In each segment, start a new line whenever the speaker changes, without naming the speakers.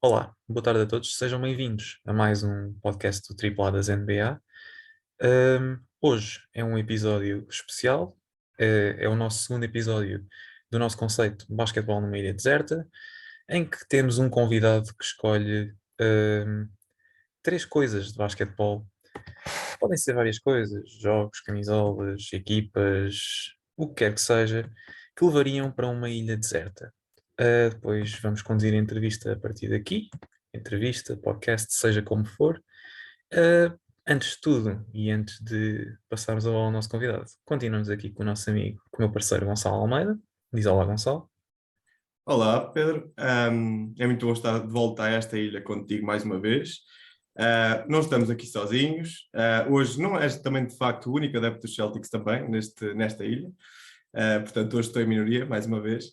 Olá, boa tarde a todos, sejam bem-vindos a mais um podcast do Triplo A das NBA. Hoje é um episódio especial, é o nosso segundo episódio do nosso conceito Basquetebol numa Ilha Deserta, em que temos um convidado que escolhe três coisas de basquetebol. Podem ser várias coisas, jogos, camisolas, equipas, o que quer que seja, que levariam para uma ilha deserta. Depois vamos conduzir a entrevista a partir daqui, entrevista, podcast, seja como for. Uh, Antes de tudo e antes de passarmos ao nosso convidado, continuamos aqui com o nosso amigo, com o meu parceiro Gonçalo Almeida. Diz olá, Gonçalo.
Olá, Pedro. É muito bom estar de volta a esta ilha contigo mais uma vez. Não estamos aqui sozinhos. Hoje não és também, de facto, o único adepto dos Celtics também nesta ilha. Portanto, hoje estou em minoria, mais uma vez.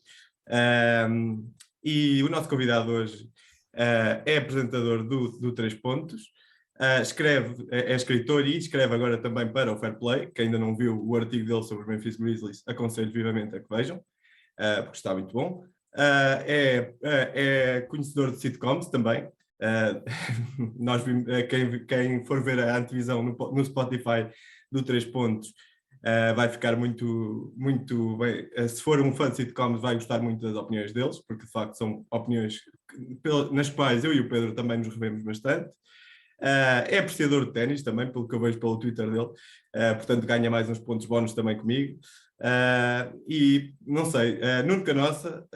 E o nosso convidado hoje é apresentador do Três Pontos. É escritor e escreve agora também para o Fair Play. Quem ainda não viu o artigo dele sobre os Memphis Grizzlies, aconselho vivamente a que vejam, porque está muito bom. É conhecedor de sitcoms também. Quem for ver a antevisão no Spotify do Três Pontos vai ficar muito bem. Se for um fã de sitcoms, vai gostar muito das opiniões deles, porque de facto são opiniões nas quais eu e o Pedro também nos revemos bastante. É apreciador de ténis também, pelo que eu vejo pelo Twitter dele, portanto ganha mais uns pontos bónus também comigo. E não sei, Nuno Canossa,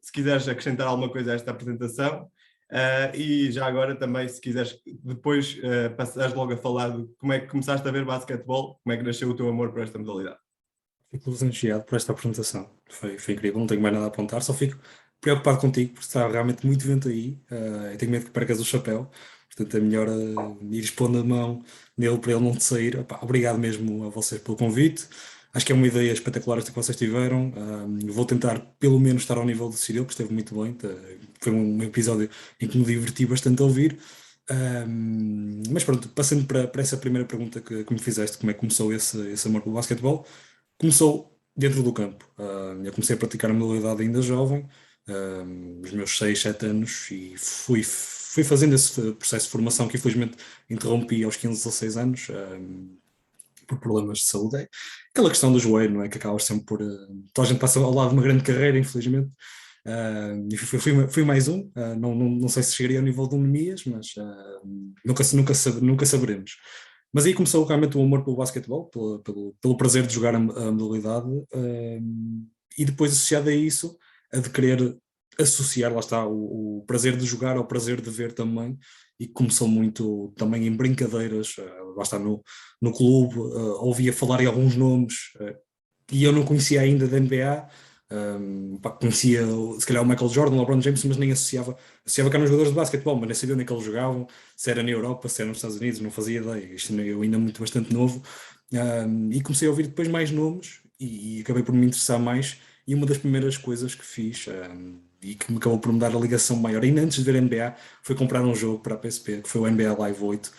se quiseres acrescentar alguma coisa a esta apresentação, e já agora também, se quiseres, depois passares logo a falar de como é que começaste a ver basquetebol, como é que nasceu o teu amor por esta modalidade.
Fico lisonjeado por esta apresentação. Foi incrível, não tenho mais nada a apontar, só fico preocupado contigo, porque está realmente muito vento aí. Eu tenho medo que percas o chapéu, portanto é melhor ires pondo a mão nele para ele não te sair. Epá, obrigado mesmo a vocês pelo convite. Acho que é uma ideia espetacular esta que vocês tiveram. Vou tentar, pelo menos, estar ao nível do Cirilo, que esteve muito bem. Foi um episódio em que me diverti bastante a ouvir. Mas pronto, passando para essa primeira pergunta que me fizeste, como é que começou esse amor pelo basquetebol? Começou dentro do campo. Eu comecei a praticar a modalidade ainda jovem, os meus 6 7 anos, e fui fazendo esse processo de formação que infelizmente interrompi aos 15 16 anos, por problemas de saúde. É aquela questão do joelho, não é? Que acabas sempre por. Toda a gente passa ao lado de uma grande carreira, infelizmente. E fui mais um. Não sei se chegaria ao nível de um Nemias, mas nunca saberemos. Mas aí começou realmente o amor pelo basquetebol, pelo prazer de jogar a modalidade, e depois associado a isso, a de querer associar, lá está, o prazer de jogar ao prazer de ver também, e começou muito também em brincadeiras, lá está no clube, ouvia falar em alguns nomes, e eu não conhecia ainda da NBA. Conhecia se calhar o Michael Jordan, o LeBron James, mas nem associava que eram jogadores de basquetebol, mas nem sabia onde é que eles jogavam, se era na Europa, se era nos Estados Unidos, não fazia ideia. Isto eu ainda muito bastante novo. E comecei a ouvir depois mais nomes e acabei por me interessar mais. E uma das primeiras coisas que fiz, e que me acabou por me dar a ligação maior, ainda antes de ver a NBA, foi comprar um jogo para a PSP, que foi o NBA Live 8,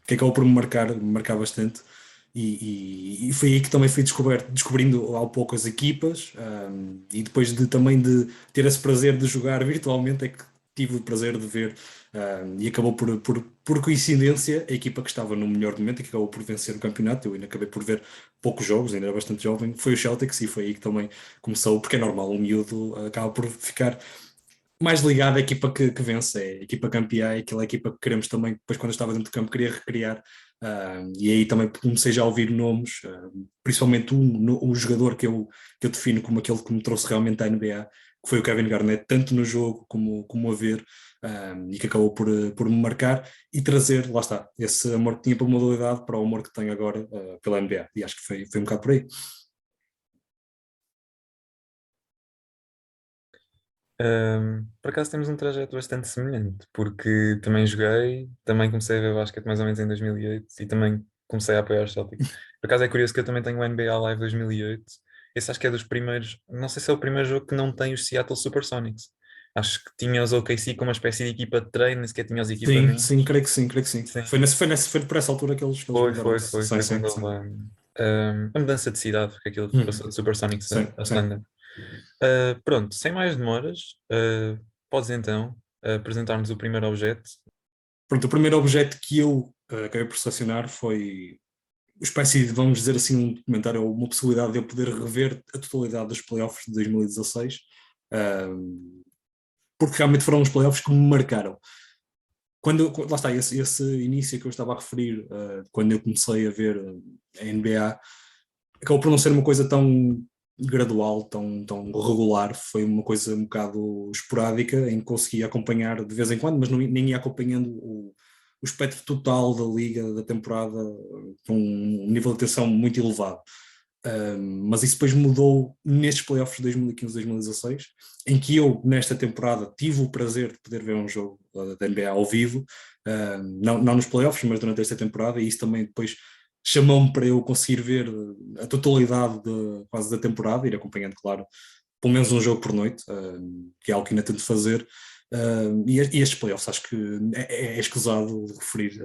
que acabou por me marcar bastante. E foi aí que também fui descobrindo ao pouco as equipas, e depois também de ter esse prazer de jogar virtualmente, é que tive o prazer de ver, e acabou por coincidência, a equipa que estava no melhor momento e que acabou por vencer o campeonato. Eu ainda acabei por ver poucos jogos, ainda era bastante jovem, foi o Celtics, e foi aí que também começou, porque é normal, o miúdo acaba por ficar mais ligado à equipa que vence, é a equipa campeã, é aquela equipa que queremos também. Depois, quando eu estava dentro do campo, queria recriar, e aí também comecei já a ouvir nomes, principalmente um jogador que eu defino como aquele que me trouxe realmente à NBA, que foi o Kevin Garnett, tanto no jogo como a ver, e que acabou por me marcar e trazer, lá está, esse amor que tinha pela modalidade para o amor que tenho agora, pela NBA, e acho que foi um bocado por aí.
Por acaso temos um trajeto bastante semelhante, porque também joguei, também comecei a ver basquete mais ou menos em 2008 e também comecei a apoiar os Celtics. Por acaso é curioso que eu também tenho o NBA Live 2008. Esse acho que é dos primeiros, não sei se é o primeiro jogo que não tem os Seattle Supersonics. Acho que tinha os OKC como uma espécie de equipa de treino, nem sequer tinha os
Sim,
equipamentos.
sim, creio que sim, creio que sim.
Sim,
Foi por essa altura que eles mudaram-se. Sim,
foi
sim,
quando houve
sim.
a mudança de cidade, porque aquilo passou de Supersonics
Sim,
a
sim.
Thunder. Pronto, sem mais demoras, podes então apresentar-nos o primeiro objeto.
Pronto, o primeiro objeto que eu acabei por selecionar foi uma espécie de, vamos dizer assim, um documentário ou uma possibilidade de eu poder rever a totalidade dos playoffs de 2016, porque realmente foram os playoffs que me marcaram. Lá está, esse início que eu estava a referir, quando eu comecei a ver a NBA, acabou por não ser uma coisa tão gradual, tão regular, foi uma coisa um bocado esporádica, em que conseguia acompanhar de vez em quando, mas nem ia acompanhando o espectro total da liga, da temporada, com um nível de atenção muito elevado. Mas isso depois mudou nestes playoffs de 2015-2016, em que eu, nesta temporada, tive o prazer de poder ver um jogo da NBA ao vivo, não nos playoffs, mas durante esta temporada, e isso também depois chamou-me para eu conseguir ver a totalidade quase da temporada, ir acompanhando, claro, pelo menos um jogo por noite, que é algo que ainda tento fazer. E estes playoffs acho que é escusado de referir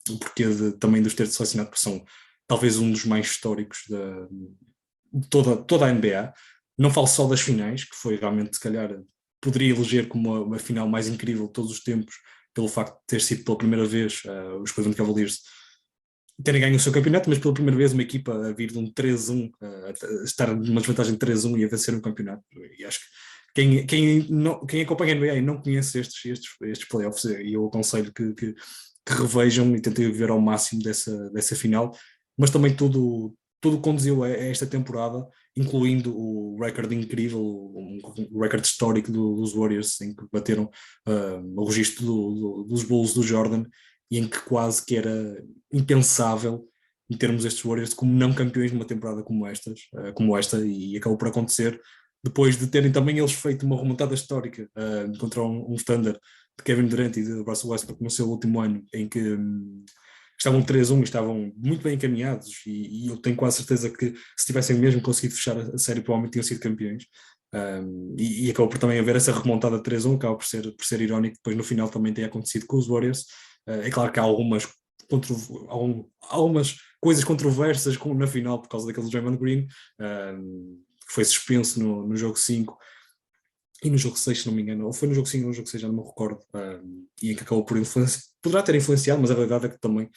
o porquê também de os ter selecionado, porque são talvez um dos mais históricos de toda a NBA. Não falo só das finais, que foi realmente, se calhar, poderia eleger como a final mais incrível de todos os tempos, pelo facto de ter sido pela primeira vez os Cleveland Cavaliers terem ganho o seu campeonato, mas pela primeira vez uma equipa a vir de um 3-1, a estar numa desvantagem de 3-1 e a vencer um campeonato. E acho que quem acompanha a NBA e não conhece estes playoffs, eu aconselho que revejam e tentem ver ao máximo dessa final, mas também tudo conduziu a esta temporada, incluindo o recorde incrível, o recorde histórico dos Warriors, em que bateram o registro dos Bulls do Jordan, e em que quase que era impensável termos estes Warriors como não campeões numa temporada como esta, e acabou por acontecer depois de terem também eles feito uma remontada histórica contra um Thunder de Kevin Durant e de Russell Westbrook no seu último ano, em que estavam 3-1 e estavam muito bem encaminhados, e eu tenho quase certeza que se tivessem mesmo conseguido fechar a série, provavelmente tinham sido campeões. E acabou por também haver essa remontada de 3-1, acaba por ser irónico, depois no final também tem acontecido com os Warriors. É claro que há algumas coisas controversas na final por causa daquele Draymond Green, que foi suspenso no jogo 5 e no jogo 6, se não me engano, ou foi no jogo 5 ou no jogo 6, já não me recordo, e em que acabou por poderá ter influenciado, mas a verdade é que também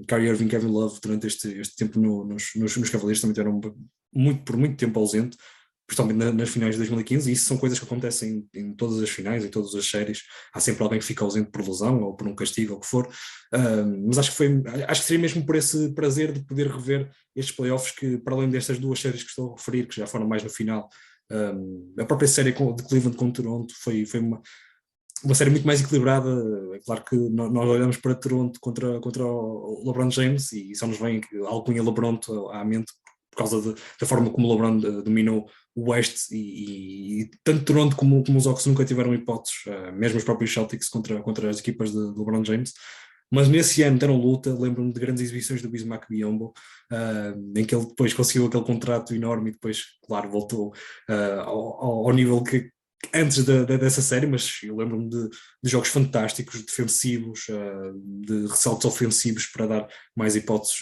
Kyrie Irving e Kevin Love durante este tempo nos Cavaleiros também tiveram por muito tempo ausente, principalmente nas finais de 2015, e isso são coisas que acontecem em todas as finais, em todas as séries. Há sempre alguém que fica ausente por lesão ou por um castigo ou o que for, mas acho que seria mesmo por esse prazer de poder rever estes playoffs, que para além destas duas séries que estou a referir, que já foram mais no final, a própria série de Cleveland com Toronto foi uma série muito mais equilibrada. É claro que nós olhamos para Toronto contra o LeBron James e só nos vem a alcunha LeBron à mente por causa da forma como o LeBron dominou o Oeste, e tanto Toronto como os Hawks nunca tiveram hipóteses, mesmo os próprios Celtics contra as equipas de LeBron James. Mas nesse ano deram luta, lembro-me de grandes exibições do Bismack Biyombo, em que ele depois conseguiu aquele contrato enorme e depois, claro, voltou ao nível que antes dessa série, mas eu lembro-me de jogos fantásticos, defensivos, de ressaltos ofensivos para dar mais hipóteses,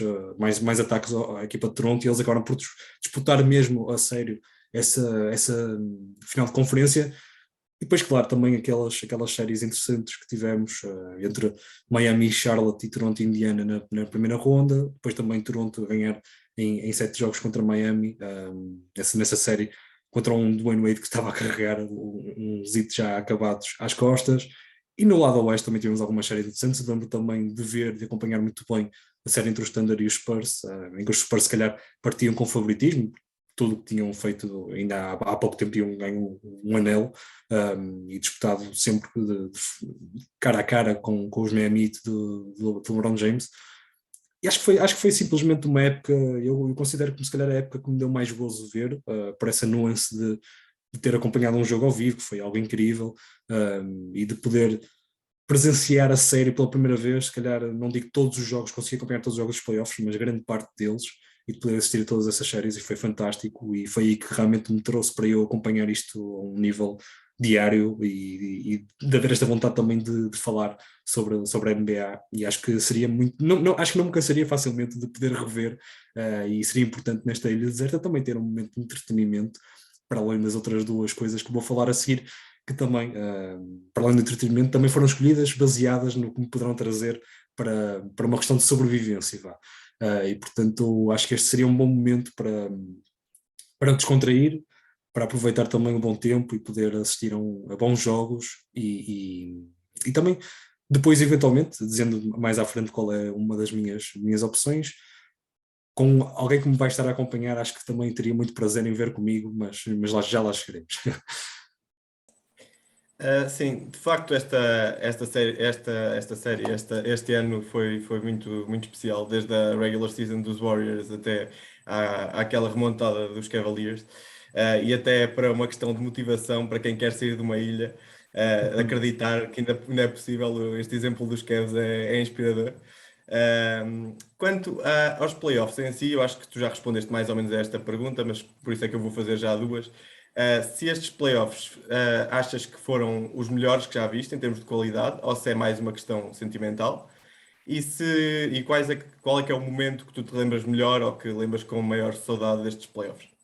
mais ataques à equipa de Toronto, e eles acabaram por disputar mesmo a sério essa final de conferência. E depois, claro, também aquelas séries interessantes que tivemos entre Miami, Charlotte e Toronto e Indiana na primeira ronda, depois também Toronto a ganhar em 7 jogos contra Miami, nessa série, contra um Dwayne Wade que estava a carregar uns hits já acabados às costas. E no lado oeste também tivemos algumas séries interessantes. Lembro também de acompanhar muito bem a série entre os Thunder e os Spurs, em que os Spurs se calhar partiam com favoritismo, tudo o que tinham feito ainda há pouco tempo, iam ganhar um anel, e disputado sempre de cara a cara com os Miami do LeBron James. E acho que foi simplesmente uma época, eu considero que se calhar a época que me deu mais gozo ver, por essa nuance de ter acompanhado um jogo ao vivo, que foi algo incrível, e de poder presenciar a série pela primeira vez. Se calhar não digo todos os jogos, consegui acompanhar todos os jogos dos playoffs, mas grande parte deles, e de poder assistir a todas essas séries, e foi fantástico, e foi aí que realmente me trouxe para eu acompanhar isto a um nível diário, e de haver esta vontade também de falar sobre a NBA, e acho que seria muito, acho que não me cansaria facilmente de poder rever, e seria importante nesta ilha deserta também ter um momento de entretenimento, para além das outras duas coisas que vou falar a seguir, que também, para além do entretenimento, também foram escolhidas baseadas no que me poderão trazer para uma questão de sobrevivência, vá. E portanto acho que este seria um bom momento para descontrair, para aproveitar também um bom tempo e poder assistir a bons jogos e também depois eventualmente, dizendo mais à frente qual é uma das minhas opções, com alguém que me vai estar a acompanhar, acho que também teria muito prazer em ver comigo, mas já lá chegaremos.
Sim, de facto este ano foi muito especial, desde a regular season dos Warriors até àquela remontada dos Cavaliers, e até para uma questão de motivação para quem quer sair de uma ilha, acreditar que ainda é possível. Este exemplo dos Cavs é inspirador. Quanto aos playoffs em si, eu acho que tu já respondeste mais ou menos a esta pergunta, mas por isso é que eu vou fazer já duas. Se estes playoffs achas que foram os melhores que já viste em termos de qualidade, ou se é mais uma questão sentimental? E qual é que é o momento que tu te lembras melhor ou que lembras com maior saudade destes playoffs?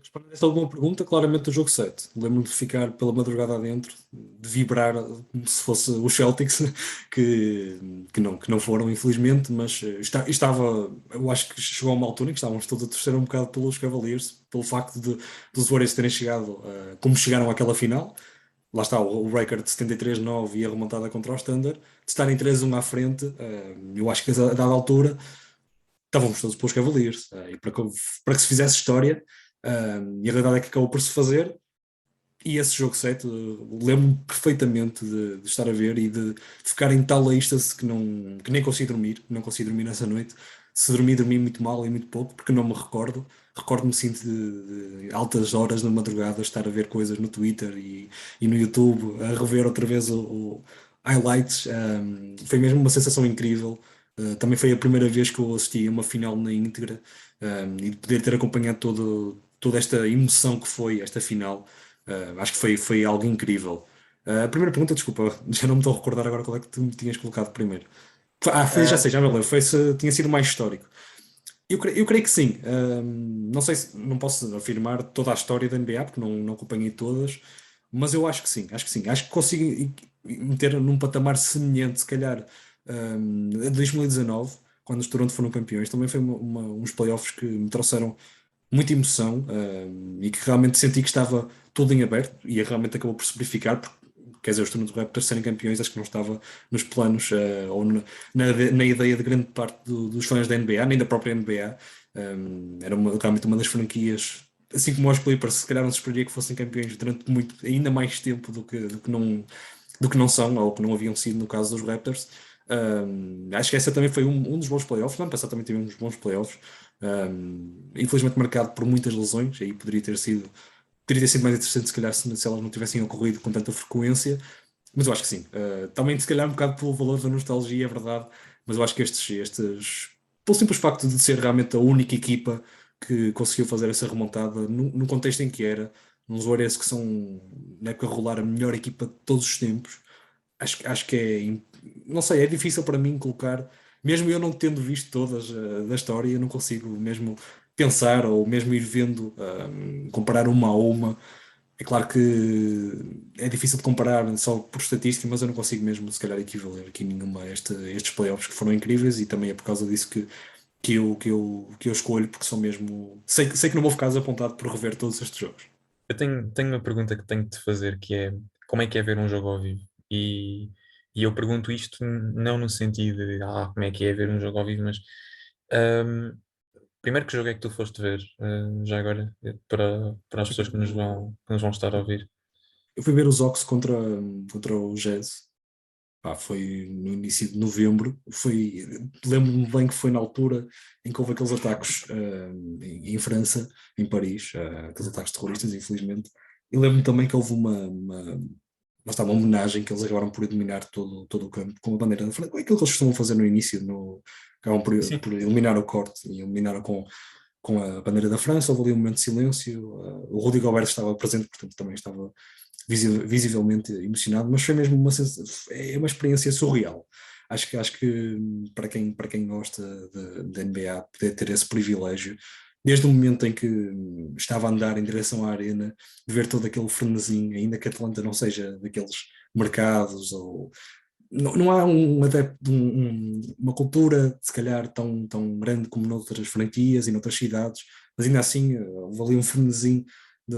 Respondendo a essa última pergunta, claramente o jogo 7. Lembro-me de ficar pela madrugada adentro, de vibrar como se fosse os Celtics, que não foram, infelizmente, mas estava, eu acho que chegou a uma altura em que estávamos todos a torcer um bocado pelos Cavaliers, pelo facto dos Warriors terem chegado, como chegaram àquela final. Lá está o record de 73-9 e a remontada contra o Thunder, de estarem 3-1 à frente. Eu acho que a dada altura estávamos todos pelos Cavaliers, e para que se fizesse história, e a realidade é que acabou por se fazer. E esse jogo 7, lembro-me perfeitamente de estar a ver e de ficar em tal êxtase que nem consegui dormir, não consegui dormir nessa noite. Se dormi muito mal e muito pouco, porque não me recordo. Recordo-me sim de altas horas na madrugada estar a ver coisas no Twitter e no YouTube, a rever outra vez o highlights. Foi mesmo uma sensação incrível. Também foi a primeira vez que eu assisti a uma final na íntegra, e de poder ter acompanhado toda esta emoção que foi esta final. Acho que foi algo incrível. A primeira pergunta, desculpa, já não me estou a recordar agora qual é que tu me tinhas colocado primeiro. Já sei, já me lembro, foi se tinha sido mais histórico. Eu creio que sim. Não sei se não posso afirmar toda a história da NBA, porque não acompanhei todas, mas eu acho que sim, acho que sim. Acho que consigo meter num patamar semelhante, se calhar, a 2019, quando os Toronto foram campeões. Também foi uns playoffs que me trouxeram muita emoção, e que realmente senti que estava tudo em aberto e realmente acabou por se verificar, porque, quer dizer, os Toronto Raptors serem campeões acho que não estava nos planos, ou na ideia de grande parte dos fãs da NBA, nem da própria NBA. Era realmente uma das franquias, assim como os Clippers, se calhar não se esperaria que fossem campeões durante ainda mais tempo do que não são, ou que não haviam sido no caso dos Raptors. Acho que essa também foi um dos bons playoffs. No ano passado também tivemos bons playoffs, infelizmente marcado por muitas lesões. Aí poderia ter sido mais interessante se calhar se elas não tivessem ocorrido com tanta frequência, mas eu acho que sim. Também se calhar um bocado pelo valor da nostalgia, é verdade, mas eu acho que pelo simples facto de ser realmente a única equipa que conseguiu fazer essa remontada no contexto em que era, nos Warriors que são, na época rolar, a melhor equipa de todos os tempos. Acho que não sei, é difícil para mim colocar, mesmo eu não tendo visto todas da história, eu não consigo mesmo pensar ou mesmo ir vendo, comparar uma a uma. É claro que é difícil de comparar só por estatística, mas eu não consigo mesmo, se calhar, equivaler aqui nenhuma a estes playoffs que foram incríveis, e também é por causa disso que eu escolho, porque sou mesmo. Sei que não vou ficar desapontado por rever todos estes jogos.
Eu tenho uma pergunta que tenho de te fazer, que é como é que é ver um jogo ao vivo? E eu pergunto isto não no sentido de como é que é ver um jogo ao vivo, mas ahm, primeiro, que jogo é que tu foste ver? Já agora, para as pessoas que nos vão estar a ouvir.
Eu fui ver os Ox contra o Jazz. Foi no início de novembro. Lembro-me bem que foi na altura em que houve aqueles ataques, em França, em Paris, aqueles ataques terroristas, infelizmente. E lembro-me também que houve uma homenagem que eles acabaram por iluminar todo o campo com a bandeira da França. Aquilo que eles costumam fazer no início, acabam
Sim.
por iluminar o corte e iluminaram com a bandeira da França. Houve ali um momento de silêncio. O Rudy Gobert estava presente, portanto também estava visivelmente emocionado, mas foi mesmo é uma experiência surreal. Acho que para quem gosta de NBA, poder ter esse privilégio, desde o momento em que estava a andar em direção à arena, ver todo aquele frenesim, ainda que Atlanta não seja daqueles mercados, ou não há uma cultura, se calhar, tão grande como noutras franquias e noutras cidades, mas ainda assim, houve ali um frenesim.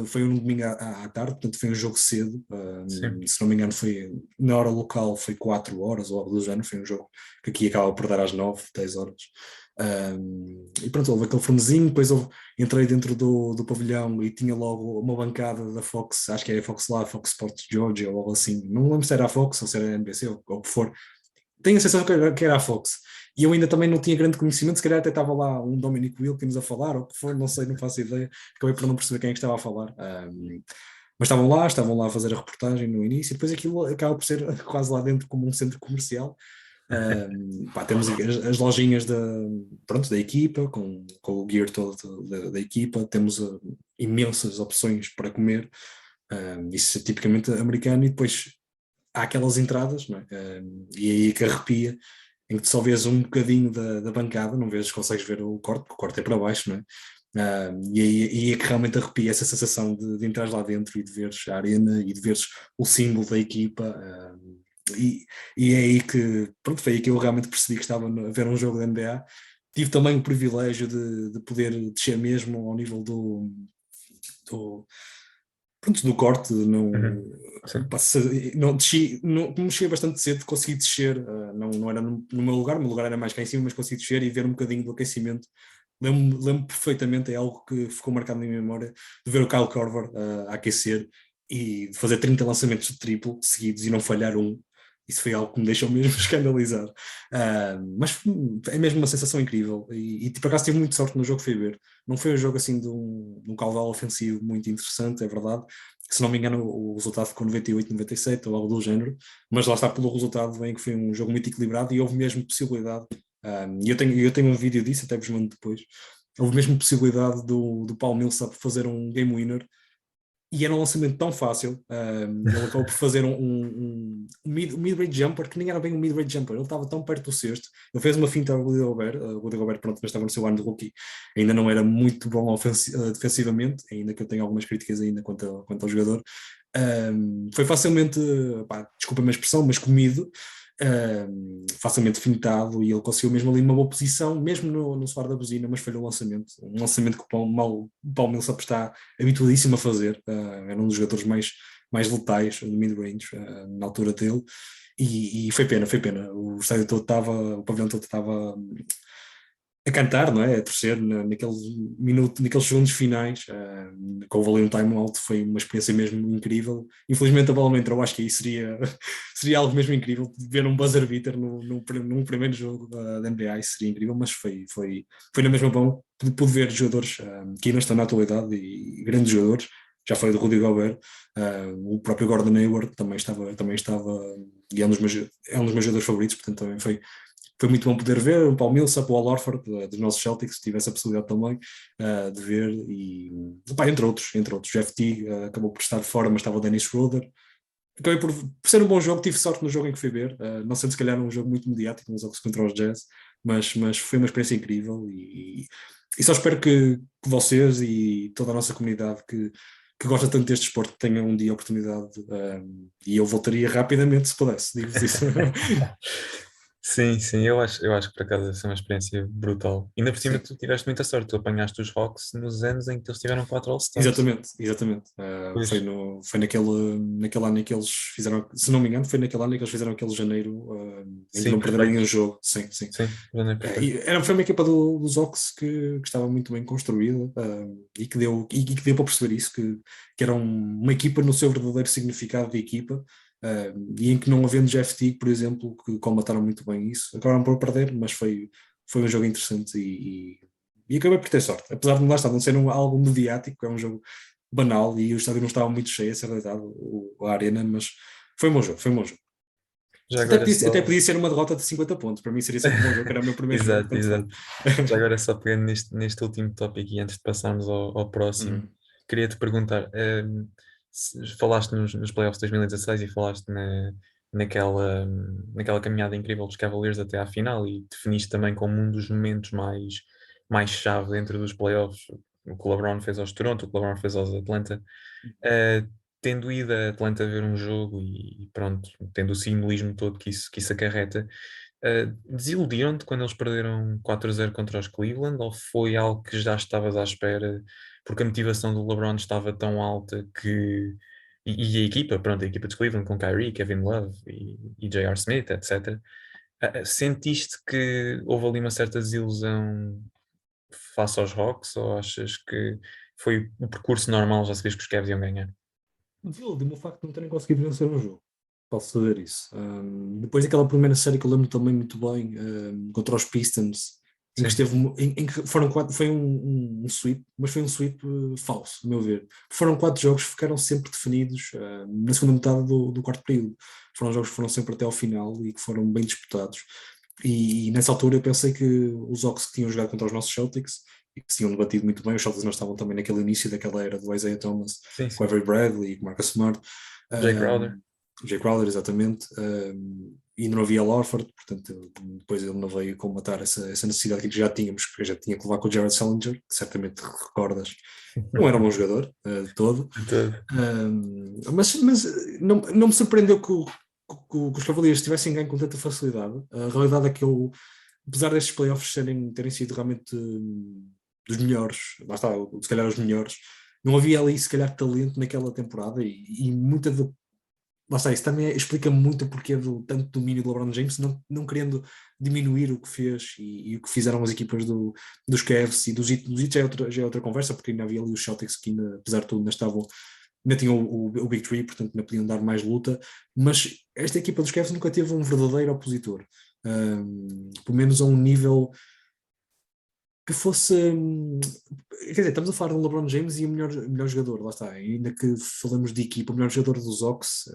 Foi um domingo à tarde, portanto foi um jogo cedo.
Sim.
Se não me engano, foi na hora local, foi 4 horas ou algo do género. Foi um jogo que aqui acaba por dar às 9, 10 horas. E pronto, houve aquele frenesim. Depois entrei dentro do pavilhão e tinha logo uma bancada da Fox, acho que era a Fox Live, Fox Sports Georgia ou algo assim. Não lembro se era a Fox ou se era a NBC ou o que for. Tenho a sensação que era a Fox. E eu ainda também não tinha grande conhecimento, se calhar até estava lá um Dominic Wilkins a falar, ou o que for, não sei, não faço ideia. Acabei por não perceber quem é que estava a falar. Mas estavam lá a fazer a reportagem no início, e depois aquilo acaba por ser quase lá dentro como um centro comercial. Temos as lojinhas pronto, da equipa, com o gear todo da equipa, temos imensas opções para comer, isso é tipicamente americano, e depois há aquelas entradas, não é? E aí que arrepia, em que tu só vês um bocadinho da bancada, não vês, consegues ver o corte, porque o corte é para baixo, não é? E aí é que realmente arrepia essa sensação de entrar lá dentro e de veres a arena e de veres o símbolo da equipa. E é aí que, pronto, foi aí que eu realmente percebi que estava a ver um jogo da NBA. Tive também o privilégio de poder descer mesmo ao nível do, pronto, do corte, não,
Uhum. Sim.
não desci, não, como cheguei bastante cedo, consegui descer, não era no meu lugar era mais cá em cima, mas consegui descer e ver um bocadinho do aquecimento. Lembro perfeitamente, é algo que ficou marcado na minha memória, de ver o Kyle Korver a aquecer e de fazer 30 lançamentos de triplo seguidos e não falhar um. Isso foi algo que me deixou mesmo escandalizado. Mas é mesmo uma sensação incrível. E por acaso tive muita sorte no jogo que fui ver. Não foi um jogo assim de um caudal ofensivo muito interessante, é verdade. Se não me engano, o resultado ficou 98, 97 ou algo do género. Mas lá está, pelo resultado, bem que foi um jogo muito equilibrado e houve mesmo possibilidade. E eu tenho um vídeo disso, até vos mando depois. Houve mesmo possibilidade do Paul Millsap fazer um game winner e era um lançamento tão fácil. Ele acabou por fazer um mid-range jumper, que nem era bem um mid-range jumper, ele estava tão perto do cesto. Ele fez uma finta ao Rudy Gobert. O Rudy Gobert, pronto, mas estava no seu ano de rookie, ainda não era muito bom defensivamente, ainda que eu tenha algumas críticas ainda quanto ao jogador. Foi facilmente, pá, desculpa a expressão, mas comido. Facilmente fintado, e ele conseguiu mesmo ali uma boa posição, mesmo no soar da buzina, mas falhou o lançamento. Um lançamento que o Paul Millsap está habituadíssimo a fazer. Era um dos jogadores mais letais do mid-range na altura dele. E foi pena, foi pena. O estádio todo estava, o pavilhão todo estava a cantar, não é? A torcer naqueles segundos finais, que houve ali um time-out. Foi uma experiência mesmo incrível. Infelizmente a bola não entrou, acho que aí seria algo mesmo incrível, ver um buzzer beater num primeiro jogo da NBA, isso seria incrível, mas foi na mesma bom. Pude ver jogadores que ainda estão na atualidade, e grandes jogadores. Já falei do Rudy Gobert, o próprio Gordon Hayward também estava, e é um dos meus jogadores favoritos, portanto também foi muito bom poder ver. O Paul Millsap, o Al Horford, dos nossos Celtics, tive essa possibilidade também de ver, e pá, entre outros. Jeff Teague acabou por estar fora, mas estava o Dennis Schroeder. Acabei por ser um bom jogo, tive sorte no jogo em que fui ver, não sendo se calhar um jogo muito mediático, nos jogos contra os Jazz, mas foi uma experiência incrível, e só espero que vocês e toda a nossa comunidade que gosta tanto deste esporte tenham um dia a oportunidade, e eu voltaria rapidamente se pudesse, digo-vos isso.
Sim, sim, eu acho que por acaso essa é uma experiência brutal. Ainda por cima
Sim.
tu tiveste muita sorte, tu apanhaste os Hawks nos anos em que eles tiveram 4 All-Stars.
Exatamente, exatamente. Foi,
Pois,
foi naquele ano em que eles fizeram, se não me engano, foi naquele ano em que eles fizeram aquele janeiro, em que
sim,
não perderam
perfeito.
nenhum jogo. Sim, sim.
Sim, não é perfeito.
Foi uma equipa dos Hawks que estava muito bem construída, e que deu para perceber isso, que era uma equipa no seu verdadeiro significado de equipa, e em que não havendo Jeff Teague, por exemplo, que comataram muito bem isso, acabaram por perder, mas foi um jogo interessante, e acabei por ter sorte. Apesar de lá estar, não ser algo mediático, é um jogo banal e o estádio não estava muito cheio, é verdade, a arena, mas foi um bom jogo, foi um bom jogo.
Já
Até
agora
podia, até
só.
podia ser uma derrota de 50 pontos, para mim seria sempre um bom jogo, era o meu primeiro jogo,
Exato,
tanto faz.
exato. Já agora só pegando neste último tópico e antes de passarmos ao próximo,
Uhum.
queria-te perguntar, falaste nos playoffs de 2016 e falaste naquela caminhada incrível dos Cavaliers até à final, e definiste também como um dos momentos mais mais chave dentro dos playoffs, o que o LeBron fez aos Toronto, o que o LeBron fez aos Atlanta. Uh, Tendo ido a Atlanta ver um jogo e pronto, tendo o simbolismo todo que isso acarreta, desiludiram-te quando eles perderam 4-0 contra os Cleveland, ou foi algo que já estavas à espera porque a motivação do LeBron estava tão alta que e a equipa, pronto, a equipa de Cleveland com Kyrie, Kevin Love e J.R. Smith, etc. Sentiste que houve ali uma certa desilusão face aos Hawks, ou achas que foi o percurso normal, já sabias que os Cavs iam ganhar?
Desiludiu-me o facto de não terem conseguido vencer um jogo. Posso saber isso. Depois daquela primeira série que eu lembro também muito bem, contra os Pistons, em que
Sim.
esteve, em que foram 4, foi um sweep, mas foi um sweep falso, a meu ver. Foram 4 jogos que ficaram sempre definidos na segunda metade do quarto período. Foram jogos que foram sempre até ao final e que foram bem disputados. E nessa altura eu pensei que os Hawks que tinham jogado contra os nossos Celtics e que se tinham debatido muito bem, os Celtics não estavam também naquele início daquela era do Isaiah Thomas,
Sim,
com
sim.
Avery Bradley e com Marcus Smart.
Jay Crowder.
Jay Crowder, exatamente, e ainda não havia Al Horford, portanto depois ele não veio combatar essa necessidade que já tínhamos, que eu já tinha que levar com o Jared Sullinger, que certamente recordas, não era um bom jogador de todo,
De todo.
mas não me surpreendeu que os Cavaliers tivessem ganho com tanta facilidade. A realidade é que eu, apesar destes playoffs terem sido realmente dos melhores, lá está, se calhar os melhores, não havia ali se calhar talento naquela temporada e muita do lá está, isso também explica muito o porquê do tanto domínio do LeBron James, não querendo diminuir o que fez e o que fizeram as equipas dos Cavs e dos Heat já é outra conversa, porque ainda havia ali os Celtics que ainda, apesar de tudo, ainda tinham o Big Three, portanto ainda podiam dar mais luta, mas esta equipa dos Cavs nunca teve um verdadeiro opositor, pelo menos a um nível que fosse. Quer dizer, estamos a falar de um LeBron James e o melhor jogador, lá está. Ainda que falamos de equipa, o melhor jogador dos Hawks,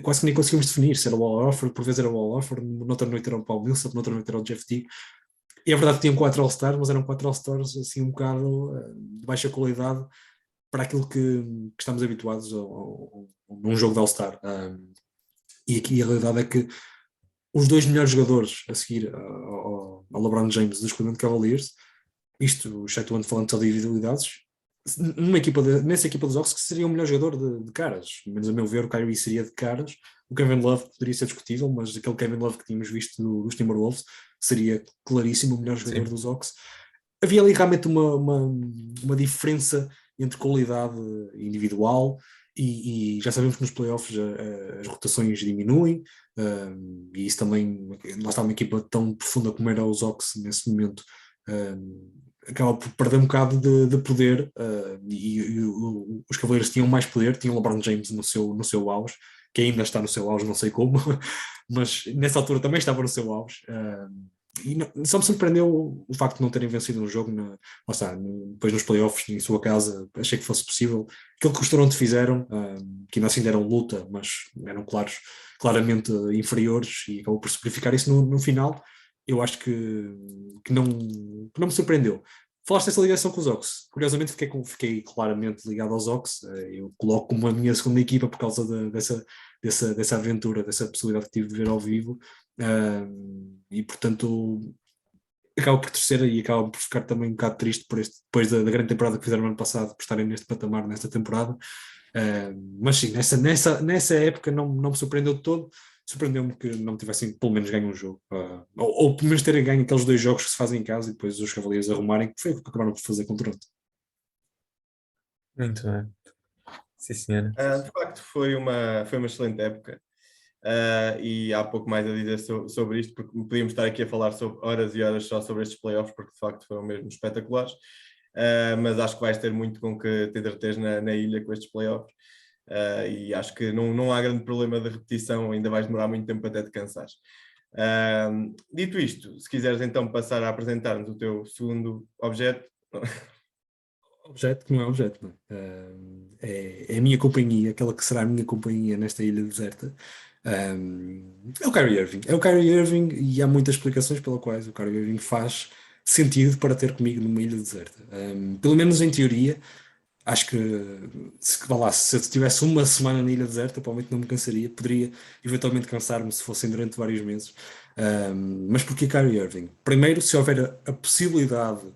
quase que nem conseguimos definir se era o Al Horford, por vezes era o Al Horford, noutra noite era o Paul Millsap, noutra noite era o Jeff Teague. E é verdade que tinham 4 All-Stars, mas eram 4 All-Stars assim um bocado de baixa qualidade para aquilo que estamos habituados num jogo de All-Star. E aqui a realidade é que os 2 melhores jogadores a seguir ao LeBron James dos Cleveland Cavaliers, isto excetuando falando só de individualidades, nessa equipa dos Hawks que seria o melhor jogador de caras, menos a meu ver o Kyrie seria de caras, o Kevin Love poderia ser discutível, mas aquele Kevin Love que tínhamos visto nos Timberwolves seria claríssimo o melhor jogador dos Hawks. Havia ali realmente uma diferença entre qualidade individual e já sabemos que nos playoffs as rotações diminuem, e isso também, lá está uma equipa tão profunda como era os Hawks nesse momento, acaba por perder um bocado de poder, e os Cavaleiros tinham mais poder, tinham LeBron James no seu auge, que ainda está no seu auge, não sei como, mas nessa altura também estava no seu auge. E só me surpreendeu o facto de não terem vencido um jogo depois nos playoffs em sua casa. Achei que fosse possível aquilo que os Toronto fizeram, que ainda assim deram luta, mas eram claramente inferiores, e acabou por se verificar isso no final. Eu acho que não me surpreendeu. Falaste dessa ligação com os Hawks. Curiosamente fiquei claramente ligado aos Hawks. Eu coloco como a minha segunda equipa por causa dessa aventura, dessa possibilidade que tive de ver ao vivo. E portanto acaba por terceira e acaba por ficar também um bocado triste depois da grande temporada que fizeram no ano passado, por estarem neste patamar nesta temporada. Mas sim, nessa época não me surpreendeu de todo. Surpreendeu-me que não tivessem pelo menos ganho um jogo, ou pelo menos terem ganho aqueles 2 jogos que se fazem em casa e depois os Cavaleiros arrumarem, que foi o que acabaram por fazer com o Toronto.
Muito bem. Sim, senhora.
De facto, foi uma excelente época. E há pouco mais a dizer sobre isto, porque podíamos estar aqui a falar horas e horas só sobre estes playoffs, porque de facto foram mesmo espetaculares. Mas acho que vais ter muito com que te entreteres na ilha com estes playoffs. E acho que não há grande problema de repetição, ainda vais demorar muito tempo até te cansares. Dito isto, se quiseres então passar a apresentar-nos o teu segundo objeto.
Objeto que não é objeto, não é? É a minha companhia, aquela que será a minha companhia nesta ilha deserta. É o Kyrie Irving. É o Kyrie Irving, e há muitas explicações pelas quais o Kyrie Irving faz sentido para ter comigo numa ilha deserta. Pelo menos em teoria. Acho que se eu tivesse uma semana na ilha deserta, provavelmente não me cansaria. Poderia eventualmente cansar-me se fossem durante vários meses. Mas porquê Kyrie Irving? Primeiro, se houver a possibilidade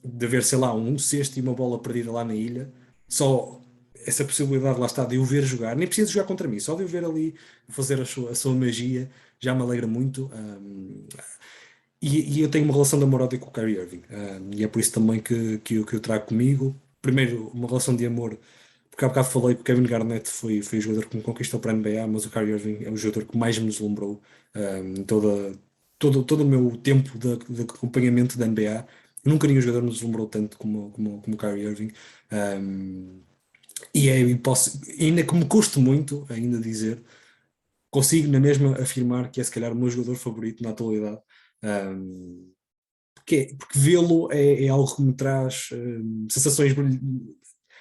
de haver, sei lá, um cesto e uma bola perdida lá na ilha, só essa possibilidade lá está de o ver jogar, nem precisa jogar contra mim, só de o ver ali fazer a sua magia já me alegra muito. E eu tenho uma relação de amor-ódio com o Kyrie Irving, e é por isso também que eu trago comigo. Primeiro, uma relação de amor, porque há bocado falei que o Kevin Garnett foi o jogador que me conquistou para a NBA, mas o Kyrie Irving é o jogador que mais me deslumbrou em todo o meu tempo de acompanhamento da NBA. Nunca nenhum jogador me deslumbrou tanto como o Kyrie Irving. Um, ainda que me custe muito ainda dizer, consigo na mesma afirmar que é se calhar o meu jogador favorito na atualidade. Um, porque vê-lo é algo que me traz sensações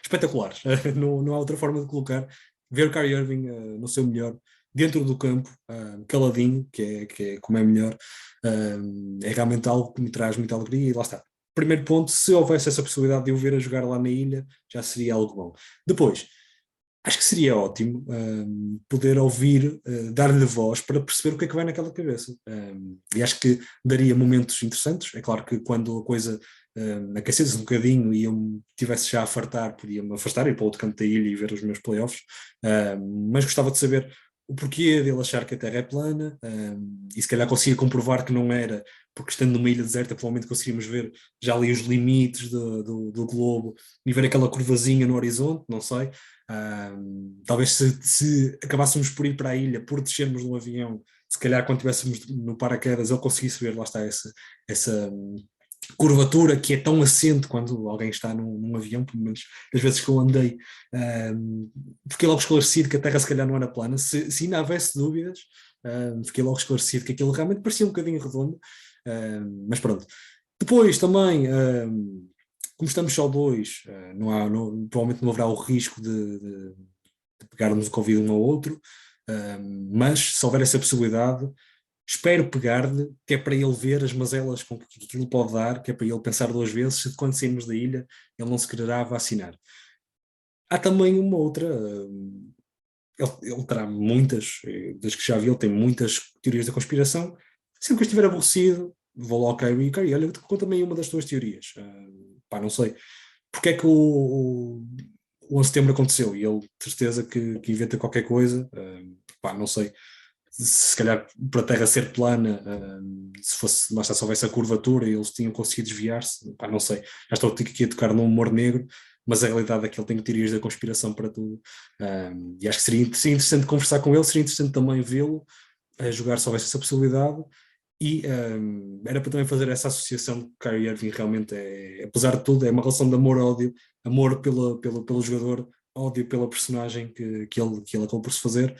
espetaculares. Não há outra forma de colocar. Ver o Kyrie Irving no seu melhor, dentro do campo, caladinho, que é como é melhor, é realmente algo que me traz muita alegria. E lá está. Primeiro ponto, se houvesse essa possibilidade de eu ver a jogar lá na ilha, já seria algo bom. Depois, acho que seria ótimo poder ouvir, dar-lhe voz para perceber o que é que vai naquela cabeça. E acho que daria momentos interessantes. É claro que quando a coisa aquecesse um bocadinho e eu me tivesse já a fartar, podia-me afastar e ir para outro canto da ilha e ver os meus playoffs. Mas gostava de saber o porquê dele achar que a Terra é plana, e se calhar conseguia comprovar que não era, porque estando numa ilha deserta provavelmente conseguíamos ver já ali os limites do globo e ver aquela curvazinha no horizonte, não sei. Talvez se acabássemos por ir para a ilha, por descermos de um avião, se calhar quando estivéssemos no paraquedas ele conseguisse ver, lá está, essa curvatura que é tão assente quando alguém está num avião, pelo menos das vezes que eu andei, fiquei logo esclarecido que a Terra se calhar não era plana. Se ainda houvesse dúvidas, fiquei logo esclarecido que aquilo realmente parecia um bocadinho redondo, mas pronto. Depois também, como estamos só dois, provavelmente não haverá o risco de pegarmos o Covid um ao outro, mas se houver essa possibilidade, espero pegar-lhe, que é para ele ver as mazelas com que aquilo pode dar, que é para ele pensar duas vezes se quando sairmos da ilha ele não se quererá vacinar. Há também uma outra, ele terá muitas, das que já vi, ele tem muitas teorias da conspiração. Sempre que eu estiver aborrecido, vou lá ao Kyrie, olha, conta-me aí uma das tuas teorias. Não sei. Porque é que o 11 de setembro aconteceu? E ele, de certeza, que inventa qualquer coisa. Não sei. Se calhar para a Terra ser plana, se fosse, mas se houvesse a curvatura e eles tinham conseguido desviar-se, não sei. Já estou aqui a tocar no humor negro, mas a realidade é que ele tem teorias da conspiração para tudo. E acho que seria interessante conversar com ele, seria interessante também vê-lo a jogar se houvesse essa possibilidade. E era para também fazer essa associação que o Kyrie Irving realmente apesar de tudo, é uma relação de amor-ódio, amor pelo jogador, ódio pela personagem que ele acabou por se fazer.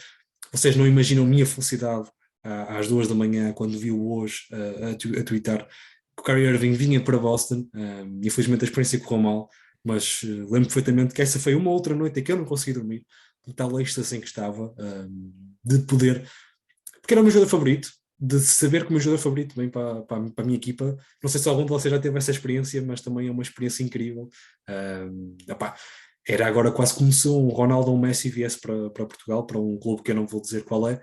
Vocês não imaginam a minha felicidade às 2 da manhã quando vi-o hoje a twittar que o Kyrie Irving vinha para Boston. Infelizmente a experiência correu mal, mas lembro perfeitamente que essa foi uma outra noite em que eu não consegui dormir, de tal êxtase em que estava, de poder, porque era o meu jogador favorito, de saber que o meu jogador favorito vem para a minha equipa. Não sei se algum de vocês já teve essa experiência, mas também é uma experiência incrível. Era agora quase como se um Ronaldo ou um Messi viesse para Portugal, para um clube que eu não vou dizer qual é,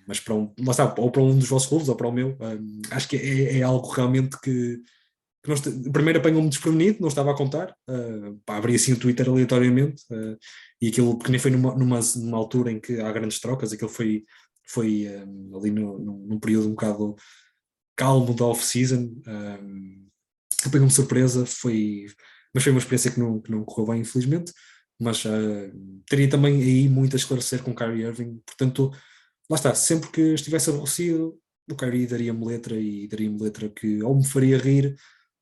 mas lá está, ou para um dos vossos clubes ou para o meu. Acho que é algo realmente que primeiro apanhou-me desprevenido, não estava a contar, abri assim o Twitter aleatoriamente, e aquilo, porque nem foi numa altura em que há grandes trocas, aquilo foi ali num período um bocado calmo da off-season, apanhou-me de surpresa, mas foi uma experiência que não correu bem, infelizmente, mas teria também aí muito a esclarecer com o Kyrie Irving, portanto, lá está, sempre que estivesse aborrecido, o Kyrie daria-me letra que ou me faria rir,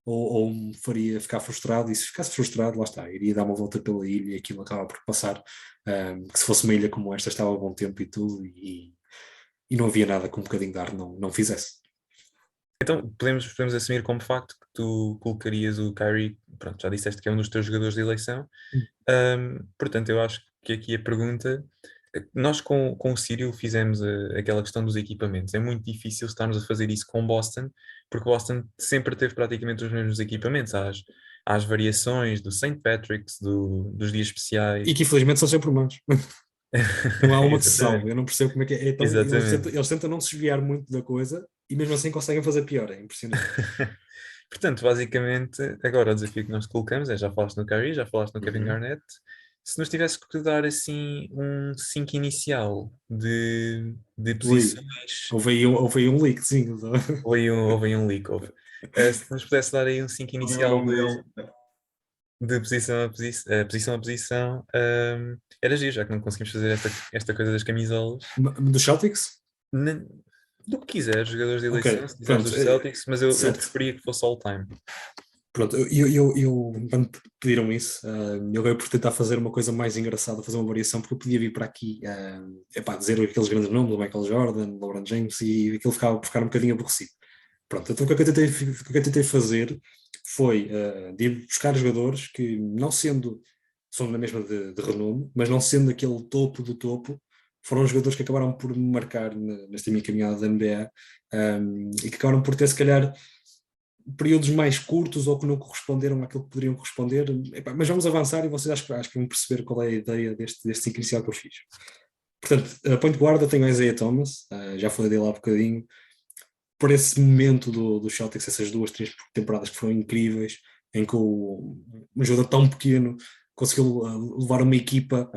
ou me faria ficar frustrado, e se ficasse frustrado, lá está, iria dar uma volta pela ilha e aquilo acaba por passar, que se fosse uma ilha como esta estava a bom tempo e tudo, e não havia nada que um bocadinho de ar não fizesse.
Então, podemos assumir como facto que tu colocarias o Kyrie, pronto, já disseste que é um dos teus jogadores de eleição. Portanto, eu acho que aqui a pergunta, nós com o Cyril fizemos aquela questão dos equipamentos. É muito difícil estarmos a fazer isso com Boston, porque Boston sempre teve praticamente os mesmos equipamentos. Há as variações do St. Patrick's, dos dias especiais.
E que infelizmente são sempre humanos. Não há uma que se salve. Eu
Exatamente.
não percebo como é que é.
Exatamente.
Eles tentam não se desviar muito da coisa e mesmo assim conseguem fazer pior. É impressionante.
Portanto, basicamente, agora o desafio que nós te colocamos é, já falaste no Curry, já falaste no Kevin
Uhum.
Garnett, se nos tivesse que dar assim um 5 inicial de
Ui,
posições,
houve aí um leak, sim.
houve aí um leak, houve. Se nos pudesse dar aí um 5
Qual é o
inicial
nome dele?
de posição a posição, era giro, já que não conseguimos fazer esta coisa das camisolas.
Dos Celtics?
Ne- Do que quiseres, jogadores de
Ok,
eleição, se quiseres
pronto.
dos Celtics, mas eu
Certo.
preferia que fosse all-time.
Pronto, quando pediram isso, eu acabei por tentar fazer uma coisa mais engraçada, fazer uma variação, porque eu podia vir para aqui, dizer aqueles grandes nomes, o Michael Jordan, o LeBron James, e aquilo ficava por ficar um bocadinho aborrecido. Pronto, então o que eu tentei fazer foi de ir buscar jogadores que, não sendo, são na mesma de renome, mas não sendo aquele topo do topo, foram jogadores que acabaram por me marcar nesta minha caminhada da NBA, e que acabaram por ter, se calhar, períodos mais curtos ou que não corresponderam àquilo que poderiam corresponder. Epá, mas vamos avançar e vocês acho que vão perceber qual é a ideia deste ciclo inicial que eu fiz. Portanto, a point guarda tenho o Isaiah Thomas, já falei dele há bocadinho, por esse momento do Celtics, essas 2, 3 temporadas que foram incríveis, em que um jogador tão pequeno conseguiu levar uma equipa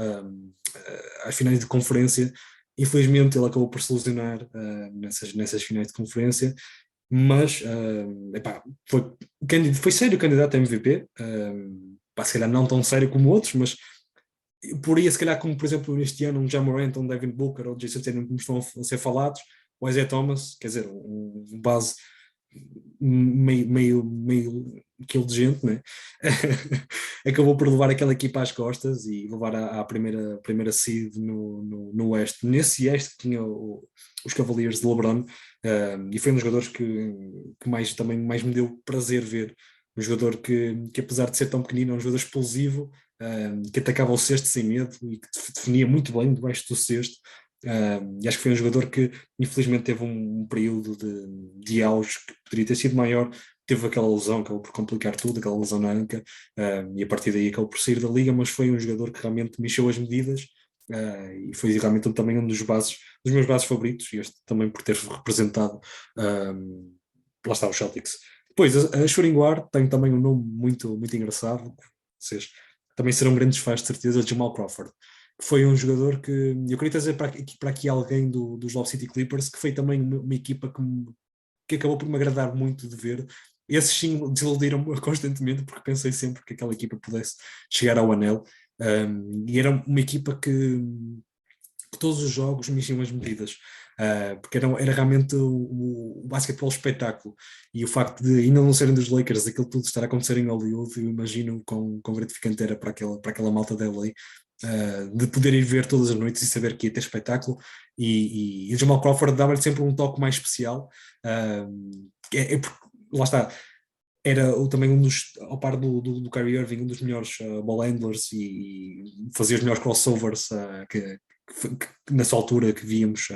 às finais de conferência. Infelizmente ele acabou por se lesionar nessas finais de conferência, mas epá, foi sério candidato a MVP, se calhar não tão sério como outros, mas por aí, se calhar, como por exemplo este ano um Ja Morant, um Devin Booker ou Jason Tatum, como estão a ser falados, o Isaiah Thomas, quer dizer, um base meio aquilo de gente, né? Acabou por levar aquela equipa às costas e levar à primeira seed no Oeste. Nesse Oeste que tinha os Cavaliers de LeBron, e foi um dos jogadores que também mais me deu prazer ver. Um jogador que apesar de ser tão pequenino, é um jogador explosivo, que atacava o cesto sem medo e que definia muito bem debaixo do cesto. E acho que foi um jogador que infelizmente teve um período de auge que poderia ter sido maior, teve aquela lesão que acabou por complicar tudo, aquela lesão na anca, e a partir daí acabou por sair da liga, mas foi um jogador que realmente mexeu as medidas, e foi realmente também um dos meus bases favoritos, e este também por ter representado, lá está, o Celtics. Depois, a Shooting Guard tem também um nome muito, muito engraçado, vocês também serão grandes fãs de certeza, de Jamal Crawford, que foi um jogador que eu queria trazer para aqui alguém dos Love City Clippers, que foi também uma equipa que acabou por me agradar muito de ver. Esses sim desiludiram-me constantemente, porque pensei sempre que aquela equipa pudesse chegar ao anel, e era uma equipa que todos os jogos mexiam as medidas. Porque era realmente o basquetebol espetáculo, e o facto de ainda não serem dos Lakers, aquilo tudo estar a acontecer em Hollywood, eu imagino quão gratificante era para aquela malta da LA, de poder ir ver todas as noites e saber que ia ter espetáculo, e o Jamal Crawford dava-lhe sempre um toque mais especial, porque, lá está, era também ao par do Kyrie Irving, um dos melhores ball handlers, e fazia os melhores crossovers nessa altura que víamos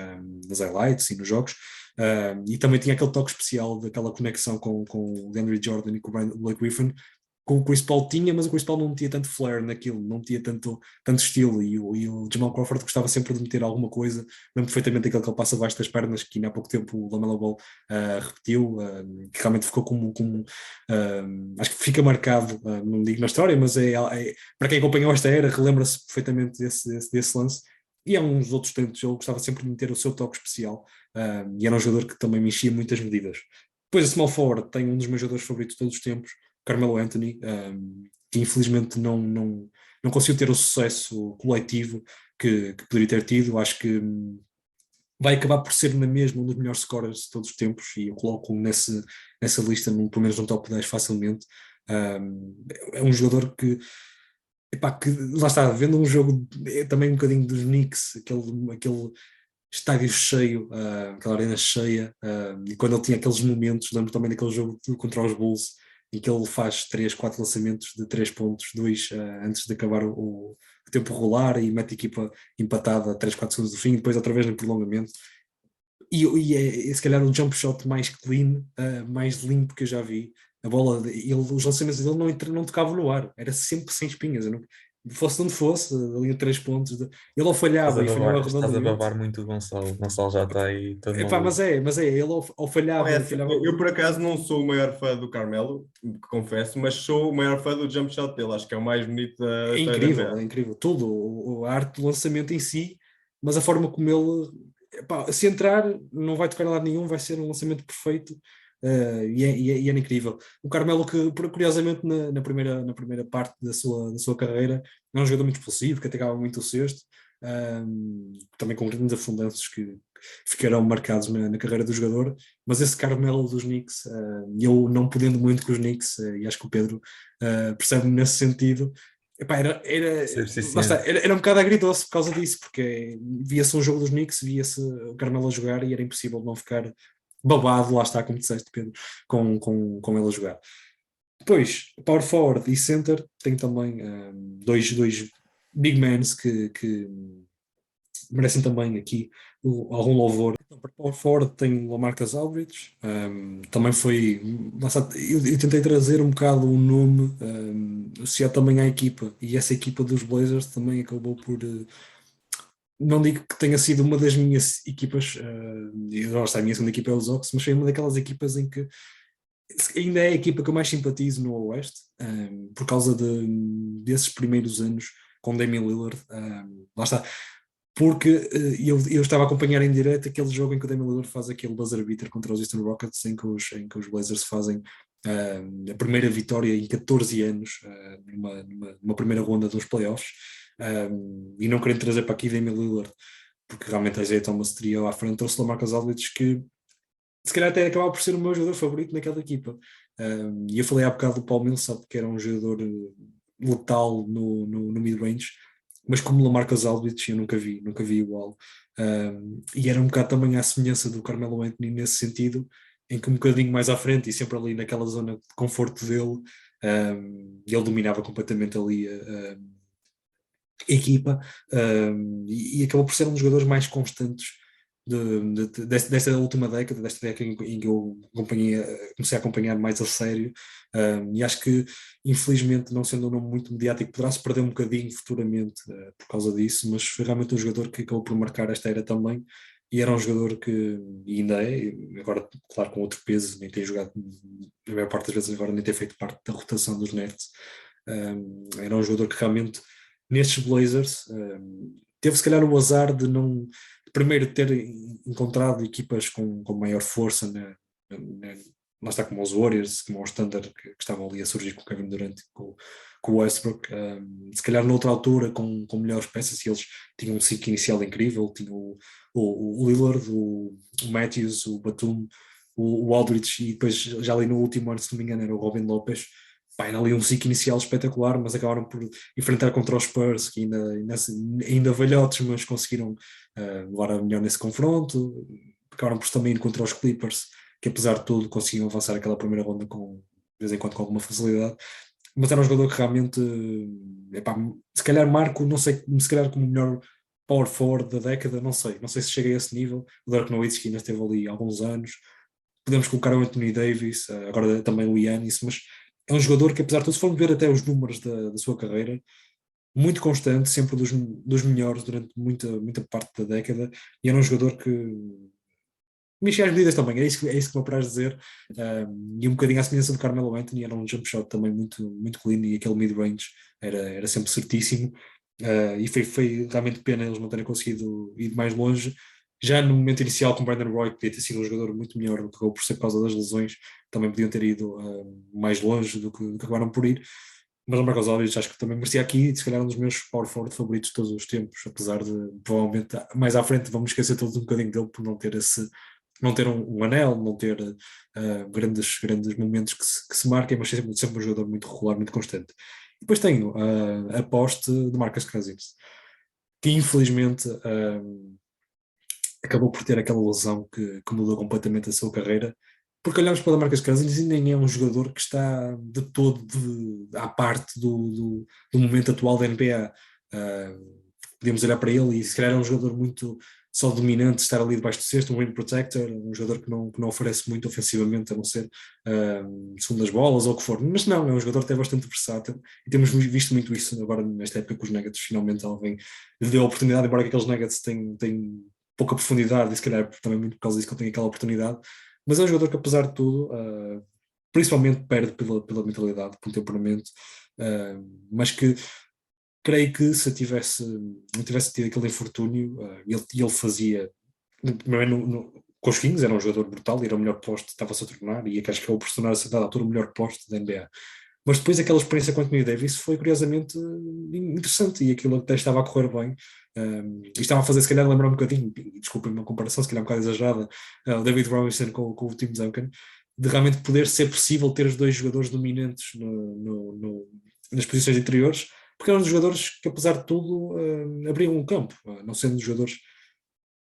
nas highlights e nos jogos, e também tinha aquele toque especial daquela conexão com o Henry Jordan e com o Blake Griffin, com o Chris Paul tinha, mas o Chris Paul não tinha tanto flair naquilo, não tinha tanto estilo, e o Jamal Crawford gostava sempre de meter alguma coisa. Lembro perfeitamente aquele que ele passa abaixo das pernas, que ainda há pouco tempo o LaMelo Ball repetiu, que realmente ficou como acho que fica marcado, não digo na história, mas para quem acompanhou esta era, relembra-se perfeitamente desse lance. E há uns outros tantos, ele gostava sempre de meter o seu toque especial, e era um jogador que também me enchia muitas medidas. Depois a small forward tem um dos meus jogadores favoritos de todos os tempos, Carmelo Anthony, que infelizmente não conseguiu ter o sucesso coletivo que poderia ter tido. Acho que vai acabar por ser na mesma um dos melhores scorers de todos os tempos, e eu coloco nessa lista, pelo menos no top 10 facilmente. É um jogador que lá está, vendo um jogo também um bocadinho dos Knicks, aquele estádio cheio, aquela arena cheia, e quando ele tinha aqueles momentos, lembro também daquele jogo contra os Bulls, em que ele faz 3, 4 lançamentos de 3 pontos, 2 antes de acabar o tempo rolar, e mete a equipa empatada a 3, 4 segundos do fim, e depois outra vez no prolongamento. E é se calhar o jump shot mais clean, mais limpo que eu já vi. A bola, os lançamentos dele não tocavam no ar, era sempre sem espinhas. fosse onde fosse, ali a 3 pontos. Ele ou falhava e falhava
Estás a
redondamente.
babar muito o Gonçalo. O Gonçalo já está aí todo
Epá,
maluco.
mas é, ele ou
Não, é
falhava e
assim,
falhava.
eu, por acaso não sou o maior fã do Carmelo, confesso, mas sou o maior fã do jump shot dele. Acho que é o mais bonito da história da NBA.
É incrível, tudo, a arte do lançamento em si, mas a forma como ele, epá, se entrar, não vai tocar em lado nenhum, vai ser um lançamento perfeito, e é incrível. O Carmelo, que curiosamente na primeira parte da sua carreira, é um jogador muito explosivo, que atacava muito o cesto, também com grandes afundanços que ficarão marcados na carreira do jogador, mas esse Carmelo dos Knicks, eu não podendo muito com os Knicks, e acho que o Pedro percebe-me nesse sentido. Epá,
Ser
lá está,
eficiente.
era um bocado agridoce por causa disso, porque via-se um jogo dos Knicks, via-se o Carmelo a jogar e era impossível não ficar babado, lá está, como disseste, Pedro, com ele a jogar. Depois, Power Forward e Center, tem também dois big mans que merecem também aqui algum louvor. Então, para Power Forward tem o Lamarcus Aldridge, também foi. Lá está, eu tentei trazer um bocado o nome associado também à equipa, e essa equipa dos Blazers também acabou por. Não digo que tenha sido uma das minhas equipas, a minha segunda equipa é os Hawks, mas foi uma daquelas equipas em que ainda é a equipa que eu mais simpatizo no Oeste, por causa desses primeiros anos com Damian Lillard. Lá está, porque eu estava a acompanhar em direto aquele jogo em que o Damian Lillard faz aquele buzzer beater contra os Houston Rockets, em que os Blazers fazem a primeira vitória em 14 anos, numa primeira ronda dos playoffs, e não querendo trazer para aqui Damian Lillard, porque realmente a Isaiah Thomas teria lá à frente, trouxe Lamarcus Aldridge, que se calhar até acabava por ser o meu jogador favorito naquela equipa. E eu falei há bocado do Paul Millsap, que era um jogador letal no mid-range, mas como Lamarcus Aldridge eu nunca vi igual. E era um bocado também à semelhança do Carmelo Anthony nesse sentido, em que um bocadinho mais à frente e sempre ali naquela zona de conforto dele, ele dominava completamente ali a equipa, e acabou por ser um dos jogadores mais constantes desta última década, desta década em que eu comecei a acompanhar mais a sério, e acho que infelizmente, não sendo um nome muito mediático, poderá-se perder um bocadinho futuramente por causa disso, mas foi realmente um jogador que acabou por marcar esta era também, e era um jogador que e ainda é, agora claro com outro peso, nem tem jogado a maior parte das vezes agora, nem tem feito parte da rotação dos Nets. Era um jogador que realmente nestes Blazers teve se calhar o azar de não primeiro ter encontrado equipas com maior força lá está, como os Warriors, como os Thunder, que estavam ali a surgir com o Kevin Durant, com o Westbrook, se calhar noutra altura com melhores peças, e eles tinham um ciclo inicial incrível, tinham o Lillard, o Matthews, o Batum, o Aldridge, e depois já ali no último ano, se não me engano, era o Robin Lopez. Pá, era ali um ciclo inicial espetacular, mas acabaram por enfrentar contra os Spurs, que ainda velhotes, mas conseguiram levar a melhor nesse confronto. Acabaram por também ir contra os Clippers, que apesar de tudo conseguiam avançar aquela primeira ronda de vez em quando com alguma facilidade. Mas era um jogador que realmente, epá, se calhar marco, não sei, se calhar como o melhor power forward da década, não sei se cheguei a esse nível. O Dirk Nowitzki ainda esteve ali há alguns anos. Podemos colocar o Anthony Davis, agora também o Giannis, mas é um jogador que, apesar de tudo, se formos ver até os números da sua carreira, muito constante, sempre dos melhores durante muita parte da década, e era um jogador que mexia as medidas também, é isso que me apraz dizer, e um bocadinho à semelhança do Carmelo Anthony, era um jump shot também muito, muito clean, e aquele mid-range era sempre certíssimo, e foi realmente pena eles não terem conseguido ir mais longe. Já no momento inicial com Brandon Roy, que podia ter sido um jogador muito melhor do que acabou por ser por causa das lesões, também podiam ter ido mais longe do que acabaram por ir. Mas o Marcos Aldridge acho que também merecia aqui, se calhar um dos meus power forward favoritos de todos os tempos, apesar de provavelmente mais à frente vamos esquecer todos um bocadinho dele por não ter um anel, não ter grandes momentos que se marquem, mas sempre um jogador muito regular, muito constante. E depois tenho a poste de Marcus Cousins, que infelizmente acabou por ter aquela lesão que mudou completamente a sua carreira, porque olhamos para o Marcus Cousins e nem é um jogador que está de todo à parte do momento atual da NBA. Podemos olhar para ele e se calhar é um jogador muito só dominante, estar ali debaixo do cesto, um rim protector, um jogador que não oferece muito ofensivamente, a não ser segundas bolas ou o que for. Mas não, é um jogador até bastante versátil e temos visto muito isso agora nesta época que os Nuggets finalmente alguém lhe deu a oportunidade, embora que aqueles Nuggets têm pouca profundidade, e se calhar também muito por causa disso que ele tem aquela oportunidade, mas é um jogador que apesar de tudo, principalmente perde pela mentalidade, pelo temperamento, mas que creio que se não tivesse tido aquele infortúnio, ele fazia, primeiro com os Kings era um jogador brutal, era o melhor poste, estava-se a tornar, e acho que acabou por se tornar a certa altura o melhor poste da NBA. Mas depois aquela experiência com Anthony Davis foi curiosamente interessante, e aquilo até estava a correr bem, e estava a fazer se calhar lembrar um bocadinho, e desculpem uma comparação se calhar um bocado exagerada, o David Robinson com o Tim Duncan, de realmente poder ser possível ter os dois jogadores dominantes nas posições interiores, porque eram jogadores que apesar de tudo abriam o campo, não sendo jogadores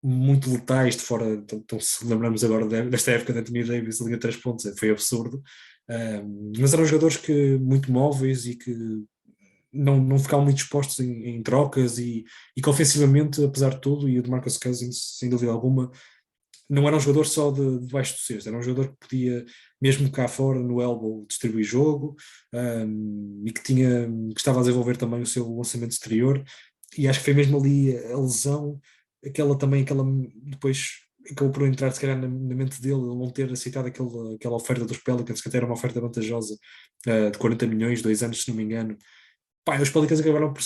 muito letais de fora. Então se lembrarmos agora desta época de Anthony Davis, a linha de 3 pontos, foi absurdo, mas eram jogadores muito móveis e que não ficavam muito expostos em trocas, e que ofensivamente, apesar de tudo, e o DeMarcus Cousins, sem dúvida alguma, não era um jogador só de baixo do cesto, era um jogador que podia, mesmo cá fora, no elbow, distribuir jogo, e que estava a desenvolver também o seu lançamento exterior, e acho que foi mesmo ali a lesão, aquela depois acabou por entrar se calhar na mente dele, ele não ter aceitado aquela oferta dos Pelicans, que até era uma oferta vantajosa, de 40 milhões, 2 anos, se não me engano. Pá, os Pelicans acabaram por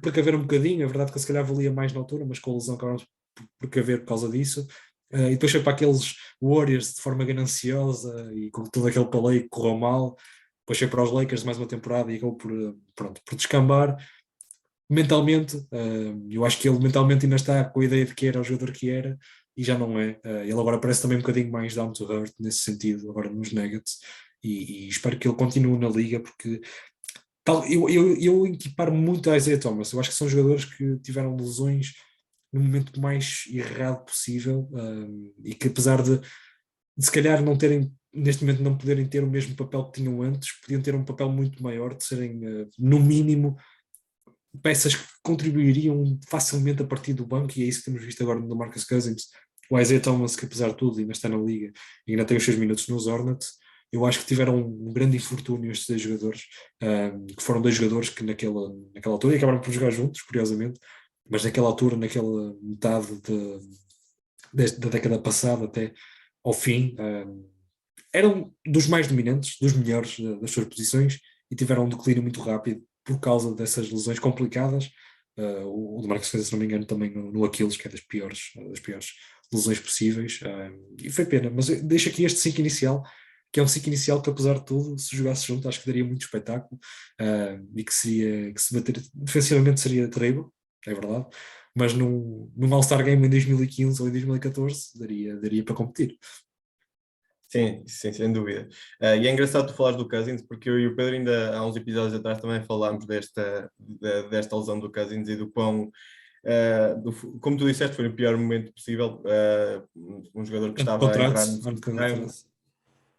precaver um bocadinho, é verdade que se calhar valia mais na altura, mas com a lesão acabaram por precaver por causa disso. E depois foi para aqueles Warriors de forma gananciosa e com todo aquele paleio que correu mal. Depois foi para os Lakers mais uma temporada e acabou por descambar. Mentalmente, eu acho que ele mentalmente ainda está com a ideia de que era o jogador que era, e já não é. Ele agora parece também um bocadinho mais down to earth nesse sentido, agora nos Nuggets, e espero que ele continue na liga, porque eu equiparo muito a Isaiah Thomas. Eu acho que são jogadores que tiveram lesões no momento mais errado possível, e que apesar de se calhar não terem, neste momento não poderem ter o mesmo papel que tinham antes, podiam ter um papel muito maior, de serem, no mínimo, peças que contribuiriam facilmente a partir do banco, e é isso que temos visto agora no Marcus Cousins. O Isaiah Thomas, que apesar de tudo ainda está na liga e ainda tem os seus minutos nos Hornets, eu acho que tiveram um grande infortúnio estes dois jogadores, que foram dois jogadores que naquela altura, e acabaram por jogar juntos, curiosamente, mas naquela altura, naquela metade da década passada até ao fim, eram dos mais dominantes, dos melhores das suas posições, e tiveram um declínio muito rápido por causa dessas lesões complicadas. O DeMarcus Cousins, se não me engano, também no Aquiles, que é das piores lesões possíveis, e foi pena. Mas eu deixo aqui este 5 inicial, que é um 5 inicial que, apesar de tudo, se jogasse junto, acho que daria muito espetáculo, e que se bater defensivamente seria terrível, é verdade, mas num All-Star Game em 2015 ou em 2014 daria para competir.
Sim, sim, sem dúvida. E é engraçado tu falares do Cousins, porque eu e o Pedro ainda há uns episódios atrás também falámos desta lesão do Cousins e do quão, como tu disseste, foi o pior momento possível. Um jogador que estava a entrar no prime.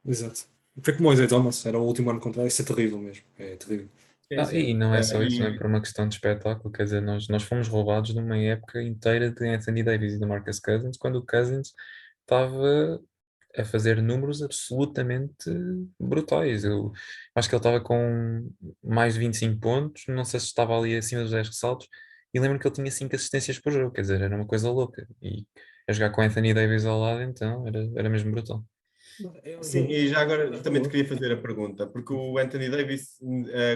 Exato. Foi como o Isaiah Thomas, era o último ano de contrato, isso é terrível mesmo, é terrível.
Sim, sim.
E não é só isso, não é por uma questão de espetáculo, quer dizer, nós fomos roubados numa época inteira de Anthony Davis e de Marcus Cousins, quando o Cousins estava a fazer números absolutamente brutais. Eu acho que ele estava com mais de 25 pontos, não sei se estava ali acima dos 10 ressaltos, e lembro que ele tinha 5 assistências por jogo, quer dizer, era uma coisa louca. E a jogar com Anthony Davis ao lado, então, era mesmo brutal.
Sim, e já agora também te queria fazer a pergunta, porque o Anthony Davis,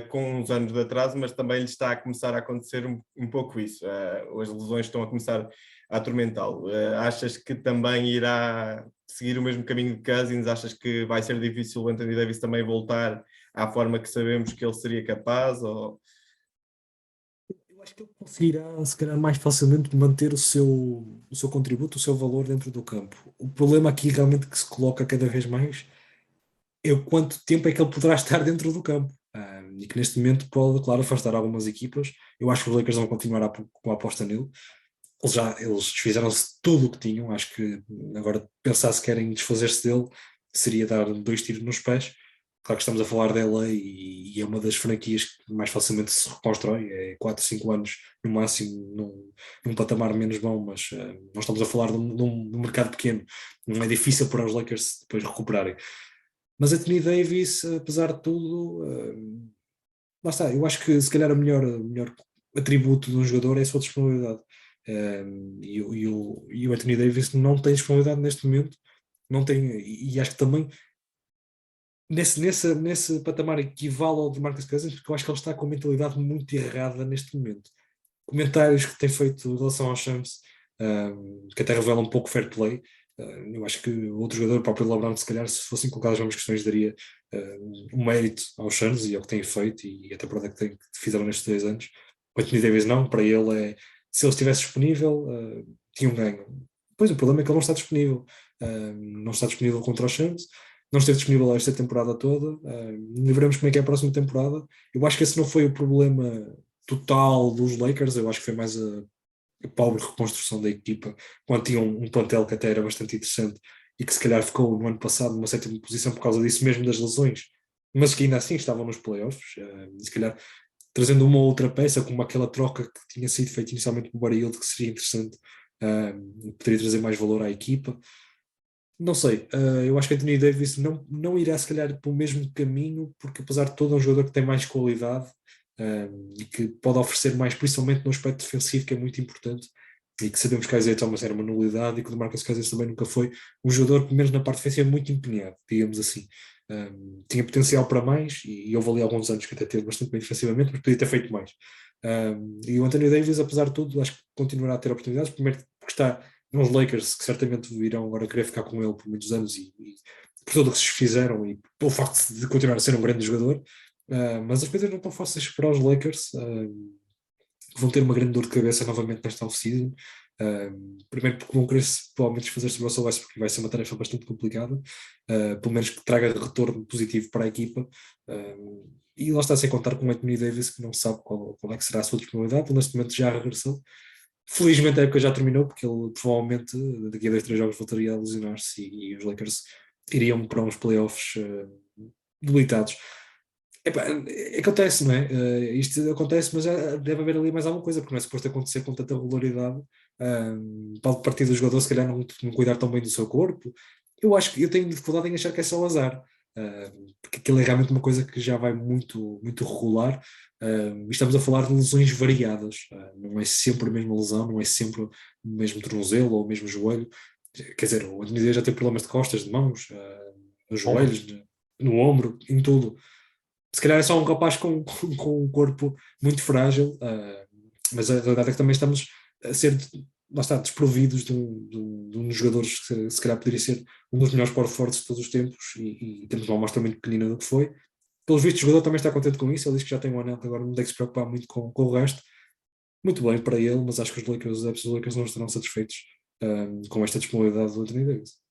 com uns anos de atraso, mas também lhe está a começar a acontecer um pouco isso. As lesões estão a começar a atormentá-lo. Achas que também irá seguir o mesmo caminho de Cousins? Achas que vai ser difícil o Anthony Davis também voltar à forma que sabemos que ele seria capaz? Ou...
Eu acho que ele conseguirá, se calhar, mais facilmente manter o seu contributo, o seu valor dentro do campo. O problema aqui realmente que se coloca cada vez mais é o quanto tempo é que ele poderá estar dentro do campo. E que neste momento pode, claro, afastar algumas equipas. Eu acho que os Lakers vão continuar com a aposta nele. Eles desfizeram-se de tudo o que tinham. Acho que agora pensar se querem desfazer-se dele seria dar 2 tiros nos pés. Claro que estamos a falar dela e é uma das franquias que mais facilmente se reconstrói, é 4, 5 anos no máximo num patamar menos bom, mas nós estamos a falar de um mercado pequeno, não é difícil para os Lakers depois recuperarem. Mas Anthony Davis, apesar de tudo, lá está, eu acho que se calhar o melhor atributo de um jogador é a sua disponibilidade. E o Anthony Davis não tem disponibilidade neste momento, não tem, e acho que também nesse patamar equivale ao de Marcus Cousins, porque eu acho que ele está com a mentalidade muito errada neste momento. Comentários que tem feito em relação aos Suns, que até revelam um pouco fair play. Eu acho que outro jogador, o próprio LeBron, se calhar, se fossem colocadas as mesmas questões, daria um mérito aos Suns e ao que têm feito e a temporada que fizeram nestes 2 anos. O Anthony Davis não, para ele é, se ele estivesse disponível, tinha um ganho. Pois o problema é que ele não está disponível. Não está disponível contra os Suns, não esteve disponível esta temporada toda. E veremos como é que é a próxima temporada. Eu acho que esse não foi o problema total dos Lakers, eu acho que foi mais a pobre reconstrução da equipa, quando tinham um plantel que até era bastante interessante e que se calhar ficou no ano passado numa sétima posição por causa disso mesmo das lesões, mas que ainda assim estavam nos playoffs, e se calhar trazendo uma outra peça, como aquela troca que tinha sido feita inicialmente com o Barry Hill, que seria interessante, poderia trazer mais valor à equipa. Não sei, eu acho que Anthony Davis não irá se calhar pelo mesmo caminho, porque apesar de todo é um jogador que tem mais qualidade, e que pode oferecer mais, principalmente no aspecto defensivo, que é muito importante, e que sabemos que a Isaiah Thomas era uma nulidade e que o Marcus Cousins também nunca foi um jogador, pelo menos na parte defensiva, muito empenhado, digamos assim. Tinha potencial para mais e houve ali alguns anos que até teve bastante bem defensivamente, mas podia ter feito mais. E o Anthony Davis, apesar de tudo, acho que continuará a ter oportunidades, primeiro porque está nos Lakers, que certamente virão agora querer ficar com ele por muitos anos e por tudo o que se fizeram e pelo facto de continuar a ser um grande jogador. Mas as coisas não estão fáceis para os Lakers, vão ter uma grande dor de cabeça novamente nesta off-season. Primeiro porque vão querer provavelmente fazer-se o Russell Westbrook, porque vai ser uma tarefa bastante complicada, pelo menos que traga retorno positivo para a equipa. E lá está, sem contar com o Anthony Davis, que não sabe qual é que será a sua disponibilidade. Ele neste momento já regressou. Felizmente a época já terminou, porque ele provavelmente daqui a 2, 3 jogos voltaria a lesionar-se e os Lakers iriam para uns playoffs debilitados. Epá, acontece, não é? Isto acontece, mas já deve haver ali mais alguma coisa, porque não é suposto acontecer com tanta regularidade. Pode partir do jogador, se calhar, não cuidar tão bem do seu corpo. Eu acho que eu tenho dificuldade em achar que é só azar, porque aquilo é realmente uma coisa que já vai muito, muito regular. E estamos a falar de lesões variadas, não é sempre a mesma lesão, não é sempre o mesmo tornozelo ou o mesmo joelho. Quer dizer, o Anthony Davis já tem problemas de costas, de mãos, nos
Ombro.
joelhos, no ombro, em tudo. Se calhar é só um rapaz com um corpo muito frágil, mas a verdade é que também estamos a ser, lá está, desprovidos de um dos jogadores que se calhar poderia ser um dos melhores power forwards de todos os tempos e temos uma amostra muito pequenina do que foi. Pelos vistos, o jogador também está contente com isso, ele diz que já tem um anel, que agora não tem que se preocupar muito com o resto. Muito bem para ele, mas acho que os adeptos dos Lakers não estarão satisfeitos com esta disponibilidade do Anthony Davis.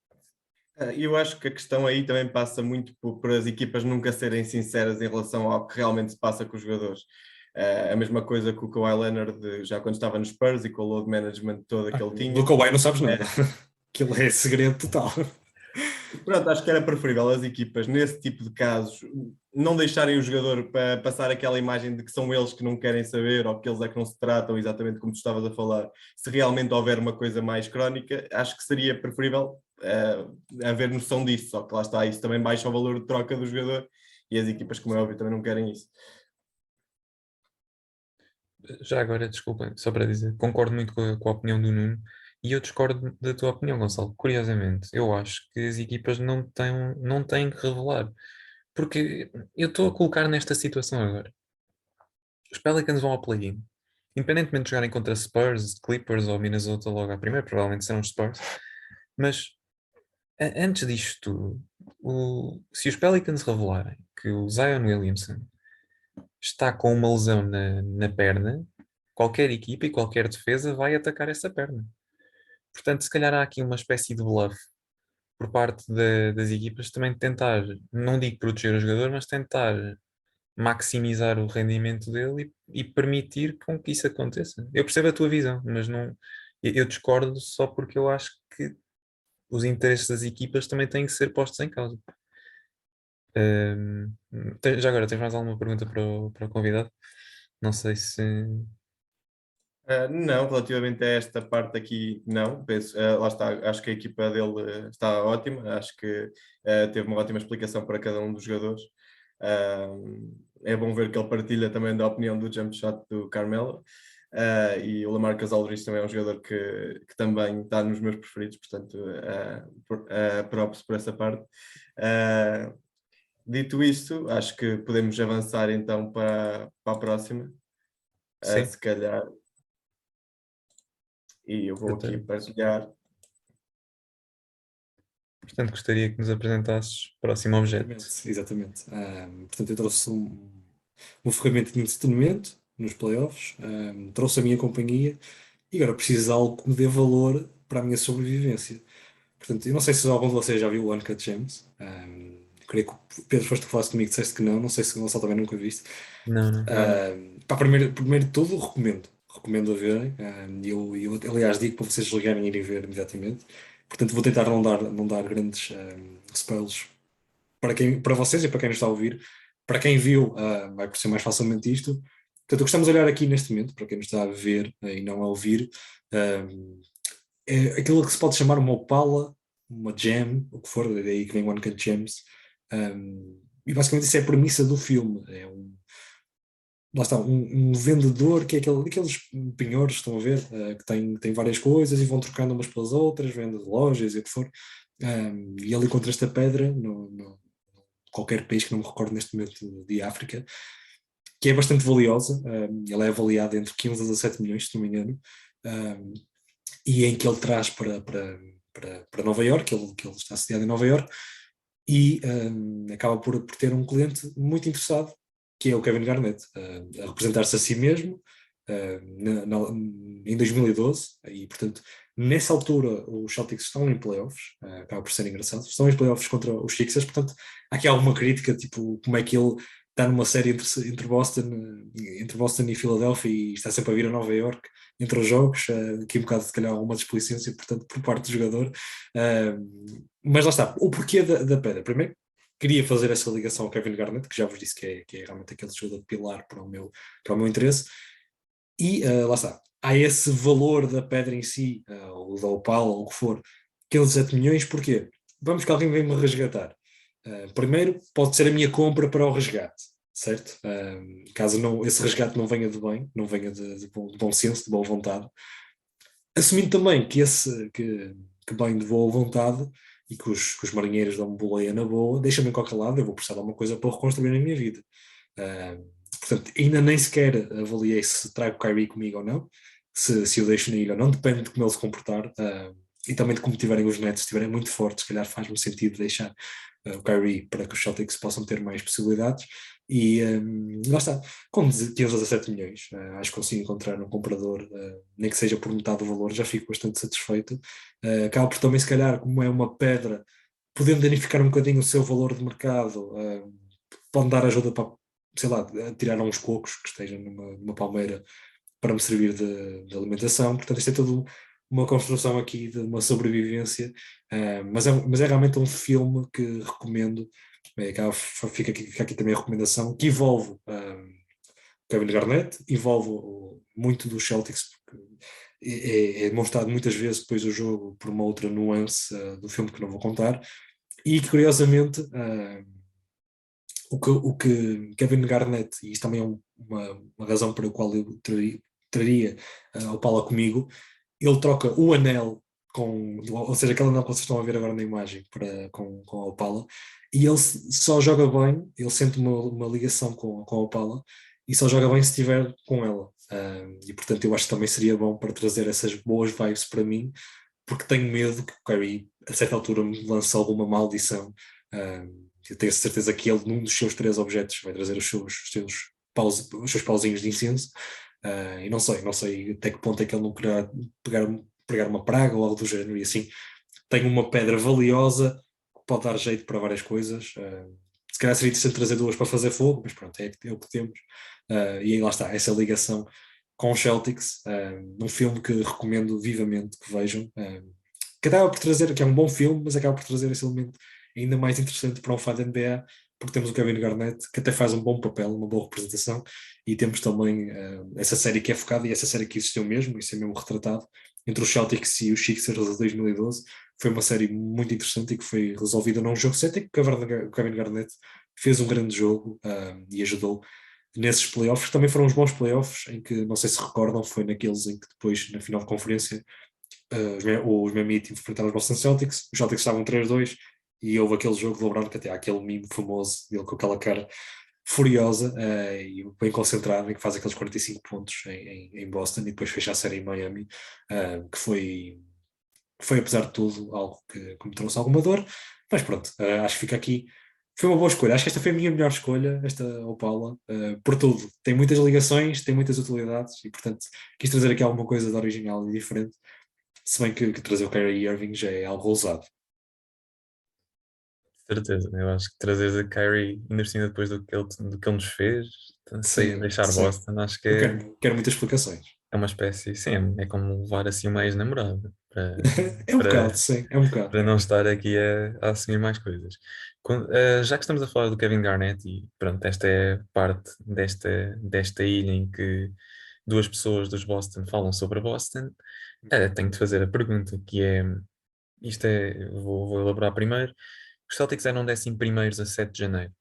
Eu acho que a questão aí também passa muito por as equipas nunca serem sinceras em relação ao que realmente se passa com os jogadores. A mesma coisa que o Kawhi Leonard, já quando estava nos Spurs e com o load management todo que ele
Do
tinha.
Kawhi não sabes nada. Aquilo é segredo total.
Pronto, acho que era preferível as equipas, nesse tipo de casos, não deixarem o jogador para passar aquela imagem de que são eles que não querem saber ou que eles é que não se tratam, exatamente como tu estavas a falar. Se realmente houver uma coisa mais crónica, acho que seria preferível haver noção disso, só que lá está, isso também baixa o valor de troca do jogador e as equipas, como é óbvio, também não querem isso.
Já agora, desculpem, só para dizer, concordo muito com a opinião do Nuno e eu discordo da tua opinião, Gonçalo. Curiosamente, eu acho que as equipas não têm que revelar, porque eu estou a colocar nesta situação agora. Os Pelicans vão ao play-in, independentemente de jogarem contra Spurs, Clippers ou Minnesota logo à primeira, provavelmente serão os Spurs, mas antes disto tudo, se os Pelicans revelarem que o Zion Williamson está com uma lesão na perna, qualquer equipa e qualquer defesa vai atacar essa perna. Portanto, se calhar há aqui uma espécie de bluff por parte das equipas também de tentar, não digo proteger o jogador, mas tentar maximizar o rendimento dele e permitir com que isso aconteça. Eu percebo a tua visão, mas não, eu discordo só porque eu acho que os interesses das equipas também têm que ser postos em causa. Ahm, já agora, tens mais alguma pergunta para o convidado? Não sei se.
Não, relativamente a esta parte aqui, não. Penso, lá está, acho que a equipa dele está ótima, acho que teve uma ótima explicação para cada um dos jogadores. É bom ver que ele partilha também da opinião do jump shot do Carmelo. E o Lamarcus Aldridge também é um jogador que também está nos meus preferidos, portanto, props por essa parte. Dito isto, acho que podemos avançar então para a próxima.
Sim,
Se calhar, e eu vou aqui partilhar.
portanto, gostaria que nos apresentasses o próximo objeto.
Exatamente. Portanto, eu trouxe uma ferramenta de entretenimento nos playoffs, trouxe a minha companhia e agora preciso de algo que me dê valor para a minha sobrevivência. Portanto, eu não sei se algum de vocês já viu o Uncut Gems. Creio que o Pedro foste que falaste comigo, disseste que não sei se o Gonçalo também nunca viste.
Não, não.
Pá, primeiro de tudo, recomendo a verem. Eu, aliás, digo para vocês ligarem e irem ver imediatamente. Portanto, vou tentar não dar grandes spoilers para vocês e para quem nos está a ouvir. Para quem viu, vai perceber mais facilmente isto. Portanto, o que estamos a olhar aqui neste momento, para quem nos está a ver e não a ouvir, é aquilo que se pode chamar uma Opala, uma Gem, o que for, daí que vem o Uncut Gems. E basicamente isso é a premissa do filme. Lá está, um vendedor que é aqueles penhores, estão a ver, que tem várias coisas e vão trocando umas pelas outras, vende relógios e o que for. E ele encontra esta pedra no qualquer país que não me recordo neste momento de África, que é bastante valiosa. Ela é avaliada entre 15 a 17 milhões, se não me engano, e em que ele traz para Nova Iorque, que ele está sediado em Nova Iorque, e acaba por ter um cliente muito interessado, que é o Kevin Garnett, a representar-se a si mesmo em 2012, e portanto nessa altura os Celtics estão em playoffs, acaba por ser engraçado, estão em playoffs contra os Sixers, portanto há aqui alguma crítica, tipo como é que ele está numa série entre Boston e Filadélfia e está sempre a vir a Nova York entre os jogos, aqui um bocado se calhar alguma displicência, portanto por parte do jogador, mas lá está, o porquê da pedra. Primeiro, queria fazer essa ligação ao Kevin Garnett, que já vos disse que é realmente aquele jogador pilar para o meu interesse, e lá está, há esse valor da pedra em si, ou da opala, ou o que for, aqueles 7 milhões, porquê? Vamos que alguém vem-me resgatar. Primeiro, pode ser a minha compra para o resgate, certo? Caso esse resgate não venha de bem, não venha de bom senso, de boa vontade. Assumindo também que vem de boa vontade e que os marinheiros dão-me boleia na boa, deixa-me em qualquer lado, eu vou precisar de alguma coisa para reconstruir a minha vida. Portanto, ainda nem sequer avaliei se trago o Kyrie comigo ou não, se o deixo na ilha ou não, depende de como ele se comportar, e também de como tiverem os Nets, se estiverem muito fortes, se calhar faz-me sentido deixar o Kyrie para que os Celtics possam ter mais possibilidades, e lá está, com 15 a 17 milhões, acho que consigo encontrar um comprador, nem que seja por metade do valor, já fico bastante satisfeito. Acaba por também, se calhar, como é uma pedra, podendo danificar um bocadinho o seu valor de mercado, pode dar ajuda para, sei lá, tirar uns cocos que estejam numa palmeira para me servir de alimentação. Portanto, isto é tudo uma construção aqui de uma sobrevivência, mas é realmente um filme que recomendo. Fica aqui também a recomendação, que envolve Kevin Garnett, envolve muito dos Celtics, porque é demonstrado muitas vezes depois do jogo por uma outra nuance do filme que não vou contar, e que curiosamente o que Kevin Garnett, e isto também é uma razão para a qual eu traria o Paula comigo, ele troca o anel ou seja, aquele anel que vocês estão a ver agora na imagem com a Opala, e ele só joga bem, ele sente uma ligação com a Opala e só joga bem se estiver com ela. E portanto eu acho que também seria bom para trazer essas boas vibes para mim, porque tenho medo que o Kyrie a certa altura me lance alguma maldição. Eu tenho certeza que ele, num dos seus 3 objetos, vai trazer os seus pauzinhos de incenso, e não sei até que ponto é que ele não quererá pegar uma praga ou algo do género, e assim tem uma pedra valiosa que pode dar jeito para várias coisas. Se calhar seria interessante trazer 2 para fazer fogo, mas pronto, é o que temos. E aí lá está, essa ligação com os Celtics, num filme que recomendo vivamente que vejam, que acaba por trazer, que é um bom filme, mas acaba por trazer esse elemento ainda mais interessante para um fã da NBA, porque temos o Kevin Garnett, que até faz um bom papel, uma boa representação, e temos também essa série que é focada, e essa série que existiu mesmo, isso é mesmo retratado, entre os Celtics e os Sixers de 2012. Foi uma série muito interessante e que foi resolvida num jogo 7, que o Kevin Garnett fez um grande jogo e ajudou nesses playoffs. Também foram uns bons playoffs, em que, não sei se recordam, foi naqueles em que depois, na final de conferência, os Miami Heat enfrentaram os Boston Celtics, os Celtics estavam 3-2 e houve aquele jogo de LeBron que até há aquele meme famoso dele com aquela cara furiosa e bem concentrado, em que faz aqueles 45 pontos em Boston e depois fecha a série em Miami, que foi apesar de tudo algo que me trouxe alguma dor, mas pronto, acho que fica aqui. Foi uma boa escolha, acho que esta foi a minha melhor escolha, esta Opala, por tudo. Tem muitas ligações, tem muitas utilidades e portanto quis trazer aqui alguma coisa de original e diferente, se bem que trazer o Kyrie Irving já é algo ousado.
Certeza, eu acho que trazeres a Kyrie, ainda por cima depois do que ele nos fez, sem
Sim,
deixar
sim.
Boston, acho que
Eu quero muitas explicações.
é uma espécie, sim, é como levar assim uma ex-namorada
É um bocado,
para,
sim, é um bocado.
para não estar aqui a assumir mais coisas. Já que estamos a falar do Kevin Garnett, e pronto, esta é parte desta ilha em que duas pessoas dos Boston falam sobre Boston, tenho de fazer a pergunta, que é, vou elaborar primeiro. Os Celtics eram 11º a 7 de janeiro.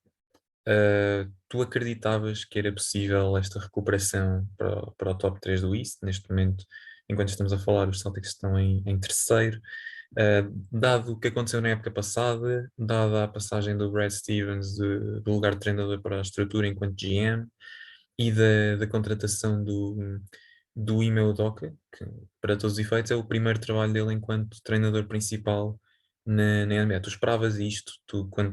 Tu acreditavas que era possível esta recuperação para o top 3 do East? Neste momento, enquanto estamos a falar, os Celtics estão em terceiro. Dado o que aconteceu na época passada, dada a passagem do Brad Stevens do lugar de treinador para a estrutura enquanto GM e da contratação do Ime Udoka, que para todos os efeitos é o primeiro trabalho dele enquanto treinador principal na NBA. Tu esperavas isto,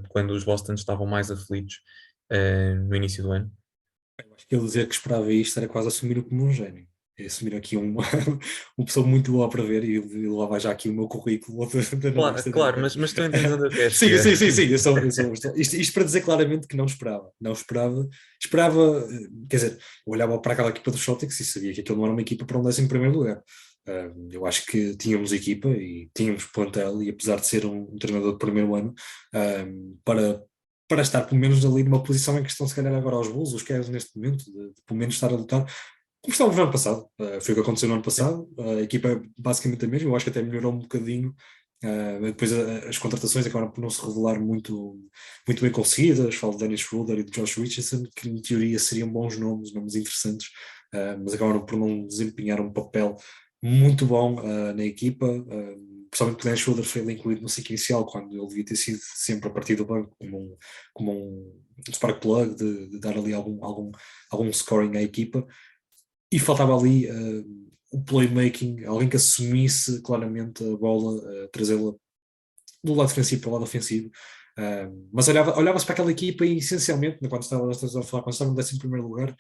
quando os Boston estavam mais aflitos no início do ano?
Acho que ele dizer que esperava isto era quase assumir-o como um gênio. É assumir aqui uma pessoa muito boa para ver e lá vai já aqui o meu currículo de
Claro,
analista da
claro,
NBA.
mas tu entendes onde eu quero
Sim,
chegar.
sim, sim, sim. Isto para dizer claramente que não esperava. Não esperava. Esperava, quer dizer, eu olhava para aquela equipa dos Celtics e sabia que aquilo não era uma equipa para um 11º lugar. Eu acho que tínhamos equipa e tínhamos plantel, e apesar de ser um treinador de primeiro ano, para estar pelo menos ali numa posição em que estão se calhar agora os Bulls, os Cavs neste momento, de pelo menos estar a lutar, como estávamos no ano passado. Foi o que aconteceu no ano passado, a equipa é basicamente a mesma, eu acho que até melhorou um bocadinho. Depois as contratações acabaram por não se revelar muito, muito bem conseguidas. Falo de Dennis Schroeder e de Josh Richardson, que em teoria seriam bons nomes interessantes, mas acabaram por não desempenhar um papel muito bom na equipa. Principalmente o Dennis Schroeder foi ali incluído no ciclo inicial, quando ele devia ter sido sempre a partir do banco como um spark plug, de dar ali algum scoring à equipa. E faltava ali o playmaking, alguém que assumisse claramente a bola, trazê-la do lado defensivo para o lado ofensivo. Mas olhava-se para aquela equipa e essencialmente, quando estávamos a falar, quando estavam no 11º lugar,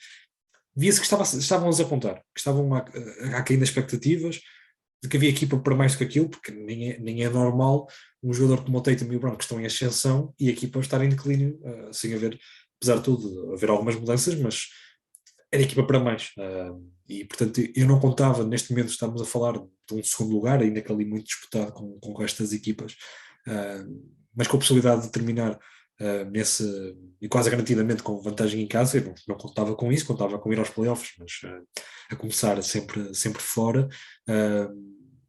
via-se que estavam a desapontar, que estavam aquém das expectativas, de que havia equipa para mais do que aquilo, porque nem é normal um jogador como o Tatum e o Brown, que estão em ascensão, e a equipa estar em declínio, sem haver, apesar de tudo, haver algumas mudanças, mas era equipa para mais. E portanto eu não contava, neste momento estamos a falar de um segundo lugar, ainda que ali muito disputado com o resto das equipas, mas com a possibilidade de terminar e quase garantidamente com vantagem em casa. Eu não contava com isso, contava com ir aos playoffs, mas a começar sempre fora,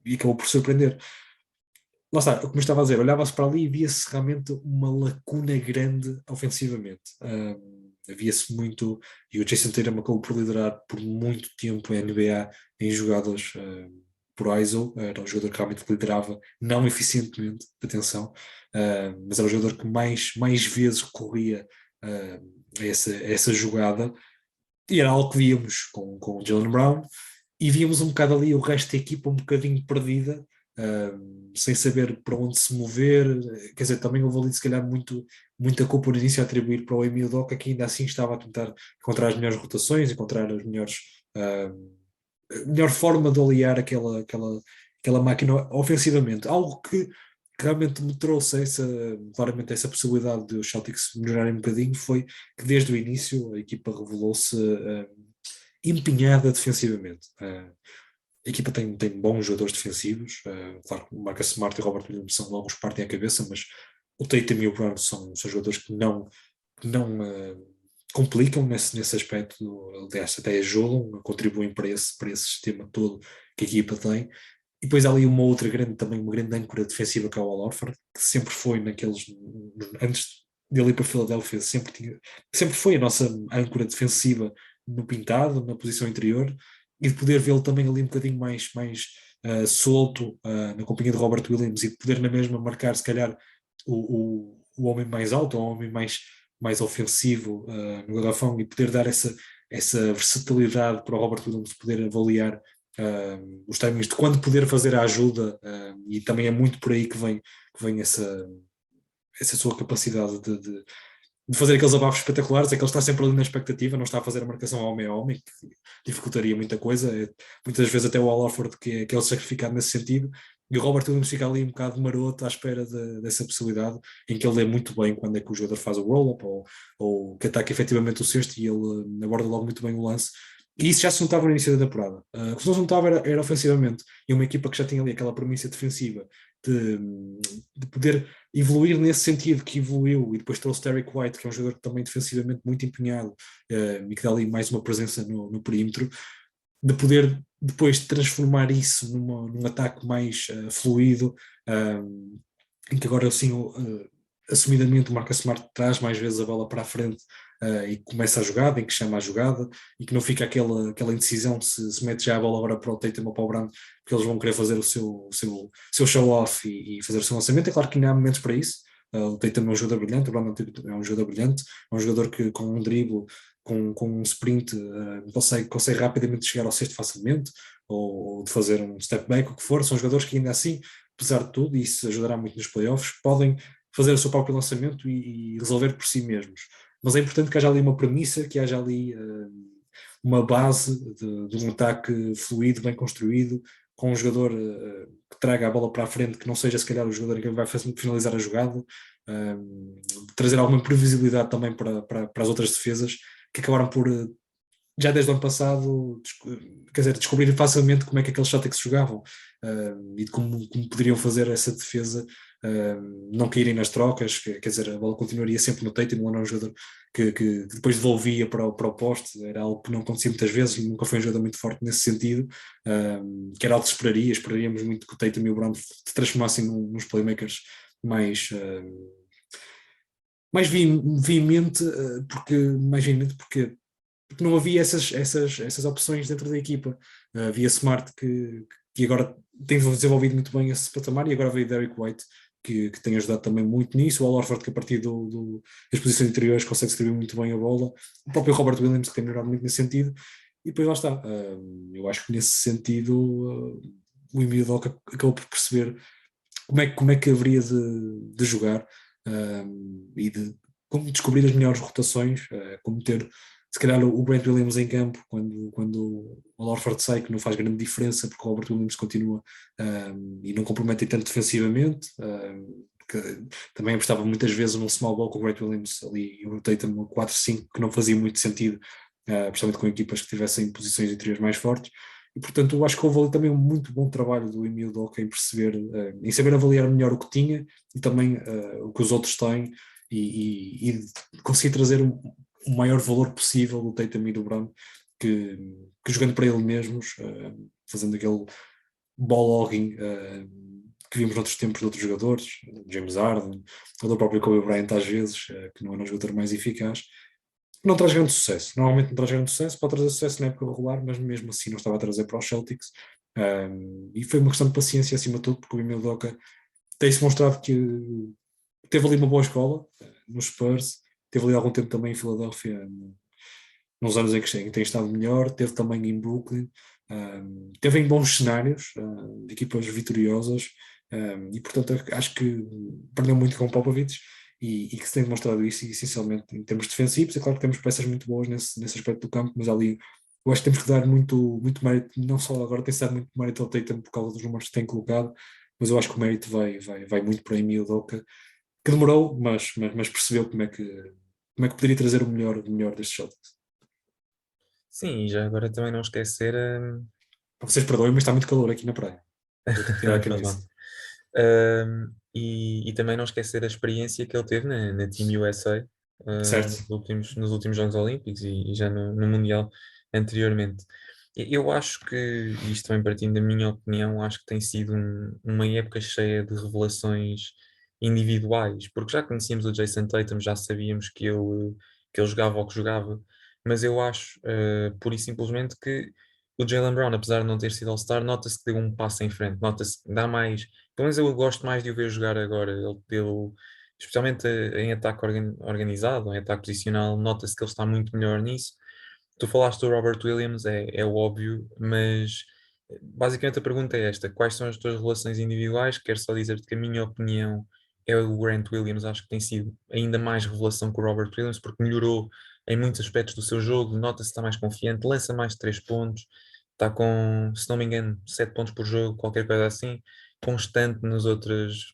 e acabou por surpreender. Lá está, como eu estava a dizer, olhava-se para ali e via-se realmente uma lacuna grande ofensivamente. Havia-se muito, e o Jason Tatum acabou por liderar por muito tempo a NBA em jogadas por ISO. Era um jogador que realmente liderava, não eficientemente, atenção, mas era o jogador que mais vezes recorria a essa jogada, e era algo que víamos com o Jaylen Brown, e víamos um bocado ali o resto da equipa um bocadinho perdida, sem saber para onde se mover. Quer dizer, também houve ali se calhar muita culpa no início a atribuir para o Ime Udoka, que ainda assim estava a tentar encontrar as melhores rotações, encontrar a melhor forma de aliar aquela máquina ofensivamente. Algo que realmente me trouxe claramente essa possibilidade de os Celtics melhorarem um bocadinho foi que desde o início a equipa revelou-se empenhada defensivamente. A equipa tem bons jogadores defensivos, claro que o Marcus Smart e o Robert Williams são logo os que partem a cabeça, mas o Tatum e o Brown são jogadores que não que não complicam nesse aspecto, aliás, até ajudam, contribuem para esse sistema todo que a equipa tem. E depois há ali uma outra também uma grande âncora defensiva que é o Al Horford, que sempre foi antes dele ir para a Filadélfia, sempre foi a nossa âncora defensiva no pintado, na posição interior, e de poder vê-lo também ali um bocadinho mais solto na companhia de Robert Williams e de poder na mesma marcar se calhar o homem mais alto, o homem mais ofensivo no garrafão e poder dar essa versatilidade para o Robert Williams poder avaliar os timings de quando poder fazer a ajuda, e também é muito por aí que vem essa sua capacidade de fazer aqueles abafos espetaculares, é que ele está sempre ali na expectativa, não está a fazer a marcação homem a homem, que dificultaria muita coisa, muitas vezes até o Al Horford que é o sacrificado nesse sentido, e o Robert Williams fica ali um bocado maroto à espera dessa possibilidade, em que ele lê muito bem quando é que o jogador faz o roll-up, ou que ataca efetivamente o cesto, e ele aborda logo muito bem o lance. E isso já se notava no início da temporada. O que não se notava era ofensivamente. E uma equipa que já tinha ali aquela premissa defensiva de poder evoluir nesse sentido que evoluiu, e depois trouxe Derek White, que é um jogador também defensivamente muito empenhado, e que dá ali mais uma presença no perímetro, de poder depois transformar isso num ataque mais fluido, em que agora sim, assumidamente o Marcus Smart traz mais vezes a bola para a frente, e começa a jogada, em que chama a jogada, e que não fica aquela indecisão se mete já a bola agora para o Tatum ou para o Brown, porque eles vão querer fazer o seu show-off e fazer o seu lançamento. É claro que ainda há momentos para isso. O Tatum é um jogador brilhante, o Brown é um jogador brilhante, é um jogador que com um drible, com um sprint, consegue rapidamente chegar ao cesto facilmente, ou de fazer um step back, o que for. São jogadores que ainda assim, apesar de tudo, e isso ajudará muito nos playoffs, podem fazer o seu próprio lançamento e resolver por si mesmos. Mas é importante que haja ali uma premissa, que haja ali uma base de um ataque fluido, bem construído, com um jogador que traga a bola para a frente, que não seja se calhar o jogador que vai finalizar a jogada, trazer alguma previsibilidade também para as outras defesas, que acabaram por, já desde o ano passado, quer dizer, descobrir facilmente como é que aqueles Celtics jogavam, e de como poderiam fazer essa defesa, não caírem nas trocas, quer dizer, a bola continuaria sempre no Tatum, não era um jogador que depois devolvia para o poste, era algo que não acontecia muitas vezes, nunca foi um jogador muito forte nesse sentido, que era algo que esperaríamos muito que o Tatum e o Brown se transformassem nos playmakers mais... mais veemente, porque não havia essas opções dentro da equipa. Havia Smart que agora tem desenvolvido muito bem esse patamar, e agora veio Derek White, que tem ajudado também muito nisso. O Al Horford, que a partir das posições interiores consegue distribuir muito bem a bola. O próprio Robert Williams, que tem melhorado muito nesse sentido. E depois lá está. Eu acho que nesse sentido o Emile Doca acabou por perceber como é que haveria de jogar, e de como descobrir as melhores rotações, como ter se calhar o Grant Williams em campo quando o Al Horford sai, que não faz grande diferença porque o Robert Williams continua, e não compromete tanto defensivamente, que também apostava muitas vezes num small ball com o Grant Williams ali e o Tatum no 4-5, que não fazia muito sentido, principalmente com equipas que tivessem posições interiores mais fortes. E portanto eu acho que houve ali também um muito bom trabalho do Emile Doca em perceber, em saber avaliar melhor o que tinha e também o que os outros têm, e conseguir trazer o maior valor possível do Tatum e do Brown, que jogando para ele mesmos, fazendo aquele ball hogging que vimos noutros tempos de outros jogadores, James Harden, ou do próprio Kobe Bryant às vezes, que não era um jogador mais eficaz, não traz grande sucesso. Normalmente não traz grande sucesso, pode trazer sucesso na época regular, mas mesmo assim não estava a trazer para os Celtics, e foi uma questão de paciência acima de tudo, porque o Emile Doca tem-se mostrado que teve ali uma boa escola nos Spurs, teve ali algum tempo também em Filadélfia, nos anos em que tem estado melhor, teve também em Brooklyn, teve em bons cenários, de equipas vitoriosas, e portanto acho que perdeu muito com o Popovich, e que se tem demonstrado isso, e essencialmente em termos defensivos. É claro que temos peças muito boas nesse aspecto do campo, mas ali eu acho que temos que dar muito mérito, não só agora tem-se dado muito mérito ao Tatum por causa dos números que tem colocado, mas eu acho que o mérito vai muito para Emile Doca, que demorou, mas percebeu como é que poderia trazer o melhor destes Celtics.
Sim, e já agora também não esquecer.
Vocês perdoem, mas está muito calor aqui na praia. Vou ter que tirar a
Faz mal.
camisa.
E também não esquecer a experiência que ele teve na Team USA,
Certo.
nos últimos Jogos Olímpicos e já no Mundial anteriormente. Eu acho que, isto também partindo da minha opinião, acho que tem sido uma época cheia de revelações individuais, porque já conhecíamos o Jason Tatum, já sabíamos que ele jogava o que jogava, mas eu acho, pura e simplesmente, que o Jaylen Brown, apesar de não ter sido All-Star, nota-se que deu um passo em frente, nota-se que dá mais, pelo menos eu gosto mais de o ver jogar agora, especialmente em ataque organizado, em ataque posicional, nota-se que ele está muito melhor nisso. Tu falaste do Robert Williams, é óbvio, mas basicamente a pergunta é esta: quais são as tuas relações individuais? Quero só dizer-te que a minha opinião é o Grant Williams, acho que tem sido ainda mais revelação que o Robert Williams, porque melhorou em muitos aspectos do seu jogo, nota-se que está mais confiante, lança mais de 3 pontos, está com, se não me engano, 7 pontos por jogo, qualquer coisa assim, constante nas outras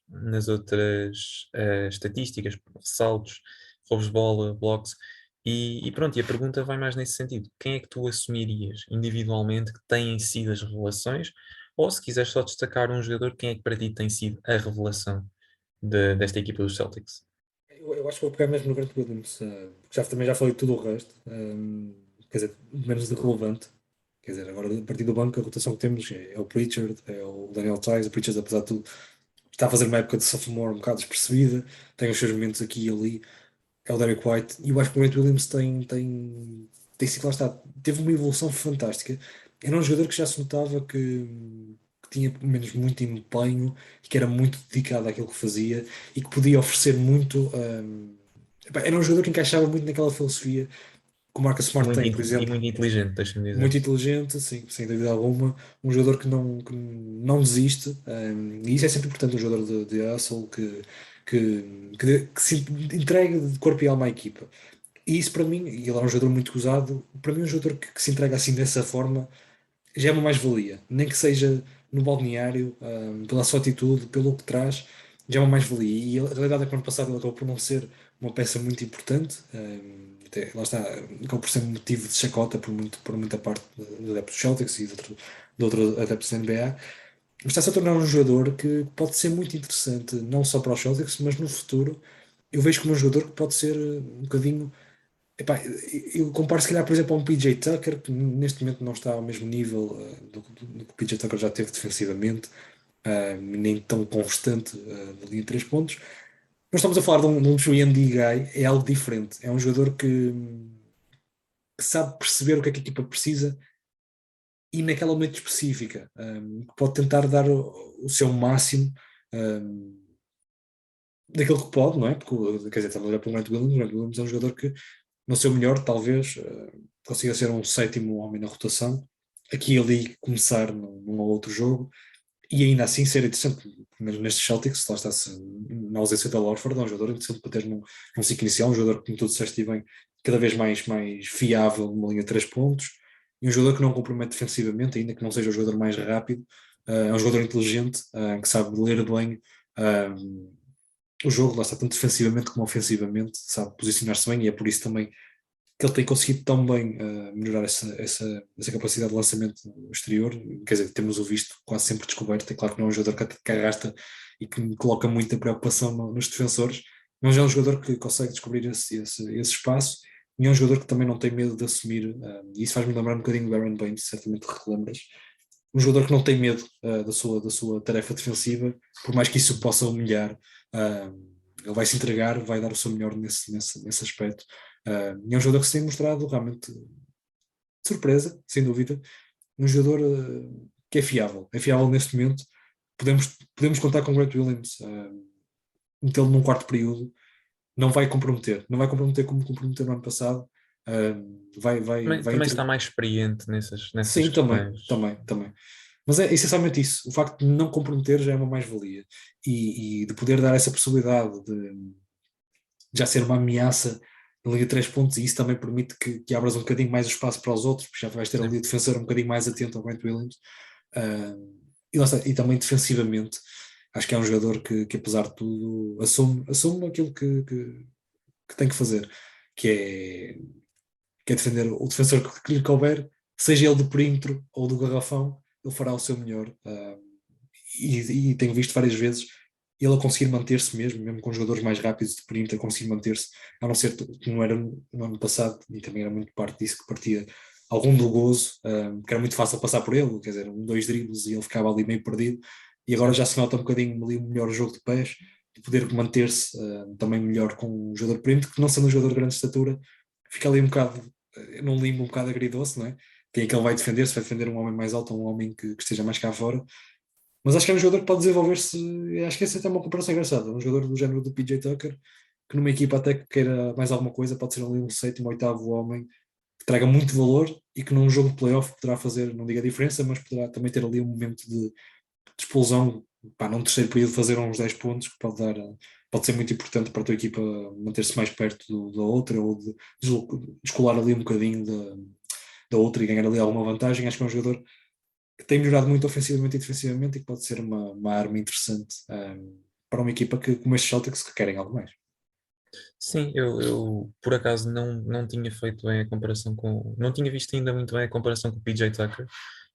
estatísticas, ressaltos, roubos de bola, blocos. E pronto, e a pergunta vai mais nesse sentido. Quem é que tu assumirias individualmente que têm sido as revelações? Ou se quiseres só destacar um jogador, quem é que para ti tem sido a revelação desta equipa dos Celtics?
Eu acho que vou pegar mesmo no Grant Williams, porque também já falei tudo o resto, quer dizer, menos de relevante. Quer dizer, agora a partir do banco a rotação que temos é o Pritchard, é o Daniel Tice. O Pritchard, apesar de tudo, está a fazer uma época de sophomore um bocado despercebida, tem os seus momentos aqui e ali. É o Derek White, e eu acho que o Grant Williams tem sido, lá está, teve uma evolução fantástica. Era um jogador que já se notava que tinha pelo menos muito empenho e que era muito dedicado àquilo que fazia e que podia oferecer muito. Era um jogador que encaixava muito naquela filosofia que o Marcus
E
Smart
muito,
tem, por
e
exemplo.
muito inteligente, deixa-me dizer.
Muito inteligente, sim, sem dúvida alguma. Um jogador que não desiste, e isso é sempre importante. Um jogador de hustle que se entrega de corpo e alma à equipa. E isso para mim, e ele é um jogador muito gozado, para mim um jogador que se entrega assim dessa forma já é uma mais-valia, nem que seja no balneário, pela sua atitude, pelo que traz, já é uma mais-valia. E a realidade é que no ano passado ele acabou por não ser uma peça muito importante, lá está, acabou por ser motivo de chacota por muita parte dos adeptos dos Celtics e de outros adeptos da NBA, mas está-se a tornar um jogador que pode ser muito interessante, não só para os Celtics, mas no futuro. Eu vejo como um jogador que pode ser um bocadinho. Epá, eu comparo se calhar, por exemplo, a um PJ Tucker, que neste momento não está ao mesmo nível do que o PJ Tucker já teve defensivamente, nem tão constante na linha de 3 pontos. Nós estamos a falar de um 3&D guy, é algo diferente. É um jogador que sabe perceber o que é que a equipa precisa e naquela momento específica, que pode tentar dar o seu máximo daquilo que pode, não é? Porque, quer dizer, estamos a olhar para o Grant Williams. O Grant Williams é um jogador que no seu melhor, talvez, consiga ser um sétimo homem na rotação, aqui e ali começar num ou outro jogo, e ainda assim ser interessante, pelo menos nestes Celtics, lá está-se na ausência da Horford, é um jogador interessante para ter num ciclo inicial, um jogador que, como tu disseste bem, cada vez mais fiável numa linha de 3 pontos, e um jogador que não compromete defensivamente, ainda que não seja o jogador mais rápido, é um jogador inteligente, que sabe ler bem o jogo, lá está, tanto defensivamente como ofensivamente, sabe posicionar-se bem, e é por isso também que ele tem conseguido tão bem melhorar essa capacidade de lançamento exterior. Quer dizer, temos o visto quase sempre descoberto. É claro que não é um jogador que arrasta e que coloca muita preocupação nos defensores, mas é um jogador que consegue descobrir esse espaço, e é um jogador que também não tem medo de assumir, e isso faz-me lembrar um bocadinho do Aaron Baines, certamente relembras. Um jogador que não tem medo da sua tarefa defensiva, por mais que isso o possa humilhar. Ele vai se entregar, vai dar o seu melhor nesse aspecto. E é um jogador que se tem mostrado realmente surpresa, sem dúvida. Um jogador que é fiável neste momento. Podemos contar com o Grant Williams, metê-lo num quarto período. Não vai comprometer como comprometeu no ano passado. Vai
Também está mais experiente nessas
Sim, também,
questões.
também, também. Mas é essencialmente isso. O facto de não comprometer já é uma mais-valia. E de poder dar essa possibilidade de já ser uma ameaça na Liga de 3 pontos, e isso também permite que abras um bocadinho mais o espaço para os outros, porque já vais ter ali o
Sim.
defensor um bocadinho mais atento ao Grant Williams. E, lá está, e também defensivamente, acho que é um jogador que apesar de tudo, assume aquilo que tem que fazer, que é defender o defensor que lhe couber, seja ele do perímetro ou do garrafão, ele fará o seu melhor. E tenho visto várias vezes ele a conseguir manter-se mesmo com jogadores mais rápidos de perímetro, a conseguir manter-se, a não ser que não era no ano passado, e também era muito parte disso, que partia algum do gozo, que era muito fácil passar por ele, quer dizer, dois dribles e ele ficava ali meio perdido, e agora
Sim.
já se nota um bocadinho ali um melhor jogo de pés, de poder manter-se também melhor com um jogador de perímetro, que não sendo um jogador de grande estatura, fica ali um bocado, num limbo um bocado agridoce, não é? Quem é que ele vai defender? Se vai defender um homem mais alto ou um homem que esteja mais cá fora. Mas acho que é um jogador que pode desenvolver-se. Acho que essa é até uma comparação engraçada. Um jogador do género do PJ Tucker, que numa equipa até que queira mais alguma coisa, pode ser ali um sétimo, oitavo homem que traga muito valor e que num jogo de playoff poderá fazer, não diga a diferença, mas poderá também ter ali um momento de explosão. Pá, num terceiro período fazer uns 10 pontos que pode dar. Pode ser muito importante para a tua equipa manter-se mais perto da outra ou de descolar ali um bocadinho da outra e ganhar ali alguma vantagem. Acho que é um jogador que tem melhorado muito ofensivamente e defensivamente e que pode ser uma arma interessante para uma equipa como estes Celtics que querem algo mais.
Sim, eu por acaso não tinha feito bem a comparação com. Não tinha visto ainda muito bem a comparação com o PJ Tucker,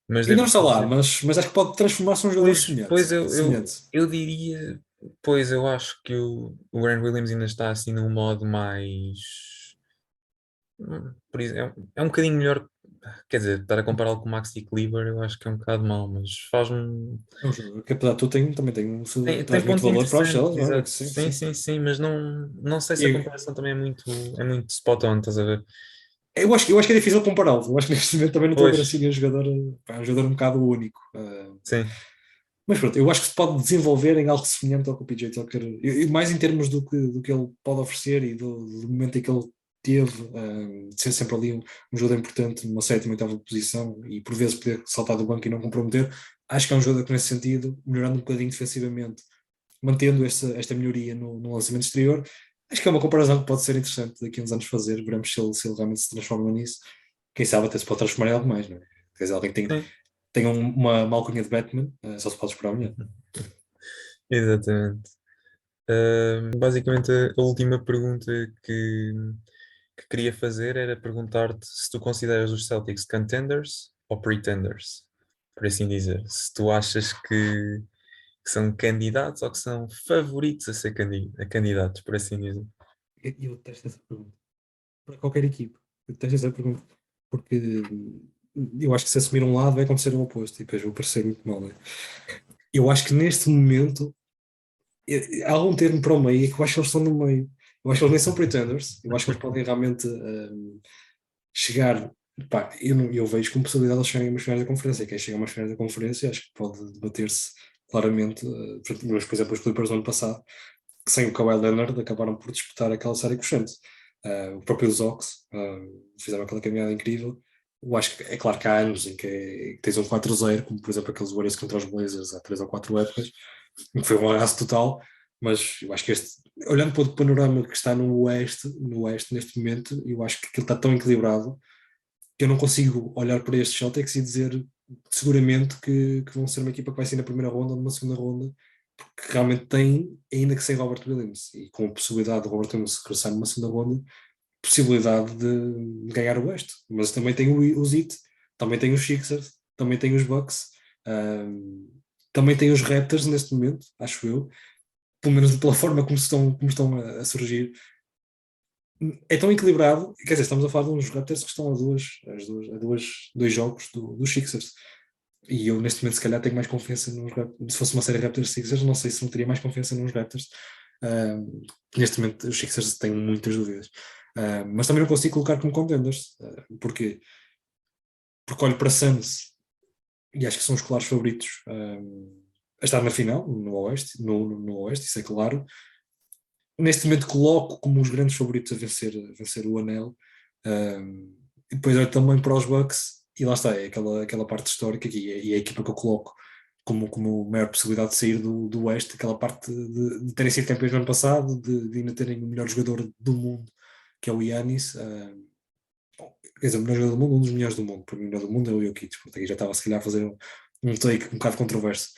mas
E não
devo
está lá,
dizer.
mas acho que pode transformar-se num jogador
Pois,
semelhante.
pois
Semelhante.
eu diria. Pois eu acho que o Grant Williams ainda está assim num modo mais. Por isso, é um bocadinho melhor. Quer dizer, estar a compará-lo com o Maxi Kleber eu acho que é um bocado mau, mas faz-me.
É um jogador que apesar de tudo também
Tem
traz muito
pontos
valor para os
interessantes,
Celtics, não é?
exato.
Sim,
Sim,
sim.
sim, sim, mas não sei se a
E
comparação também é muito spot on, estás a ver?
eu acho que é difícil compará-los. Eu acho que neste momento também não estou a ver
Pois,
assim um jogador, pá, um jogador um bocado único.
sim,
Mas pronto, eu acho que se pode desenvolver em algo semelhante ao que o PJ Tucker, e mais em termos do que ele pode oferecer e do momento em que ele teve, de ser sempre ali um jogador importante numa sétima, oitava posição e por vezes poder saltar do banco e não comprometer. Acho que é um jogador que nesse sentido, melhorando um bocadinho defensivamente, mantendo esta melhoria no lançamento exterior, acho que é uma comparação que pode ser interessante daqui a uns anos fazer. Veremos se ele realmente se transforma nisso. Quem sabe até se pode transformar em algo mais, não é? Quer dizer, alguém que
sim.
tem uma alcunha de Batman, só se pode esperar melhor.
Exatamente. Basicamente, a última pergunta que queria fazer era perguntar-te se tu consideras os Celtics contenders ou pretenders, por assim dizer. Se tu achas que são candidatos ou que são favoritos a ser candidatos, por assim dizer.
Eu detesto essa pergunta. Para qualquer equipe. Eu detesto essa pergunta. Porque eu acho que se assumir um lado vai acontecer o oposto e depois vou parecer muito mal. Né? Eu acho que neste momento há algum termo para o meio que eu acho que eles estão no meio. Eu acho que eles nem são pretenders. Eu acho que eles podem realmente chegar. Pá, eu vejo como possibilidade de eles chegarem a umas finais da conferência. Quem chega a umas finais da conferência acho que pode debater-se claramente. Por exemplo, os Clippers do ano passado, que sem o Kawhi Leonard acabaram por disputar aquela série com o Suns. O próprio Zox fizeram aquela caminhada incrível. Eu acho que é claro que há anos em que tens um 4-0, como por exemplo aqueles Warriors contra os Blazers há 3 ou 4 épocas, em que foi um arraso total, mas eu acho que olhando para o panorama que está no Oeste neste momento, eu acho que aquilo está tão equilibrado que eu não consigo olhar para estes Celtics e dizer seguramente que vão ser uma equipa que vai ser na primeira ronda ou numa segunda ronda, porque realmente tem, ainda que sem Robert Williams, e com a possibilidade de Robert Williams regressar numa segunda ronda, possibilidade de ganhar o Oeste. Mas também tem os Heat, também tem os Sixers, também tem os Bucks, também tem os Raptors neste momento, acho eu, pelo menos pela forma como estão a surgir. É tão equilibrado, quer dizer, estamos a falar de uns Raptors que estão a dois jogos dos Sixers. E eu neste momento se calhar tenho mais confiança nos Raptors. Se fosse uma série Raptors Sixers, não sei se não teria mais confiança nos Raptors. Neste momento os Sixers têm muitas dúvidas. Mas também não consigo colocar como contenders. Porquê? Porque olho para Suns e acho que são os claros favoritos a estar na final, no Oeste, no Oeste, isso é claro. Neste momento coloco como os grandes favoritos a vencer o anel. E depois olho também para os Bucks e lá está, é aquela parte histórica e é a equipa que eu coloco como maior possibilidade de sair do Oeste, aquela parte de terem sido campeões no ano passado, de ainda terem o melhor jogador do mundo, que é o Giannis. Quer dizer, o melhor jogador do mundo, um dos melhores do mundo. Para mim, o melhor do mundo é o Jokic, porque aí já estava se calhar a fazer um take um bocado controverso.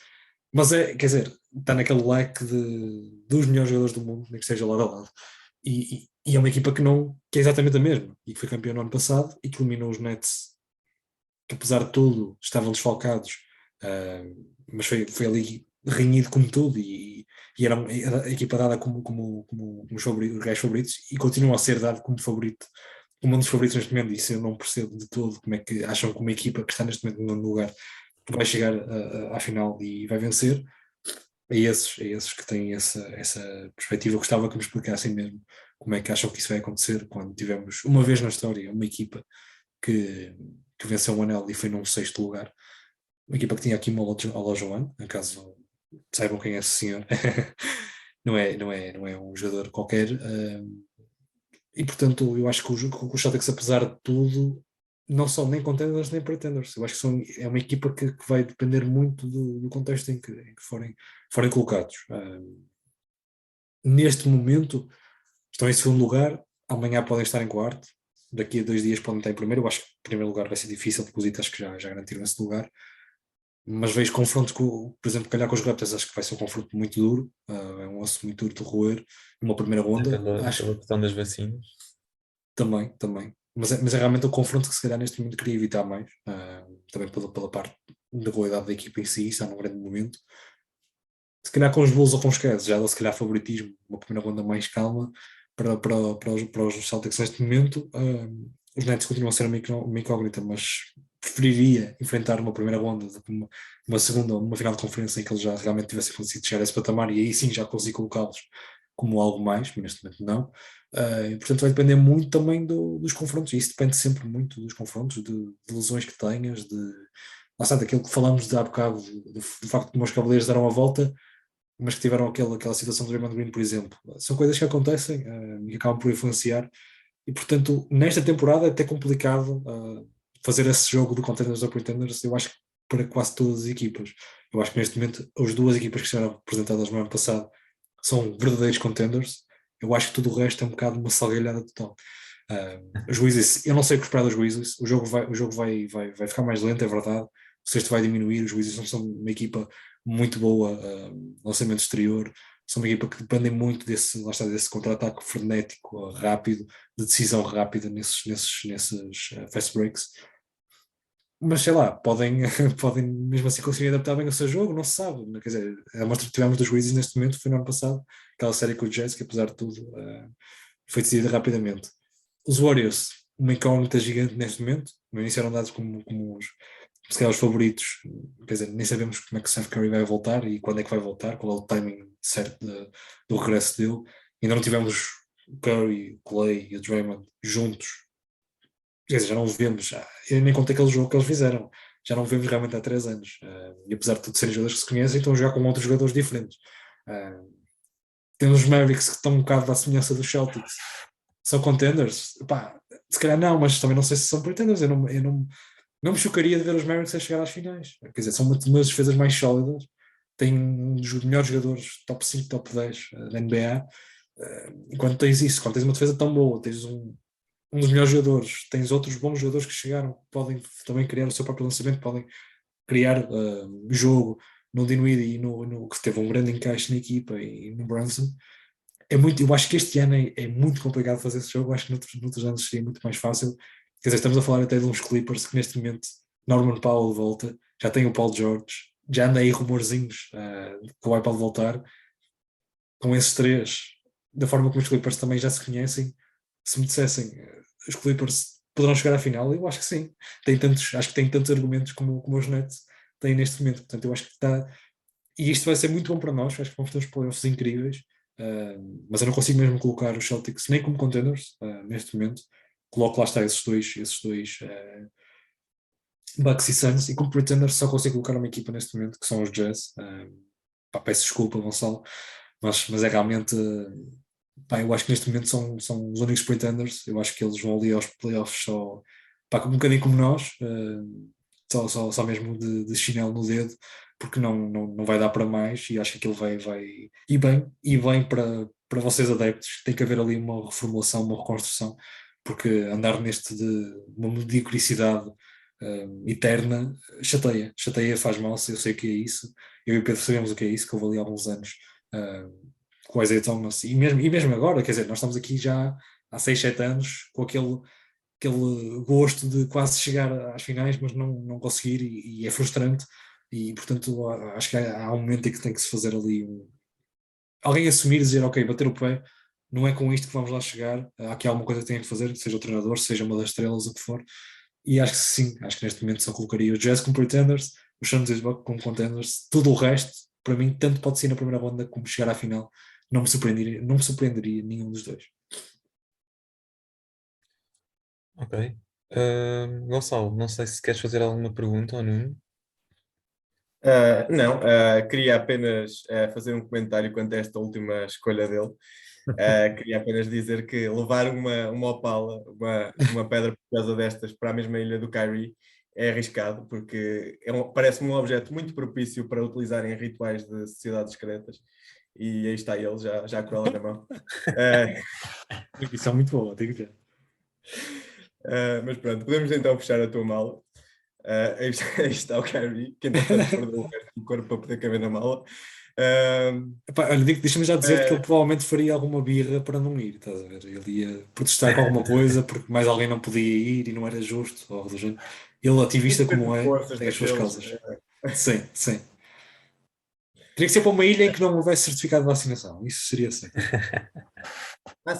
Mas quer dizer, está naquele leque dos melhores jogadores do mundo, nem que seja lado a lado. E é uma equipa que é exatamente a mesma, e que foi campeão no ano passado e que eliminou os Nets, que apesar de tudo estavam desfalcados, mas foi ali renhido como tudo, e e era a equipa dada como os gajos favoritos, e continua a ser dado como favorito, como um dos favoritos neste momento. Isso eu não percebo de todo como é que acham que uma equipa que está neste momento no nono lugar vai chegar à final e vai vencer. A esses que têm essa perspectiva, eu gostava que me explicassem mesmo como é que acham que isso vai acontecer quando tivemos uma vez na história uma equipa que venceu um anel e foi num sexto lugar, uma equipa que tinha aqui uma Olajuwon, em caso saibam quem é esse senhor. Não é um jogador qualquer, e portanto eu acho que o Celtics, apesar de tudo, não são nem contenders nem pretenders. Eu acho que é uma equipa que vai depender muito do contexto em que forem colocados. Neste momento estão em segundo lugar, amanhã podem estar em quarto, daqui a 2 dias podem estar em primeiro. Eu acho que o primeiro lugar vai ser difícil, porque os Heat acho que já garantiram esse lugar, mas vejo confrontos por exemplo, calhar com os Raptors, acho que vai ser um confronto muito duro, é um osso muito duro de roer, numa primeira ronda, acho
Pela questão das vacinas.
também. Mas é realmente o confronto que se calhar neste momento queria evitar mais, também pela parte da qualidade da equipa em si, está num grande momento. Se calhar com os Bulls ou com os Cavs, já dá se calhar favoritismo, uma primeira ronda mais calma para os Celtics neste momento. Os Nets continuam a ser uma incógnita, mas preferiria enfrentar uma primeira ronda do que uma segunda, uma final de conferência em que eles já realmente tivessem conseguido chegar a esse patamar, e aí sim já consigo colocá-los como algo mais, mas neste momento não. E portanto vai depender muito também dos confrontos, e isso depende sempre muito dos confrontos, de lesões que tenhas, lá está, daquilo que falamos de há bocado, do facto de os Cavaleiros deram a volta, mas que tiveram aquela situação do Draymond Green, por exemplo. São coisas que acontecem, e acabam por influenciar, e portanto nesta temporada é até complicado fazer esse jogo de contenders ou pretenders, eu acho que para quase todas as equipas. Eu acho que neste momento as duas equipas que estiveram representadas no ano passado são verdadeiros contenders. Eu acho que tudo o resto é um bocado uma salgalhada total. Os Wizards, eu não sei o que esperar dos Wizards. O jogo vai ficar mais lento, é verdade. O sexto vai diminuir. Os Wizards não são uma equipa muito boa, lançamento exterior. São uma equipa que depende muito desse contra-ataque frenético, rápido, de decisão rápida nesses fast breaks. Mas sei lá, podem mesmo assim conseguir adaptar bem o seu jogo, não se sabe. Quer dizer, a mostra que tivemos dos Wizards neste momento foi no ano passado, aquela série com o Jazz, que apesar de tudo foi decidida rapidamente. Os Warriors, uma incógnita gigante neste momento, no início eram dados como se calhar os favoritos, quer dizer, nem sabemos como é que o Steph Curry vai voltar e quando é que vai voltar, qual é o timing certo do regresso dele. Ainda não tivemos o Curry, o Clay e o Draymond juntos. Quer dizer, já não vemos, eu nem contei aquele jogo que eles fizeram, já não vemos realmente há 3 anos. E apesar de tudo serem jogadores que se conhecem, estão a jogar com outros jogadores diferentes. Temos os Mavericks que estão um bocado à semelhança dos Celtics. São contenders? Pá, se calhar não, mas também não sei se são pretenders. Eu não me chocaria de ver os Mavericks a chegar às finais. Quer dizer, são uma das defesas mais sólidas, têm um dos melhores jogadores, top 5, top 10 da NBA. Enquanto tens isso, quando tens uma defesa tão boa, tens um dos melhores jogadores, tens outros bons jogadores que chegaram, podem também criar o seu próprio lançamento, podem criar jogo no Dinwiddie e no que teve um grande encaixe na equipa e no Brunson. Eu acho que este ano é muito complicado fazer esse jogo. Eu acho que noutros anos seria muito mais fácil. Quer dizer, estamos a falar até de uns Clippers que neste momento Norman Powell volta, já tem o Paul George, já anda aí rumorzinhos que o iPad voltar. Com esses três, da forma como os Clippers também já se conhecem, se me dissessem os Clippers poderão chegar à final, eu acho que sim. Acho que tem tantos argumentos como os Nets têm neste momento. Portanto, eu acho que está. E isto vai ser muito bom para nós. Acho que vamos ter uns playoffs incríveis. Mas eu não consigo mesmo colocar os Celtics nem como contenders neste momento. Coloco lá está esses dois Bucks e Suns, e como pretenders só consigo colocar uma equipa neste momento que são os Jazz. Peço desculpa, Gonçalo, mas é realmente eu acho que neste momento são os únicos pretenders. Eu acho que eles vão ali aos playoffs só um bocadinho como nós, só mesmo de chinelo no dedo, porque não vai dar para mais, e acho que aquilo vai e bem para vocês adeptos. Tem que haver ali uma reformulação, uma reconstrução, porque andar neste de uma mediocridade eterna chateia, faz mal. Eu sei que é isso, eu e o Pedro sabemos o que é isso, que houve ali há alguns anos com o Isaiah Thomas, e mesmo agora, quer dizer, nós estamos aqui já há 6, 7 anos com aquele gosto de quase chegar às finais, mas não conseguir, e é frustrante. E portanto acho que há um momento em que tem que se fazer ali alguém assumir e dizer, ok, bater o pé, não é com isto que vamos lá chegar, há aqui alguma coisa que tem que fazer, seja o treinador, seja uma das estrelas, o que for, e acho que sim, acho que neste momento só colocaria o Jazz como pretenders, os Suns e os Bucks como contenders, tudo o resto, para mim, tanto pode ser na primeira ronda como chegar à final, não me surpreenderia nenhum dos dois.
Ok. Gonçalo, não sei se queres fazer alguma pergunta ou não.
Não, queria apenas fazer um comentário quanto a esta última escolha dele. Queria apenas dizer que levar uma opala, uma pedra preciosa destas para a mesma ilha do Kyrie é arriscado, porque parece-me um objeto muito propício para utilizar em rituais de sociedades secretas. E aí está ele, já com ela na mão.
Isso é muito boa, digo já.
Mas pronto, podemos então fechar a tua mala. Aí está o Kyrie, que entretanto perdeu o resto do corpo para poder caber na mala.
Epá, olha, deixa-me já dizer que ele provavelmente faria alguma birra para não ir, estás a ver? Ele ia protestar com alguma coisa porque mais alguém não podia ir e não era justo, ou algo do género. Ele, ativista como é,
forças
tem as suas
daqueles.
causas. Sim, sim. Teria que ser para uma ilha em que não houvesse certificado de vacinação. Isso seria assim.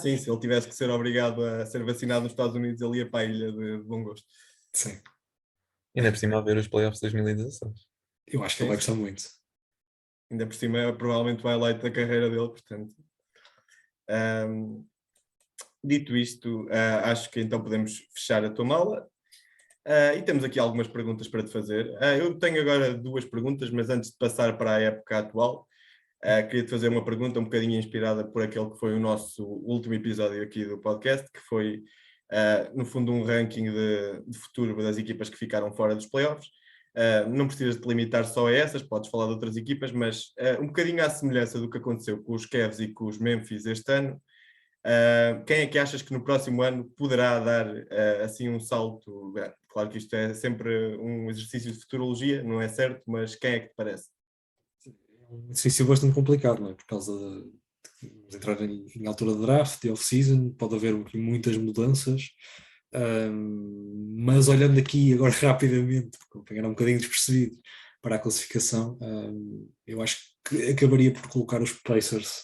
Sim, se ele tivesse que ser obrigado a ser vacinado nos Estados Unidos, ele ia para a ilha de bom gosto.
Sim.
Ainda por cima a ver os playoffs de 2016.
Eu acho que ele vai gostar muito.
Ainda por cima é provavelmente o highlight da carreira dele, portanto. Dito isto, acho que então podemos fechar a tua mala. E temos aqui algumas perguntas para te fazer. Eu tenho agora duas perguntas, mas antes de passar para a época atual, queria-te fazer uma pergunta um bocadinho inspirada por aquele que foi o nosso último episódio aqui do podcast, que foi, no fundo, um ranking de futuro das equipas que ficaram fora dos playoffs. Não precisas te limitar só a essas, podes falar de outras equipas, mas um bocadinho à semelhança do que aconteceu com os Cavs e com os Memphis este ano. Quem é que achas que no próximo ano poderá dar assim um salto? Claro que isto é sempre um exercício de futurologia, não é certo, mas quem é que te parece?
É um exercício bastante complicado, não é? Por causa de entrar em altura de draft, de off-season, pode haver muitas mudanças. Mas olhando aqui agora rapidamente, porque eu peguei um bocadinho despercebido para a classificação, eu acho que acabaria por colocar os Pacers,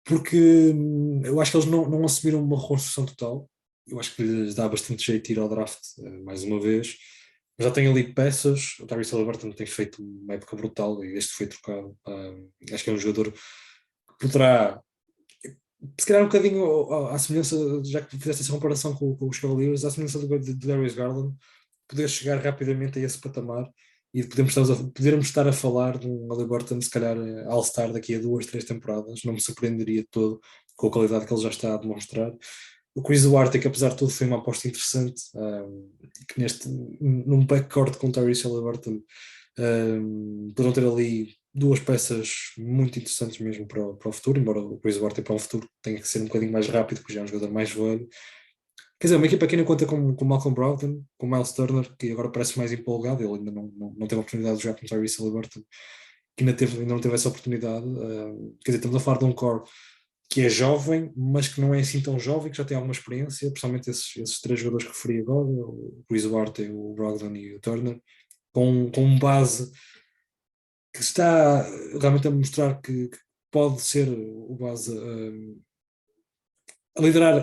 porque eu acho que eles não assumiram uma reconstrução total. Eu acho que lhes dá bastante jeito ir ao draft mais uma vez. Mas já tem ali peças. O Tyrese Haliburton tem feito uma época brutal e este foi trocado. Acho que é um jogador que poderá, se calhar um bocadinho à semelhança, já que fizeste essa comparação com os Cavaliers, à semelhança de Darius Garland, poder chegar rapidamente a esse patamar e podermos estar a falar de um Haliburton, se calhar All-Star daqui a 2, 3 temporadas. Não me surpreenderia todo com a qualidade que ele já está a demonstrar. O Chris Duarte, que apesar de tudo foi uma aposta interessante, que num backcourt com Tyrese Haliburton poderão ter ali duas peças muito interessantes mesmo para o futuro, embora o Chris Duarte para o futuro tenha que ser um bocadinho mais rápido, porque já é um jogador mais velho. Quer dizer, uma equipa que ainda conta com Malcolm Brogdon, com Miles Turner, que agora parece mais empolgado, ele ainda não teve a oportunidade de jogar com Tyrese Haliburton, que ainda não teve essa oportunidade. Quer dizer, estamos a falar de um core que é jovem, mas que não é assim tão jovem, que já tem alguma experiência, principalmente esses três jogadores que referi agora, o Chris Duarte, o Brogdon e o Turner, com base que está realmente a mostrar que pode ser o base a liderar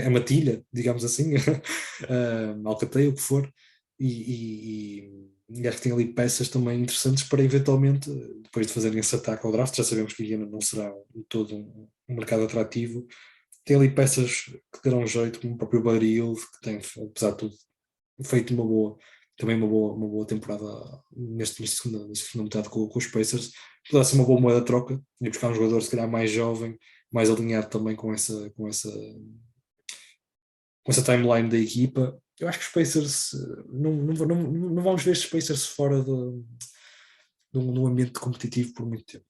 a matilha, digamos assim, a alcateia, o que for, e acho que tem ali peças também interessantes para eventualmente, depois de fazerem esse ataque ao draft, já sabemos que Indiana não será todo um mercado atrativo, tem ali peças que terão jeito, como o próprio Buddy Hield, que tem, apesar de tudo, feito também uma boa temporada nesta segunda metade com os Pacers. Poderá ser uma boa moeda de troca e buscar um jogador se calhar mais jovem, mais alinhado também com essa timeline da equipa. Eu acho que os Pacers não vamos ver estes Pacers fora de um ambiente competitivo por muito tempo.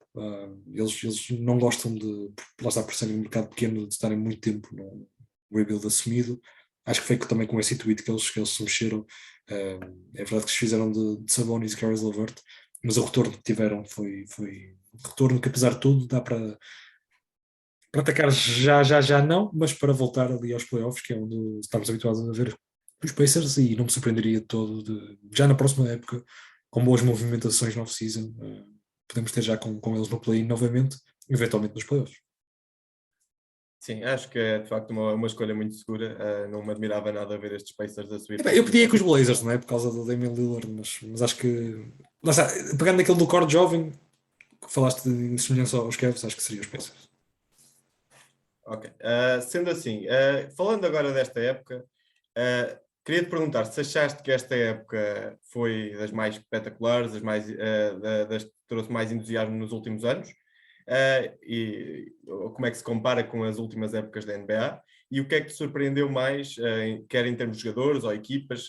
Eles não gostam de, lá está por serem um mercado pequeno, de estarem muito tempo no rebuild assumido. Acho que foi também com esse intuito que eles se mexeram. É verdade que se fizeram de Sabonis e Caris LeVert, mas o retorno que tiveram foi um retorno que, apesar de tudo, dá para atacar já não, mas para voltar ali aos playoffs, que é onde estamos habituados a ver os Pacers, e não me surpreenderia todo já na próxima época, com boas movimentações no off-season, podemos ter já com eles no play-in novamente, eventualmente nos playoffs.
Sim, acho que é de facto uma escolha muito segura. Não me admirava nada ver estes Pacers a subir.
Eu podia ir com os Blazers, não é? Por causa do Damian Lillard, mas acho que. Lá está, pegando naquele do core jovem, que falaste de semelhança aos Cavs, acho que seria os Pacers.
Ok. Sendo assim, falando agora desta época, queria te perguntar se achaste que esta época foi das mais espetaculares, das que trouxe mais entusiasmo nos últimos anos, e como é que se compara com as últimas épocas da NBA, e o que é que te surpreendeu mais, quer em termos de jogadores ou equipas,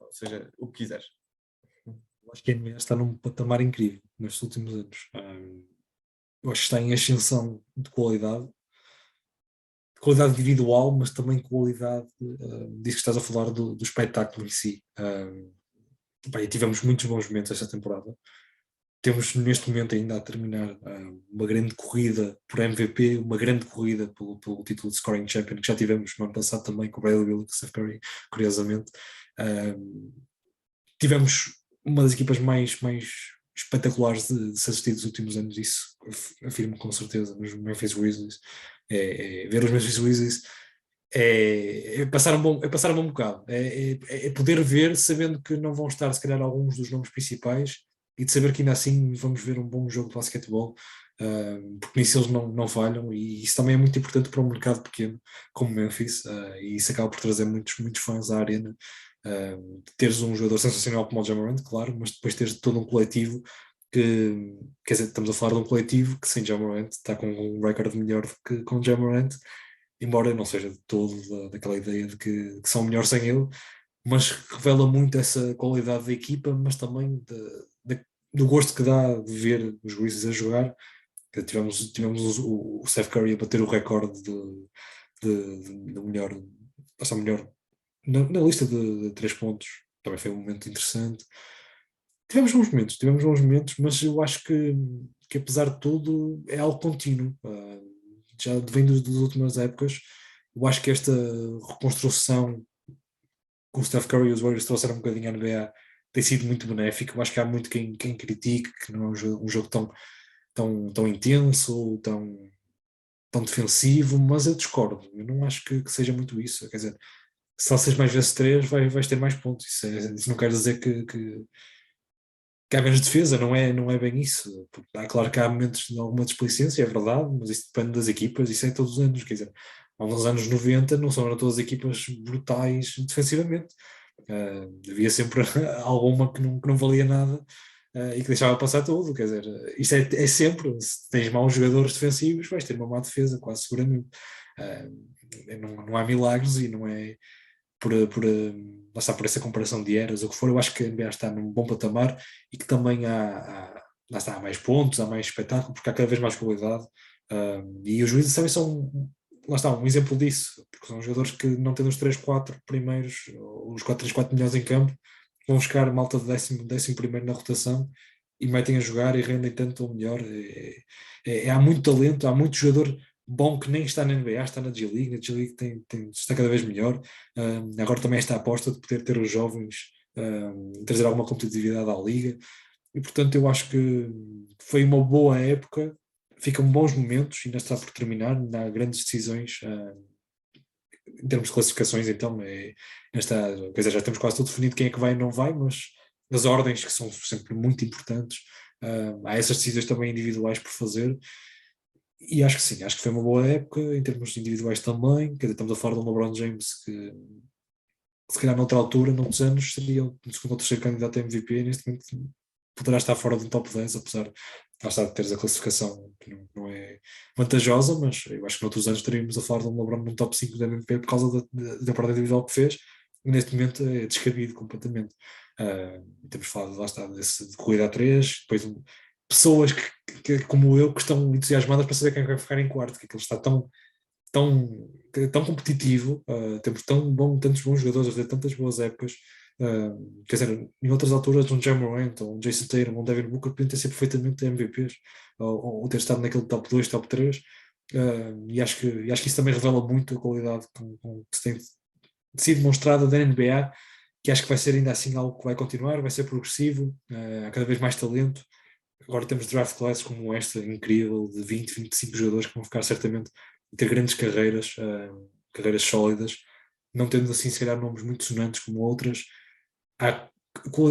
ou seja, o que quiseres.
Eu acho que a NBA está num patamar incrível nestes últimos anos. Eu acho que está em ascensão de qualidade individual, mas também qualidade disso que estás a falar do espetáculo em si. E tivemos muitos bons momentos esta temporada. Temos neste momento ainda a terminar uma grande corrida por MVP, uma grande corrida pelo título de Scoring Champion, que já tivemos no ano passado também com o Bradley Beal e com o Steph Curry, curiosamente. Tivemos uma das equipas mais espetaculares de se assistir dos últimos anos, isso afirmo com certeza, nos Memphis Grizzlies. Ver os Memphis Grizzlies é passar um bom bocado, é poder ver sabendo que não vão estar se calhar alguns dos nomes principais e de saber que ainda assim vamos ver um bom jogo de basquetebol, porque nisso eles não falham, e isso também é muito importante para um mercado pequeno como Memphis, e isso acaba por trazer muitos fãs à arena. Teres um jogador sensacional como o Ja Morant, claro, mas depois teres todo um coletivo que, quer dizer, estamos a falar de um coletivo que sem Ja Morant está com um recorde melhor do que com Ja Morant, embora não seja de todo daquela ideia de que são melhores sem ele, mas revela muito essa qualidade da equipa, mas também do gosto que dá de ver os Grizzlies a jogar. Que tivemos o Steph Curry a bater o recorde de melhor na lista de 3 pontos. Também foi um momento interessante. Tivemos bons momentos, mas eu acho que apesar de tudo é algo contínuo. Já vem das últimas épocas. Eu acho que esta reconstrução com o Steph Curry e os Warriors trouxeram um bocadinho à NBA tem sido muito benéfico. Eu acho que há muito quem critique que não é um jogo tão intenso, tão defensivo, mas eu discordo. Eu não acho que seja muito isso. Quer dizer, se lanças mais vezes 3, vais ter mais pontos. Isso não quer dizer que há menos defesa, não é bem isso. Claro que há momentos de alguma displicência, é verdade, mas isso depende das equipas, isso é todos os anos. Quer dizer, há uns anos 90 não são todas as equipas brutais defensivamente. Havia sempre alguma que não valia nada e que deixava passar tudo. Quer dizer, isto é sempre, se tens maus jogadores defensivos, vais ter uma má defesa, quase seguramente. Não há milagres e não é por essa comparação de eras, ou o que for. Eu acho que a NBA está num bom patamar e que também há mais pontos, há mais espetáculo, porque há cada vez mais qualidade. E os juízes também são, lá está, um exemplo disso, porque são jogadores que não tendo os 3, 4 primeiros, os 3, 4 melhores em campo, vão buscar malta de décimo primeiro na rotação e metem a jogar e rendem tanto ou melhor. Há muito talento, há muito jogador bom que nem está na NBA, está na G-League. A G-League está cada vez melhor. Agora também esta aposta de poder ter os jovens, trazer alguma competitividade à liga, e portanto eu acho que foi uma boa época, ficam bons momentos, ainda está por terminar, ainda há grandes decisões em termos de classificações. Então quer dizer, já temos quase tudo definido quem é que vai e não vai, mas as ordens que são sempre muito importantes, há essas decisões também individuais por fazer. E acho que sim, acho que foi uma boa época em termos individuais também. Quer dizer, estamos a falar de um LeBron James que se calhar noutra altura, noutros anos, seria o segundo ou terceiro candidato a MVP, e neste momento poderá estar fora do top 10, apesar de teres a classificação que não é vantajosa, mas eu acho que noutros anos estaríamos a falar de um LeBron num top 5 da MVP por causa da parte individual que fez, e neste momento é descabido completamente. Temos falado, lá está, de corrida a 3, depois pessoas que, como eu, que estão entusiasmadas para saber quem vai ficar em quarto, que aquilo está tão competitivo, temos tantos bons jogadores a fazer tantas boas épocas. Quer dizer, em outras alturas um Ja Morant ou um Jason Tatum ou um Devin Booker podiam ter sido perfeitamente MVPs, ou ter estado naquele top 2, top 3, e acho que isso também revela muito a qualidade que se tem sido demonstrada da NBA, que acho que vai ser ainda assim algo que vai continuar, vai ser progressivo, há cada vez mais talento, agora temos draft classes como esta, incrível, de 20, 25 jogadores que vão ficar certamente a ter grandes carreiras, carreiras sólidas, não tendo assim, se calhar, nomes muito sonantes como outras. Há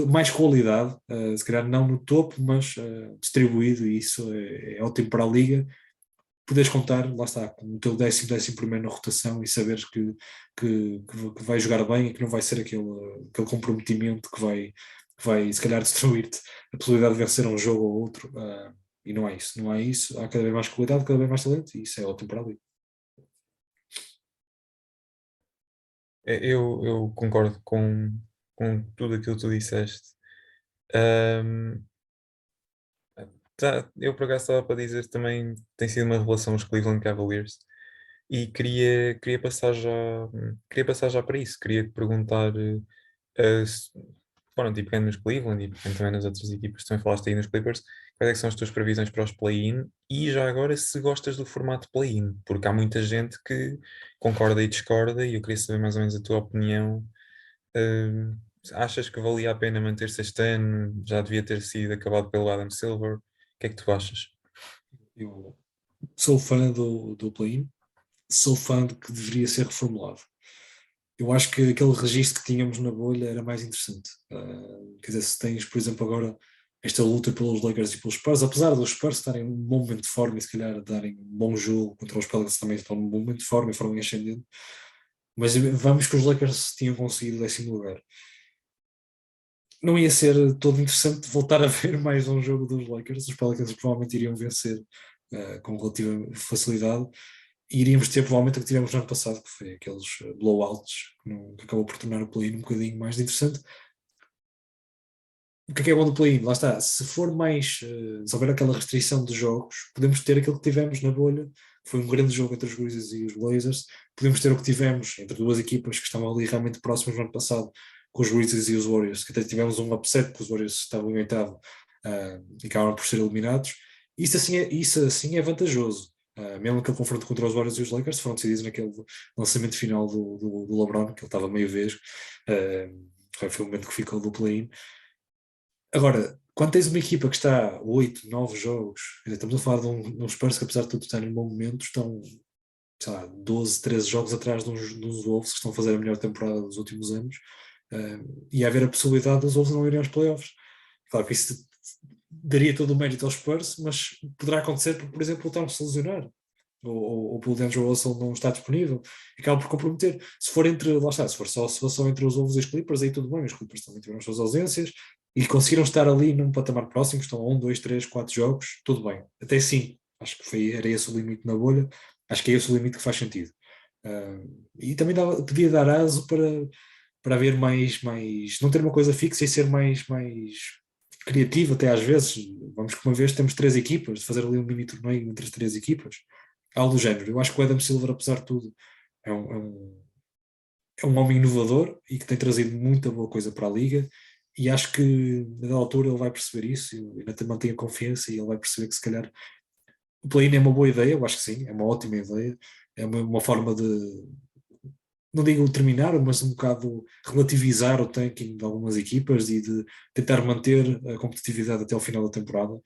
mais qualidade, se calhar não no topo, mas distribuído, e isso é ótimo para a liga. Poderes contar, lá está, com o teu 10º na rotação e saberes que vai jogar bem e que não vai ser aquele comprometimento que vai se calhar destruir-te a possibilidade de vencer um jogo ou outro. E não é isso, não é isso. Há cada vez mais qualidade, cada vez mais talento, e isso é ótimo para a liga.
Eu concordo com tudo aquilo que tu disseste. Ahm, eu por acaso estava para dizer também tem sido uma revelação os Cleveland Cavaliers e queria passar já para isso. Queria te perguntar, pronto, e pegando nos Cleveland e pegando também nas outras equipas, também falaste aí nos Clippers, quais é que são as tuas previsões para os play-in e já agora se gostas do formato play-in, porque há muita gente que concorda e discorda e eu queria saber mais ou menos a tua opinião. Uh, Achas que valia a pena manter-se este ano? Já devia ter sido acabado pelo Adam Silver? O que é que tu achas?
Eu sou fã do play-in, sou fã de que deveria ser reformulado. Eu acho que aquele registro que tínhamos na bolha era mais interessante. Quer dizer, se tens, por exemplo, agora esta luta pelos Lakers e pelos Spurs, apesar dos Spurs estarem num bom momento de forma e se calhar darem um bom jogo contra os Pelicans também estão num bom momento de forma e foram em ascendente, mas vamos que os Lakers tinham conseguido o 10º lugar. Não ia ser todo interessante voltar a ver mais um jogo dos Lakers. Os Pelicans provavelmente iriam vencer com relativa facilidade e iríamos ter provavelmente o que tivemos no ano passado, que foi aqueles blowouts que acabou por tornar o play-in um bocadinho mais interessante. O que é bom do play-in? Lá está, se for mais, se houver aquela restrição de jogos, podemos ter aquilo que tivemos na bolha, que foi um grande jogo entre os Grizzlies e os Blazers, podemos ter o que tivemos entre duas equipas que estavam ali realmente próximas no ano passado, com os Grizzlies e os Warriors, que até tivemos um upset, porque os Warriors estavam em oitavo e acabaram por ser eliminados. Isso assim é vantajoso. Mesmo aquele confronto contra os Warriors e os Lakers foram decididos naquele lançamento final do LeBron, que ele estava meio vesgo, foi o momento que ficou do play-in. Agora, quando tens uma equipa que está 8, 9 jogos, estamos a falar de um Spurs que apesar de tudo estar em bom momento, estão, sei lá, 12, 13 jogos atrás dos Wolves, que estão a fazer a melhor temporada dos últimos anos, e haver a possibilidade dos Wolves não irem aos playoffs. Claro que isso daria todo o mérito aos Spurs, mas poderá acontecer por exemplo, o Towns se lesionar, ou pelo D'Angelo Russell não está disponível, acaba por comprometer. Se for entre, lá está, se for só entre os Wolves e os Clippers, aí tudo bem, os Clippers também tiveram as suas ausências, e conseguiram estar ali num patamar próximo, estão a 1, 2, 3, 4 jogos, tudo bem. Até sim, acho que era esse o limite na bolha, acho que é esse o limite que faz sentido. E também podia dar aso para haver mais, não ter uma coisa fixa e ser mais criativo até às vezes. Vamos que uma vez temos 3 equipas, fazer ali um mini torneio entre as 3 equipas, algo do género. Eu acho que o Adam Silver, apesar de tudo, é um homem inovador e que tem trazido muita boa coisa para a liga. E acho que na altura ele vai perceber isso, e ainda mantenho a confiança e ele vai perceber que se calhar o play-in é uma boa ideia, eu acho que sim, é uma ótima ideia, é uma forma de, não digo terminar, mas um bocado relativizar o tanking de algumas equipas e de tentar manter a competitividade até ao final da temporada.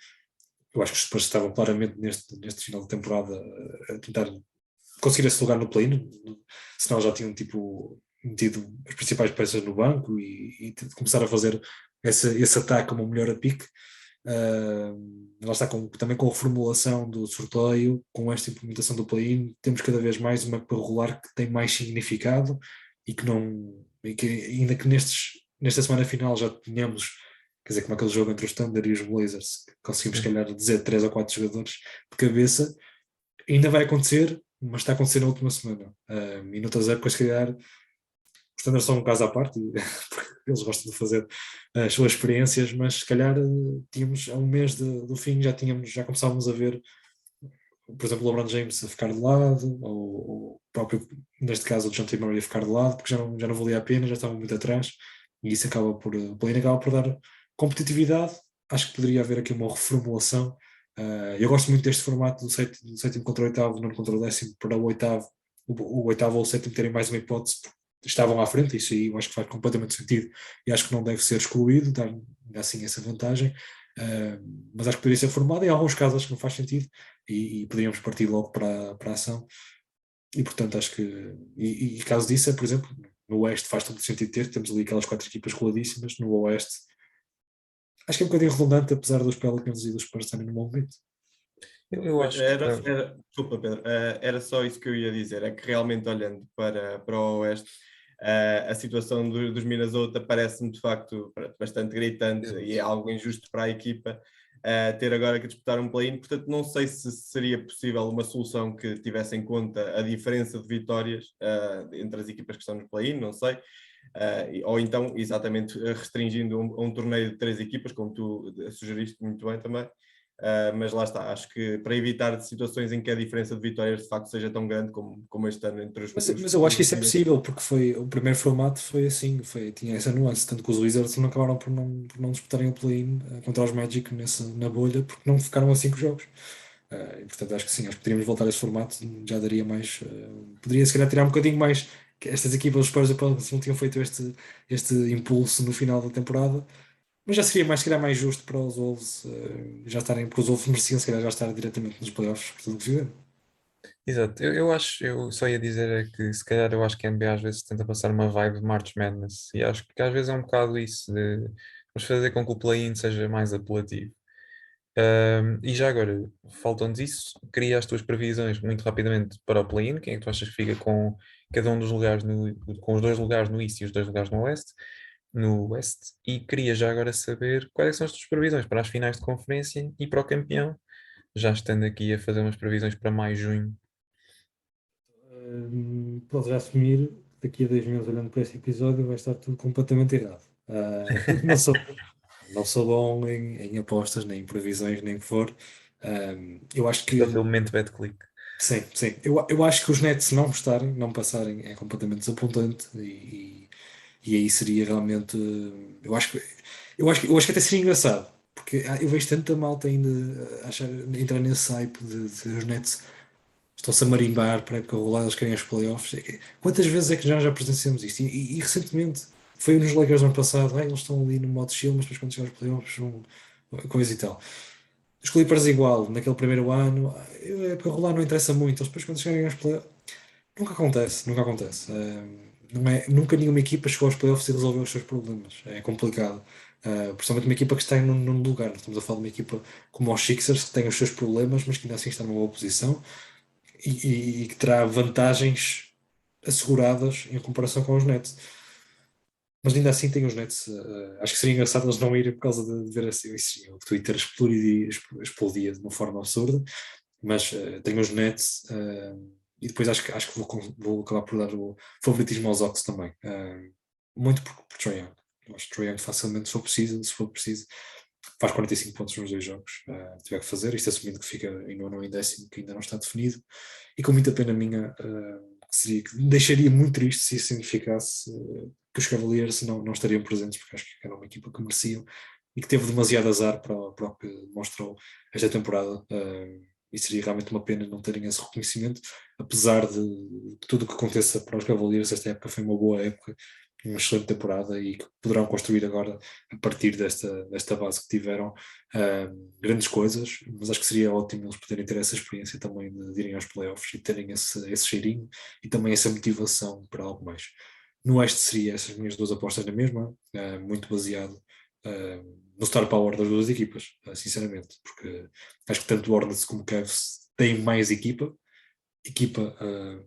Eu acho que os Spurs estavam claramente neste final da temporada a tentar conseguir esse lugar no play-in, senão já tinham metido as principais peças no banco e começar a fazer esse ataque como o melhor a pique. Lá está, também com a reformulação do sorteio, com esta implementação do play-in, temos cada vez mais uma época regular que tem mais significado e que ainda que nesta semana final já tenhamos, quer dizer, como aquele jogo entre os Thunder e os Blazers, que conseguimos, se calhar, dizer 3 ou 4 jogadores de cabeça, ainda vai acontecer, mas está a acontecer na última semana. E noutras épocas, se calhar, os Thunder são um caso à parte, porque eles gostam de fazer as suas experiências, mas se calhar tínhamos a um mês do fim, já começávamos a ver, por exemplo, o LeBron James a ficar de lado, ou o próprio, neste caso, o John T. Murray a ficar de lado, porque já não valia a pena, já estavam muito atrás, e isso acaba por dar competitividade. Acho que poderia haver aqui uma reformulação. Eu gosto muito deste formato do sétimo contra o oitavo, nono contra o 10º, para o oitavo ou o sétimo terem mais uma hipótese, estavam à frente, isso aí eu acho que faz completamente sentido e acho que não deve ser excluído, dar assim essa vantagem. Mas acho que poderia ser formado, em alguns casos acho que não faz sentido, e poderíamos partir logo para a ação. E portanto acho que, e caso disso é, por exemplo, no Oeste faz todo sentido temos ali aquelas 4 equipas coladíssimas. No Oeste acho que é um bocadinho redundante, apesar dos Pelicans e dos Spurs estarem no momento.
Eu acho que
Desculpa, Pedro, era só isso que eu ia dizer, é que realmente olhando para o Oeste, a situação dos Minnesota parece-me de facto bastante gritante e é algo injusto para a equipa ter agora que disputar um play-in. Portanto não sei se seria possível uma solução que tivesse em conta a diferença de vitórias entre as equipas que estão no play-in, não sei. Ou então exatamente restringindo a um torneio de 3 equipas, como tu sugeriste muito bem também. Mas lá está, acho que para evitar situações em que a diferença de vitórias de facto seja tão grande como este ano entre os.
Mas eu acho que isso é possível, porque o primeiro formato foi assim, tinha essa nuance, tanto que os Wizards não acabaram por não disputarem o play-in contra os Magic na bolha, porque não ficaram a 5 jogos. E portanto acho que sim, acho que poderíamos voltar a esse formato, já daria mais, poderia se calhar tirar um bocadinho mais, que estas equipas, os Spurs e Pelicans não tinham feito este impulso no final da temporada. Mas já seria mais, se calhar, mais justo para os Wolves já estarem, porque os Wolves mereciam, se calhar, já estar diretamente nos playoffs, por tudo que fizeram.
exato, eu só ia dizer é que se calhar eu acho que a NBA às vezes tenta passar uma vibe de March Madness e acho que às vezes é um bocado isso de vamos fazer com que o play-in seja mais apelativo. E já agora, faltam disso, queria as tuas previsões muito rapidamente para o play-in. Quem é que tu achas que fica com cada um dos lugares com os 2 lugares no East e os 2 lugares no West? E queria já agora saber quais é que são as tuas previsões para as finais de conferência e para o campeão, já estando aqui a fazer umas previsões para maio, junho.
Posso já assumir, daqui a 2 meses, olhando para este episódio, vai estar tudo completamente errado. Porque não sou bom em apostas, nem em previsões, nem o que for. Eu acho que.
É o teu momento bad click.
Sim, sim. Eu acho que os Nets não passarem, é completamente desapontante e aí seria realmente. Eu acho que até seria engraçado, porque eu vejo tanta malta ainda entrar nesse hype de os Nets estão-se a marimbar para a época rolada, eles querem os playoffs. Quantas vezes é que já presenciamos isto? E recentemente foi nos Lakers no ano passado, eles estão ali no modo chill, mas depois quando chegar aos playoffs, coisa e tal. Os Clippers igual, naquele primeiro ano, a época rolar não interessa muito, eles depois quando chegarem aos playoffs, nunca acontece, nunca acontece. Nunca nenhuma equipa chegou aos playoffs e resolveu os seus problemas. É complicado. Principalmente uma equipa que está em nono lugar. Nós estamos a falar de uma equipa como os Sixers, que tem os seus problemas, mas que ainda assim está numa boa posição e que terá vantagens asseguradas em comparação com os Nets. Mas ainda assim tem os Nets. Acho que seria engraçado eles não irem por causa de ver assim, o Twitter explodia de uma forma absurda. Mas tenho os Nets e depois acho que vou acabar por dar o favoritismo aos Hawks também. Muito por Trae Young. Eu acho que Trae Young facilmente, se for preciso, faz 45 pontos nos 2 jogos. Tiver que fazer, isto assumindo que fica em nono ou em 10º, que ainda não está definido. E com muita pena minha, que me deixaria muito triste se isso significasse que os Cavaliers não estariam presentes, porque acho que era uma equipa que mereciam e que teve demasiado azar para o que mostrou esta temporada. E seria realmente uma pena não terem esse reconhecimento, apesar de tudo o que aconteça para os Cavaliers. Esta época foi uma boa época, uma excelente temporada e que poderão construir agora, a partir desta base que tiveram, grandes coisas, mas acho que seria ótimo eles poderem ter essa experiência também de irem aos playoffs e terem esse cheirinho e também essa motivação para algo mais. No Oeste seria essas minhas 2 apostas na mesma, muito baseado no star power das 2 equipas, sinceramente, porque acho que tanto o Hornets como o Cavs têm mais equipa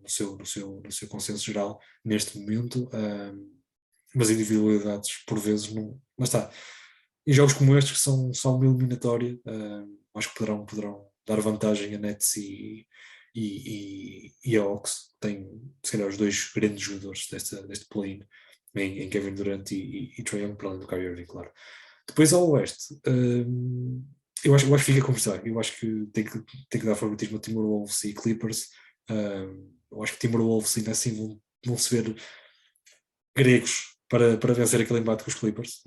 no seu consenso geral neste momento, mas individualidades por vezes não. Mas está, em jogos como estes que são só uma eliminatória, acho que poderão dar vantagem a Nets e a Hawks, que têm se calhar os 2 grandes jogadores deste play-in, em Kevin Durant e Trae Young, para além do Kyrie Irving, claro. Depois ao Oeste, eu acho que fica a conversar. Eu acho que tem que dar favoritismo a Timberwolves e Clippers. Eu acho que Timberwolves ainda assim vão se ver gregos para vencer aquele embate com os Clippers.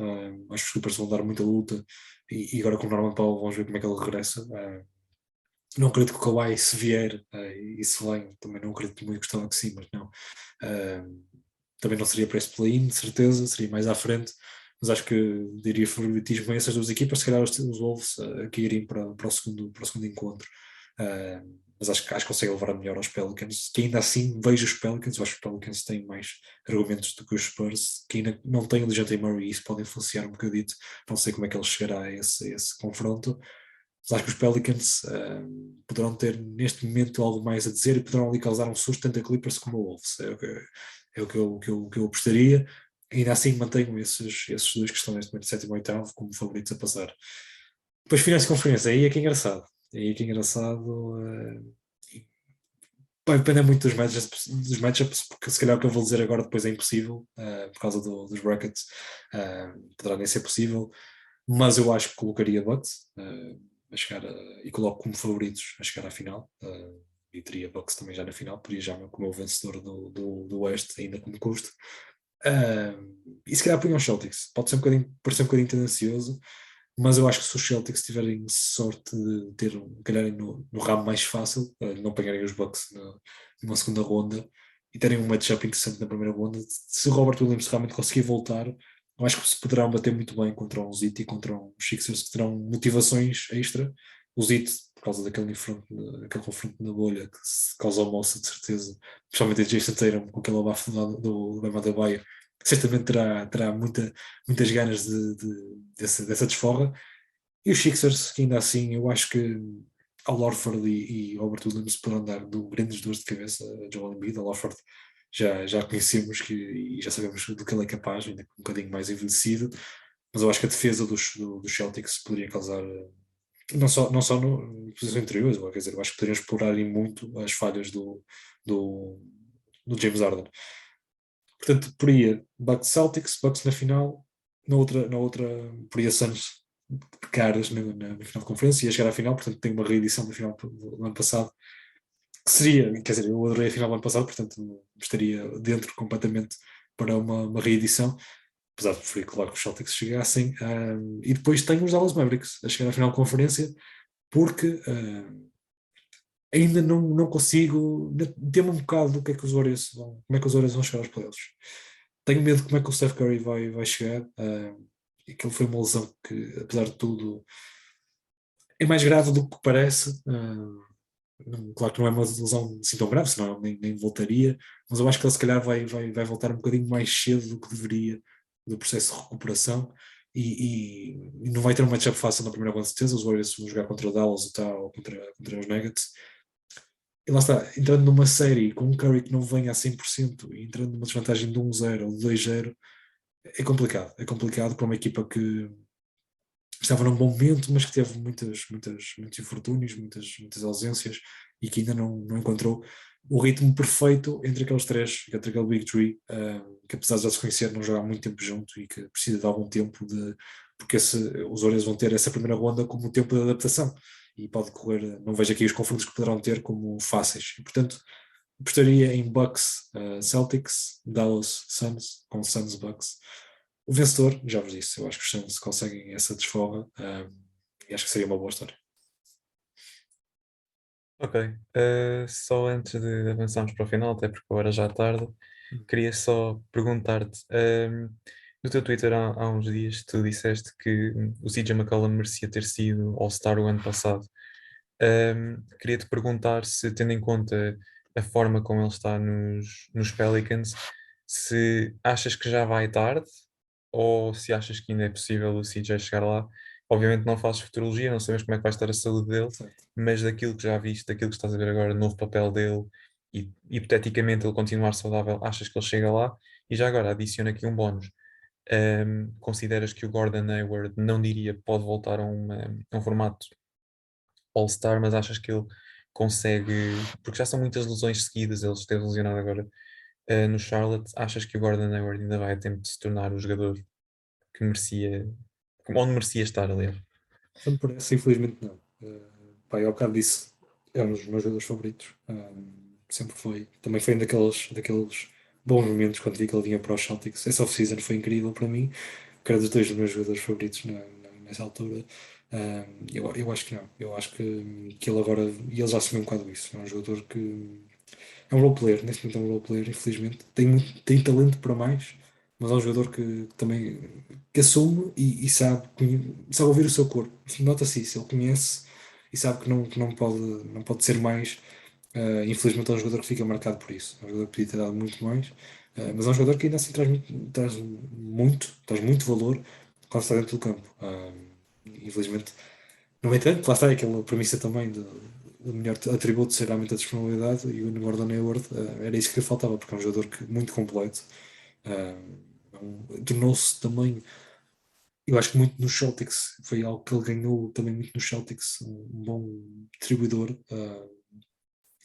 Acho que os Clippers vão dar muita luta e agora com o Norman Powell vamos ver como é que ele regressa. Não acredito que o Kawhi, se vier e se vem, também não acredito muito, gostava que sim, mas não. Também não seria para este play-in, de certeza, seria mais à frente. mas acho que diria favoritismo a essas duas equipas, se calhar os Wolves a caírem para o segundo encontro. Mas acho que consegue levar a melhor aos Pelicans, que ainda assim vejo os Pelicans, eu acho que os Pelicans têm mais argumentos do que os Spurs, que ainda não têm o DeJounte Murray e isso pode influenciar um bocadito, não sei como é que ele chegará a esse confronto, mas acho que os Pelicans poderão ter neste momento algo mais a dizer e poderão ali causar um susto tanto a Clippers como a Wolves, é o que eu apostaria, ainda assim mantenho esses dois que estão neste momento sétimo e oitavo como favoritos a passar. Depois finais de conferência, aí é que é engraçado. Aí é que é engraçado. Vai depender muito dos matchups, porque se calhar o que eu vou dizer agora depois é impossível, por causa dos brackets, poderá nem ser possível, mas eu acho que colocaria Bucks a chegar e coloco como favoritos a chegar à final, e teria Bucks também já na final, podia já como o vencedor do Oeste, ainda como custo. E se calhar punham os Celtics, pode ser parecer um bocadinho tendencioso, mas eu acho que se os Celtics tiverem sorte de calharem no ramo mais fácil, não pegarem os Bucks numa segunda ronda e terem um matchup interessante na primeira ronda, se o Robert Williams realmente conseguir voltar, eu acho que se poderão bater muito bem contra um Heat e contra uns Sixers que terão motivações extra. Os Heat, por causa daquele confronto na bolha que se causou moça de certeza, principalmente a Jason Tatum com aquele abafo do Bam Adebayo, certamente terá muitas ganas dessa desforra. E os Sixers, que ainda assim, eu acho que ao Horford e Robert Williams poderão dar grandes dores de cabeça a Joel Embiid. Ao Horford já conhecemos e já sabemos do que ele é capaz, ainda um bocadinho mais envelhecido, mas eu acho que a defesa dos Celtics poderia causar, não só no posições interiores, quer dizer, eu acho que poderiam explorar muito as falhas do James Harden. Portanto, por aí, Bucks Celtics, Bucks na final, na outra por aí a Suns de caras na final de conferência, ia chegar à final, portanto tem uma reedição da final do ano passado, que seria, quer dizer, eu adorei a final do ano passado, portanto estaria dentro completamente para uma reedição, apesar de preferir, claro, que os Celtics chegassem, e depois tenho os Dallas Mavericks a chegar à final de conferência, porque ainda não consigo, temo um bocado do que é que os Warriors como é que os Warriors vão chegar aos playoffs. Tenho medo de como é que o Steph Curry vai chegar. Aquilo foi uma lesão que, apesar de tudo, é mais grave do que parece. Claro que não é uma lesão assim tão grave, senão nem voltaria, mas eu acho que ele se calhar vai voltar um bocadinho mais cedo do que deveria do processo de recuperação e não vai ter um matchup fácil na primeira ronda de certeza. Os Warriors vão jogar contra o Dallas ou contra os Nuggets. E lá está, entrando numa série com um Curry que não venha a 100% e entrando numa desvantagem de 1-0 ou de 2-0, é complicado. É complicado para uma equipa que estava num bom momento, mas que teve muitos infortúnios, muitas ausências e que ainda não encontrou o ritmo perfeito entre aqueles três, entre aquele Big Three, que apesar de já se conhecer, não jogar muito tempo junto e que precisa de algum tempo porque os Warriors vão ter essa primeira ronda como tempo de adaptação e pode correr, não vejo aqui os confrontos que poderão ter como fáceis e portanto apostaria em Bucks, Celtics, Dallas, Suns, com Suns Bucks. O vencedor, já vos disse, eu acho que os Suns conseguem essa desfolga e acho que seria uma boa história.
Ok, só antes de avançarmos para o final, até porque agora já é tarde, queria só perguntar-te, no teu Twitter há uns dias tu disseste que o CJ McCollum merecia ter sido All-Star o ano passado. Queria-te perguntar se, tendo em conta a forma como ele está nos Pelicans, se achas que já vai tarde ou se achas que ainda é possível o CJ chegar lá. Obviamente não fazes futurologia, não sabemos como é que vai estar a saúde dele,
Certo.
mas daquilo que já viste, daquilo que estás a ver agora, novo papel dele e hipoteticamente ele continuar saudável, achas que ele chega lá? E já agora adiciona aqui um bónus. Consideras que o Gordon Hayward, não diria pode voltar a um formato All-Star, mas achas que ele consegue, porque já são muitas lesões seguidas, ele esteve lesionado agora no Charlotte, achas que o Gordon Hayward ainda vai a tempo de se tornar o jogador que merecia, onde merecia estar, aliás?
Portanto, por essa, infelizmente não. Pá, eu ao bocado disse, é um dos meus jogadores favoritos. Sempre foi. Também foi um daqueles bons momentos quando vi que ele vinha para os Celtics. Essa off-season foi incrível para mim, que era dos dois dos meus jogadores favoritos nessa altura. Eu acho que não. Eu acho que ele agora, e ele já assumiu um bocado isso. É um jogador que é um role player, neste momento é um role player, infelizmente. Tem talento para mais, mas é um jogador que também que assume e sabe ouvir o seu corpo. Nota-se isso, ele conhece e sabe que não pode ser mais. Infelizmente é um jogador que fica marcado por isso. É um jogador que podia ter dado muito mais, mas é um jogador que ainda assim traz muito valor quando está dentro do campo. Infelizmente, no entanto, lá está aquela premissa também do melhor atributo ser realmente a disponibilidade, e o Gordon Hayward era isso que lhe faltava, porque é um jogador muito completo. Tornou-se também, eu acho que muito no Celtics, foi algo que ele ganhou também muito no Celtics, um bom distribuidor,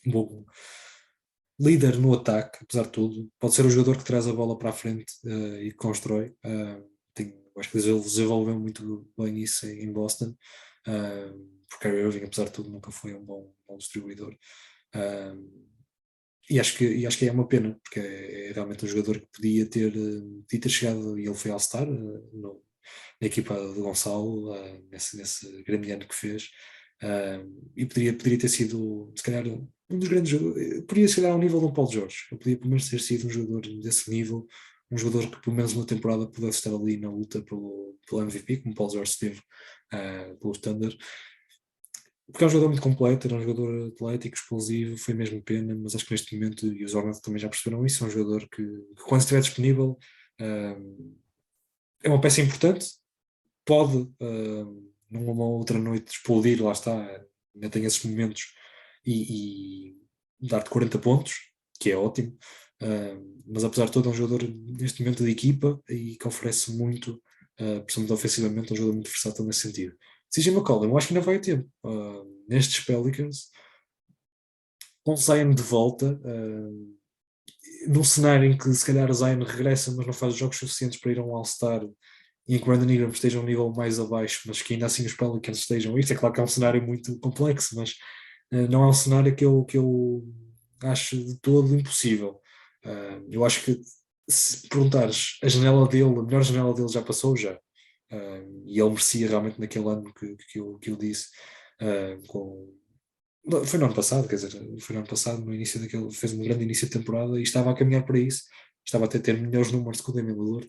um bom líder no ataque, apesar de tudo. Pode ser o jogador que traz a bola para a frente e que constrói. Acho que ele desenvolveu muito bem isso em Boston, porque Kyrie Irving, apesar de tudo, nunca foi um bom distribuidor. E acho que é uma pena, porque é realmente um jogador que podia ter chegado, e ele foi All-Star na equipa de Gonçalo, nesse grande ano que fez, e poderia ter sido, se calhar, um dos grandes jogadores, podia chegar ao nível de um Paulo Jorge, ele podia pelo menos ter sido um jogador desse nível, um jogador que pelo menos uma temporada pudesse estar ali na luta pelo MVP, como o Paulo Jorge esteve pelo Thunder, porque é um jogador muito completo, era um jogador atlético, explosivo, foi mesmo pena, mas acho que neste momento, e os Hornets também já perceberam isso, é um jogador que quando estiver disponível, é uma peça importante, pode numa outra noite explodir, lá está, ainda tem esses momentos e dar-te 40 pontos, que é ótimo, mas apesar de tudo é um jogador neste momento de equipa e que oferece muito, principalmente ofensivamente, é um jogador muito versátil nesse sentido. CJ McCollum, eu acho que ainda vai a tempo. Nestes Pelicans, com Zion de volta, num cenário em que se calhar o Zion regressa, mas não faz jogos suficientes para ir a um All-Star, e em que o Brandon Ingram esteja um nível mais abaixo, mas que ainda assim os Pelicans estejam. Isto é claro que é um cenário muito complexo, mas não é um cenário que eu acho de todo impossível. Eu acho que, se perguntares, a melhor janela dele já passou já. E ele merecia realmente naquele ano que eu disse. Foi no ano passado, quer dizer, foi no ano passado, no início daquele, fez um grande início de temporada e estava a caminhar para isso, estava até a ter melhores números que o Damian Lillard,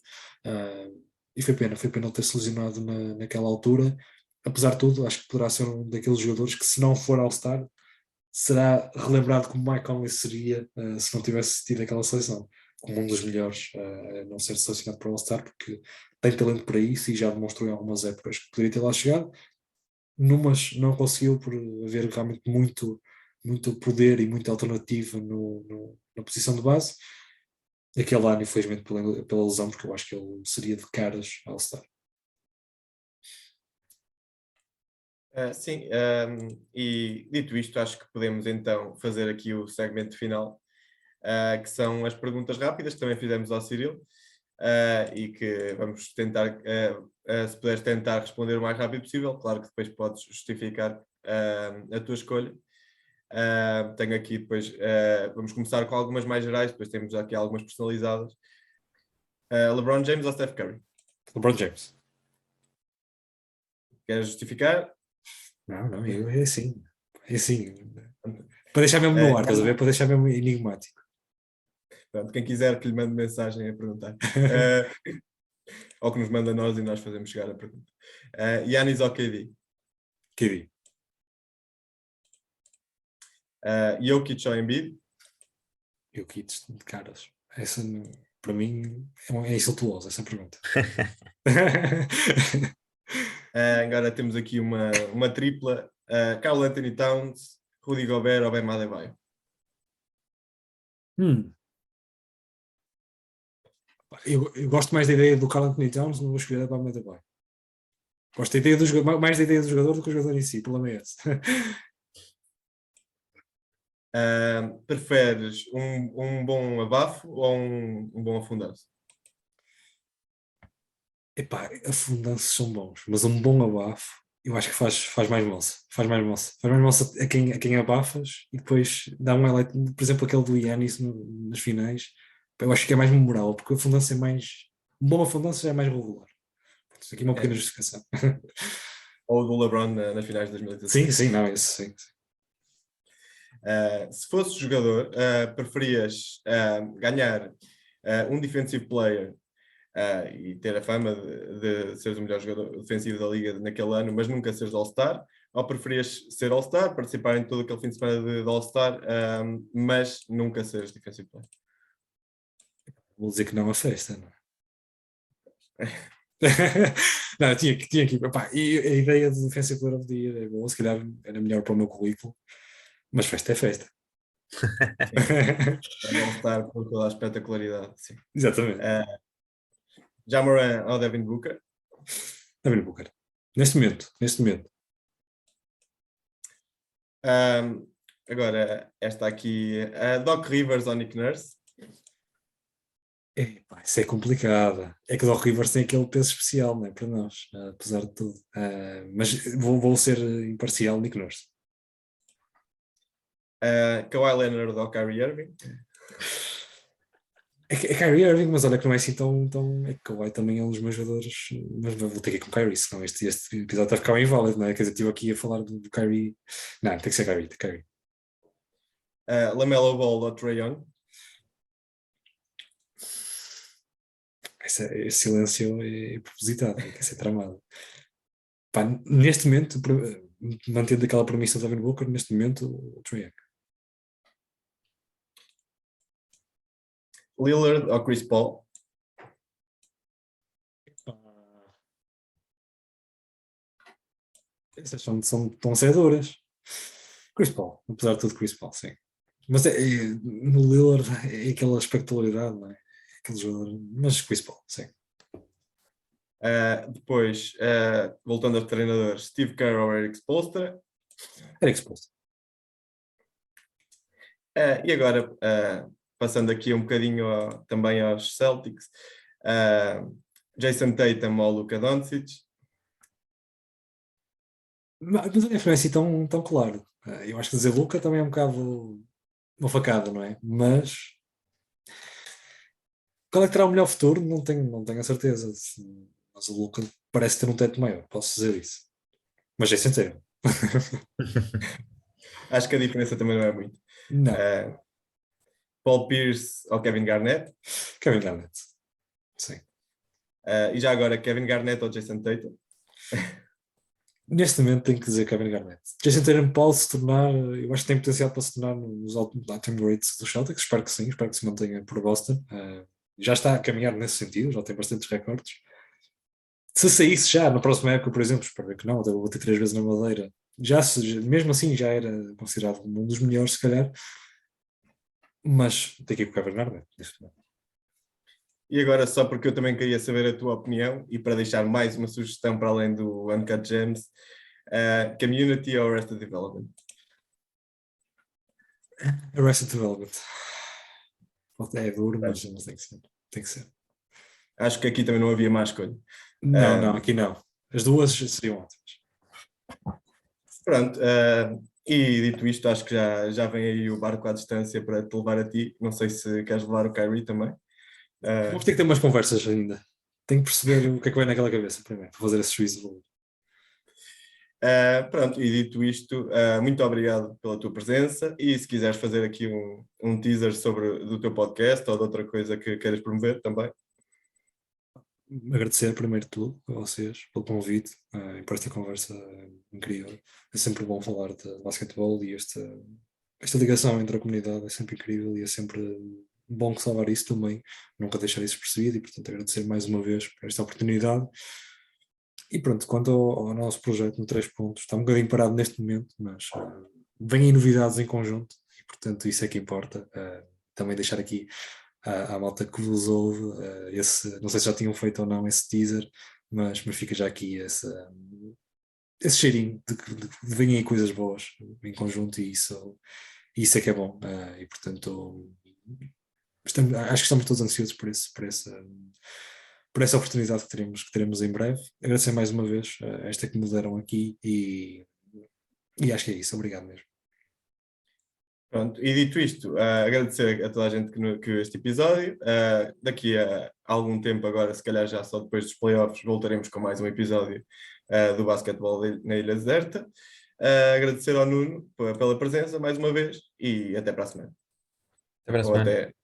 e foi pena ele ter se lesionado naquela altura. Apesar de tudo, acho que poderá ser um daqueles jogadores que, se não for All-Star, será relembrado como Mike Conley seria se não tivesse tido aquela seleção, como um dos melhores a não ser selecionado para All-Star, porque tem talento para isso e já demonstrou em algumas épocas que poderia ter lá chegado. Numas não conseguiu por haver realmente muito poder e muita alternativa na posição de base. Aquele ano, infelizmente, pela lesão, porque eu acho que ele seria de caras ao All-Star.
Sim, e dito isto, acho que podemos então fazer aqui o segmento final, que são as perguntas rápidas, que também fizemos ao Cirilo, e que vamos tentar, se puderes tentar responder o mais rápido possível. Claro que depois podes justificar a tua escolha. Tenho aqui depois, vamos começar com algumas mais gerais, depois temos aqui algumas personalizadas. LeBron James ou Steph Curry?
LeBron James.
Queres justificar?
Não, é assim. É assim. Para deixar mesmo no ar, estás a ver? Para deixar mesmo enigmático.
Pronto, quem quiser que lhe mande mensagem a perguntar. Ou que nos manda a nós e nós fazemos chegar a pergunta. Giannis ou KD?
KD.
Jokic ou Embiid?
Jokic de caras. Essa, para mim, é insultuosa essa pergunta.
Agora temos aqui uma tripla. Karl Anthony Towns, Rudy Gobert ou Bam Adebayo?
Eu gosto mais da ideia do Karl Anthony Towns, não vou escolher a Bam Adebayo. Gosto mais da ideia do jogador do que o jogador em si, pelo menos.
Preferes um bom abafo ou um bom afundar-se?
Epá, afundanços são bons, mas um bom abafo, eu acho que faz mais moça. Faz mais moça. Faz mais moça a quem abafas e depois dá um highlight, por exemplo, aquele do Giannis nas finais. Eu acho que é mais memorável, porque a afundância é mais. Um bom afundância é mais regular. Portanto, aqui uma pequena justificação.
Ou o do LeBron nas finais de 2016?
Sim, não, isso sim.
Se fosse jogador, preferias ganhar um defensive player e ter a fama de seres o melhor jogador defensivo da liga naquele ano, mas nunca seres All-Star? Ou preferias ser All-Star, participar em todo aquele fim de semana de All-Star, mas nunca seres Defensive Player?
Vou dizer que não a festa, não é? Não, tinha que ir. Pá, e a ideia de Defensive Player of the Year é boa, se calhar era melhor para o meu currículo, mas festa é festa.
É All-Star com toda a espetacularidade, sim.
Exatamente.
Ja Morant ou Devin Booker?
Devin Booker. Neste momento.
Agora, esta aqui, Doc Rivers ou Nick Nurse?
Pá, isso é complicado. É que o Doc Rivers tem aquele peso especial, não é? Para nós, apesar de tudo. Mas vou ser imparcial, Nick Nurse.
Kawhi Leonard ou Kyrie Irving?
É Kyrie Irving, mas olha que não é assim tão. É que Kawhi também é um dos meus jogadores. Mas vou ter que ir com Kyrie, senão este episódio está a ficar inválido, não é? Quer dizer, estive aqui a falar do Kyrie. Não, tem que ser Kyrie.
LaMelo Ball ou Trae Young?
Esse silêncio é propositado, tem que ser tramado. Pá, neste momento, mantendo aquela premissa do Devin Booker, neste momento, o Trae Young.
Lillard ou Chris Paul?
Essas são tão ceduras. Chris Paul, apesar de tudo, Chris Paul, sim. Mas no Lillard é aquela espectacularidade, não é? Aquele jogador. Mas Chris Paul, sim.
Depois, voltando aos treinadores, Steve Kerr ou Eric Spoelstra?
Eric Spoelstra.
E agora, passando aqui um bocadinho também aos Celtics, Jason Tatum ou Luka Doncic?
Mas não é assim tão claro. Eu acho que dizer Luka também é um bocado uma facada, não é? Mas qual é que terá o melhor futuro? Não tenho a certeza. Mas o Luka parece ter um teto maior, posso dizer isso. Mas é sincero.
Acho que a diferença também não é muito.
Não.
Paul Pierce ou Kevin Garnett?
Kevin Garnett. Sim.
E já agora, Kevin Garnett ou Jason Tatum?
Neste momento tenho que dizer Kevin Garnett. Jason Tatum pode se tornar, eu acho que tem potencial para se tornar nos all-time greats dos Celtics, espero que sim, espero que se mantenha por Boston. Já está a caminhar nesse sentido, já tem bastantes recordes. Se saísse já na próxima época, por exemplo, espero ver que não, até vou bater 3 vezes na Madeira, mesmo assim já era considerado um dos melhores, se calhar, mas tem que ir com o Kevin Garnett neste momento.
E agora, só porque eu também queria saber a tua opinião e para deixar mais uma sugestão para além do Uncut Gems, Community ou Arrested Development?
Arrested Development. É duro, mas tem que ser.
Acho que aqui também não havia má escolha.
Não, aqui não. As duas seriam ótimas.
Pronto, e dito isto, acho que já vem aí o barco à distância para te levar a ti. Não sei se queres levar o Kyrie também.
Vamos ter que ter umas conversas ainda. Tenho que perceber o que é que vai naquela cabeça primeiro, para fazer esse juízo.
Pronto, e dito isto, muito obrigado pela tua presença e se quiseres fazer aqui um teaser do teu podcast ou de outra coisa que queiras promover também.
Agradecer primeiro de tudo a vocês pelo convite e por esta conversa incrível. É sempre bom falar de basquetebol e esta ligação entre a comunidade é sempre incrível e é sempre bom salvar isso também, nunca deixar isso percebido e portanto agradecer mais uma vez por esta oportunidade. E pronto, quanto ao nosso projeto no 3 pontos, está um bocadinho parado neste momento, mas vêm novidades em conjunto e portanto isso é que importa. Também deixar aqui à malta que vos ouve, não sei se já tinham feito ou não esse teaser, mas fica já aqui esse cheirinho de que vêm aí coisas boas em conjunto e isso é que é bom. E portanto acho que estamos todos ansiosos por essa oportunidade que teremos em breve. Agradecer mais uma vez esta que me deram aqui e acho que é isso. Obrigado mesmo.
Pronto, e dito isto, agradecer a toda a gente que viu este episódio. Daqui a algum tempo agora, se calhar já só depois dos playoffs, voltaremos com mais um episódio do basquetebol na Ilha Deserta. Agradecer ao Nuno pela presença mais uma vez e até para a semana.
Até para a semana.
Ou até...